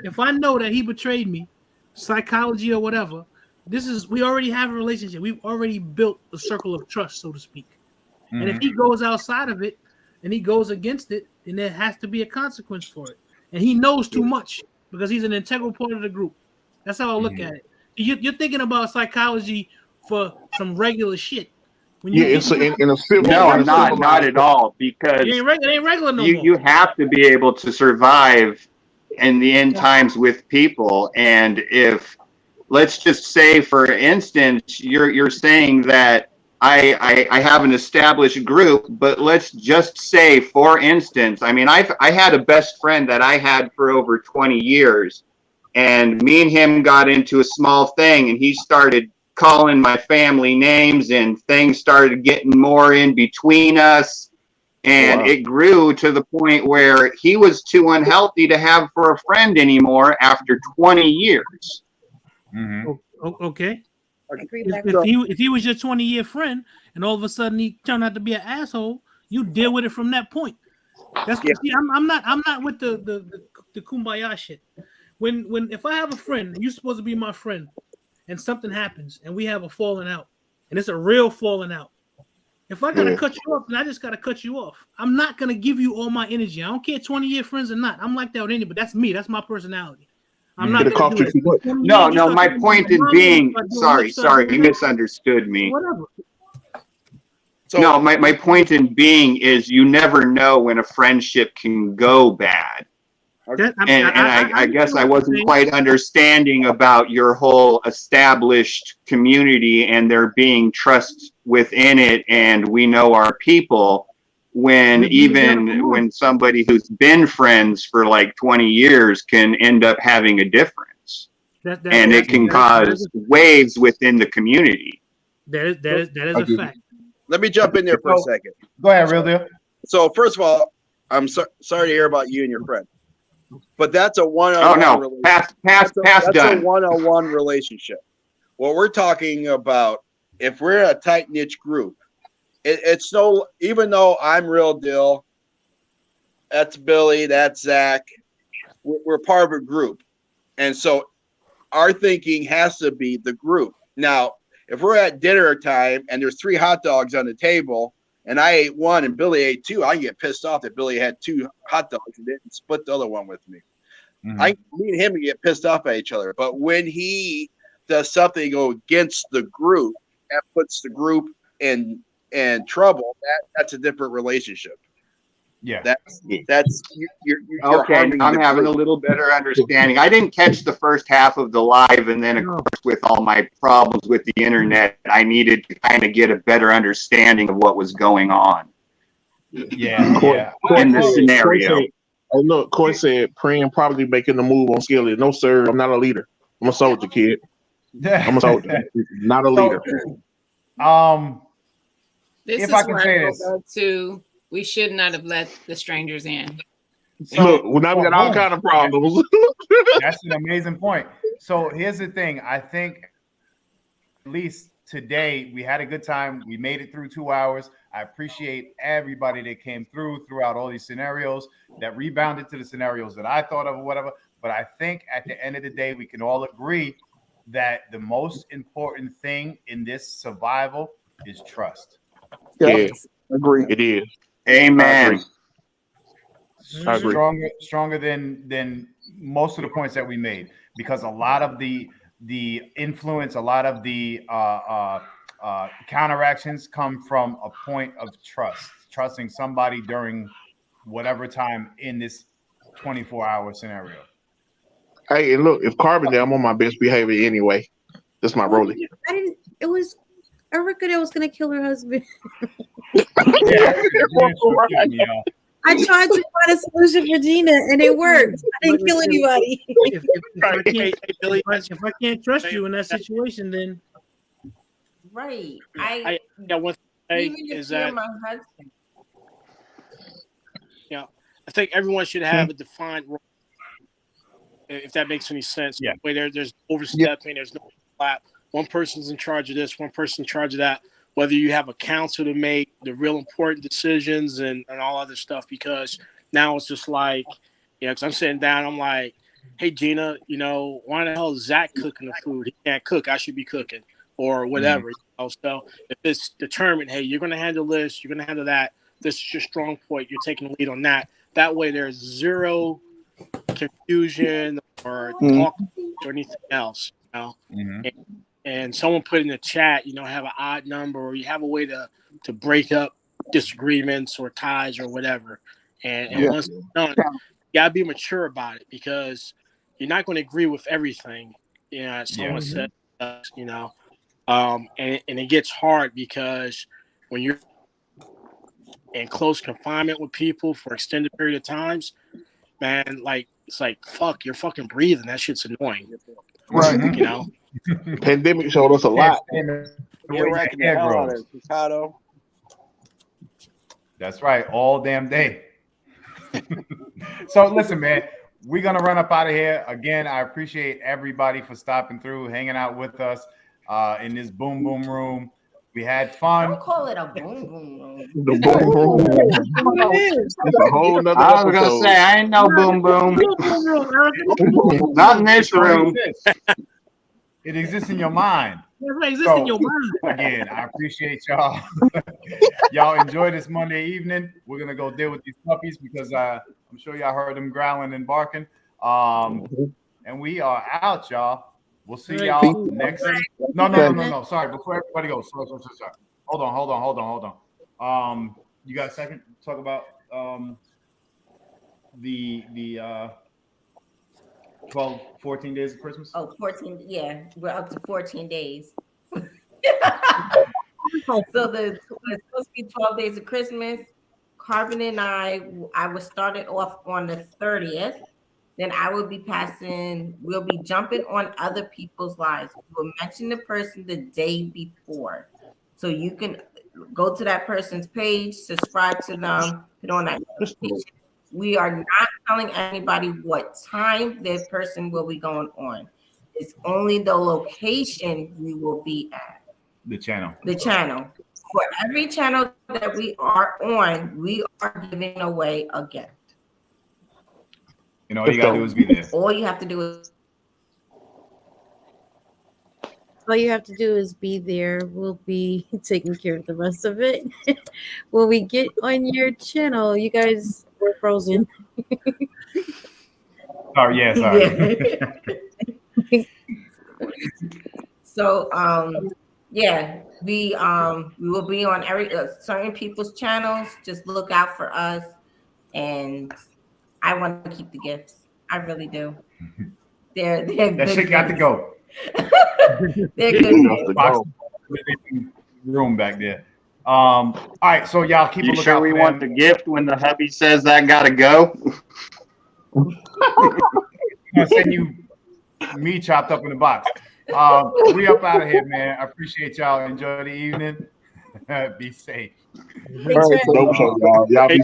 If I know that he betrayed me, psychology or whatever, we already have a relationship. We've already built a circle of trust, so to speak. And if he goes outside of it and he goes against it, then there has to be a consequence for it. And he knows too much because he's an integral part of the group. That's how I look at it. You're thinking about psychology for some regular shit. When you No, I'm not at all, because it ain't regular no more. You have to be able to survive in the end times with people. And if, let's just say, for instance, you're saying that I have an established group, but let's just say, for instance, I mean, I had a best friend that I had for over 20 years, and me and him got into a small thing, and he started calling my family names, and things started getting more in between us, and it grew to the point where he was too unhealthy to have for a friend anymore after 20 years. Okay. If he was your 20-year friend and all of a sudden he turned out to be an asshole, you deal with it from that point. That's see, I'm not with the kumbaya shit. When if I have a friend and you're supposed to be my friend and something happens and we have a falling out and it's a real falling out, if I gotta cut you off, then I just gotta cut you off. I'm not gonna give you all my energy. I don't care 20-year friends or not. I'm like that with anybody. That's me. That's my personality. I'm not gonna do it. No, my point in being, sorry, you misunderstood me. Whatever. No, my point in being is you never know when a friendship can go bad. I guess I wasn't quite understanding about your whole established community and there being trust within it, and we know our people, when when somebody who's been friends for like 20 years can end up having a difference. And it can cause waves within the community. That is a fact. Let me jump in there for a second. Go ahead, Real Deal. So first of all, I'm sorry to hear about you and your friend, but that's a one-on-one relationship. That's a one-on-one relationship. What we're talking about, if we're a tight-knit group, it's no, even though I'm Real Deal, that's Billy, that's Zach, we're part of a group. And so our thinking has to be the group. Now, if we're at dinner time and there's 3 hot dogs on the table and I ate 1 and Billy ate 2, I get pissed off that Billy had 2 hot dogs and didn't split the other one with me. Me and him get pissed off at each other. But when he does something go against the group, that puts the group in trouble, that's a different relationship. Yeah, that's you're okay. I'm having a little better understanding. I didn't catch the first half of the live, and then of course, with all my problems with the internet, I needed to kind of get a better understanding of what was going on. Yeah. In the scenario. Oh look, Coy said, "Praying probably making the move on Skelly." No, sir, I'm not a leader. I'm a soldier, kid. I'm a soldier, not a leader. This if is I can where say I this, go back to, we should not have let the strangers in. Look, now we got all kind of problems. That's an amazing point. So here's the thing. I think at least today we had a good time. We made it through 2 hours. I appreciate everybody that came throughout all these scenarios, that rebounded to the scenarios that I thought of or whatever. But I think at the end of the day, we can all agree that the most important thing in this survival is trust. Yeah, agree. It is. Amen. I agree. Stronger than most of the points that we made, because a lot of the influence, a lot of the counteractions come from a point of trusting somebody during whatever time in this 24-hour scenario. Hey, and look, if Carbon there, I'm on my best behavior anyway. That's my rolling. I didn't. It was Erica that was gonna kill her husband. I tried to find a solution for Gina, and it worked. I didn't kill anybody. If I can't trust you in that situation, then Right. I got one thing Even if is you're that my husband. I think everyone should have a defined role. If that makes any sense. Yeah. Where there's overstepping, there's no flap. One person's in charge of this, one person's in charge of that. Whether you have a council to make the real important decisions and all other stuff, because now it's just like, because I'm sitting down, I'm like, hey, Gina, why the hell is Zach cooking the food? He can't cook. I should be cooking or whatever. So if it's determined, hey, you're going to handle this, you're going to handle that. This is your strong point. You're taking the lead on that. That way there's zero confusion or talk or anything else. And someone put in the chat, have an odd number, or you have a way to break up disagreements or ties or whatever. And once it's done, you gotta be mature about it, because you're not going to agree with everything. Someone said, and it gets hard, because when you're in close confinement with people for extended period of times, man, it's like, fuck, you're fucking breathing. That shit's annoying. Right. Pandemic showed us a lot. You're wrecking the hell out of Picado. That's right, all damn day. So listen, man, we're gonna run up out of here. Again, I appreciate everybody for stopping through, hanging out with us in this boom boom room. We had fun. Don't call it a boom boom room. The boom boom. It's a whole nother I was gonna episode. say I ain't no boom boom. Not in this room. It exists in your mind. it exists in your mind. Again, I appreciate y'all. Y'all enjoy this Monday evening. We're gonna go deal with these puppies, because I'm sure y'all heard them growling and barking. And we are out, y'all. We'll see y'all next. No. Sorry, before everybody goes. Sorry. Hold on. You got a second to talk about the 12, 14 days of Christmas? Oh, 14. Yeah, we're up to 14 days. So it's supposed to be 12 days of Christmas. Carbon and I was started off on the 30th. Then I will be we'll be jumping on other people's lives. We'll mention the person the day before. So you can go to that person's page, subscribe to them, put on that notification. We are not telling anybody what time that person will be going on. It's only the location we will be at. The channel. For every channel that we are on, we are giving away a gift. All you gotta do is be there. All you have to do is be there. We'll be taking care of the rest of it. When we get on your channel, you guys were frozen. Sorry. So we will be on every certain people's channels. Just look out for us, and I want to keep the gifts. I really do. They're that good shit got to go. They're good. Room back there. All right, so y'all keep. You sure we want the gift when the hubby says that gotta go? I'll send you me chopped up in the box. We up out of here, man. I appreciate y'all. Enjoy the evening. Be safe. Thanks, Y'all be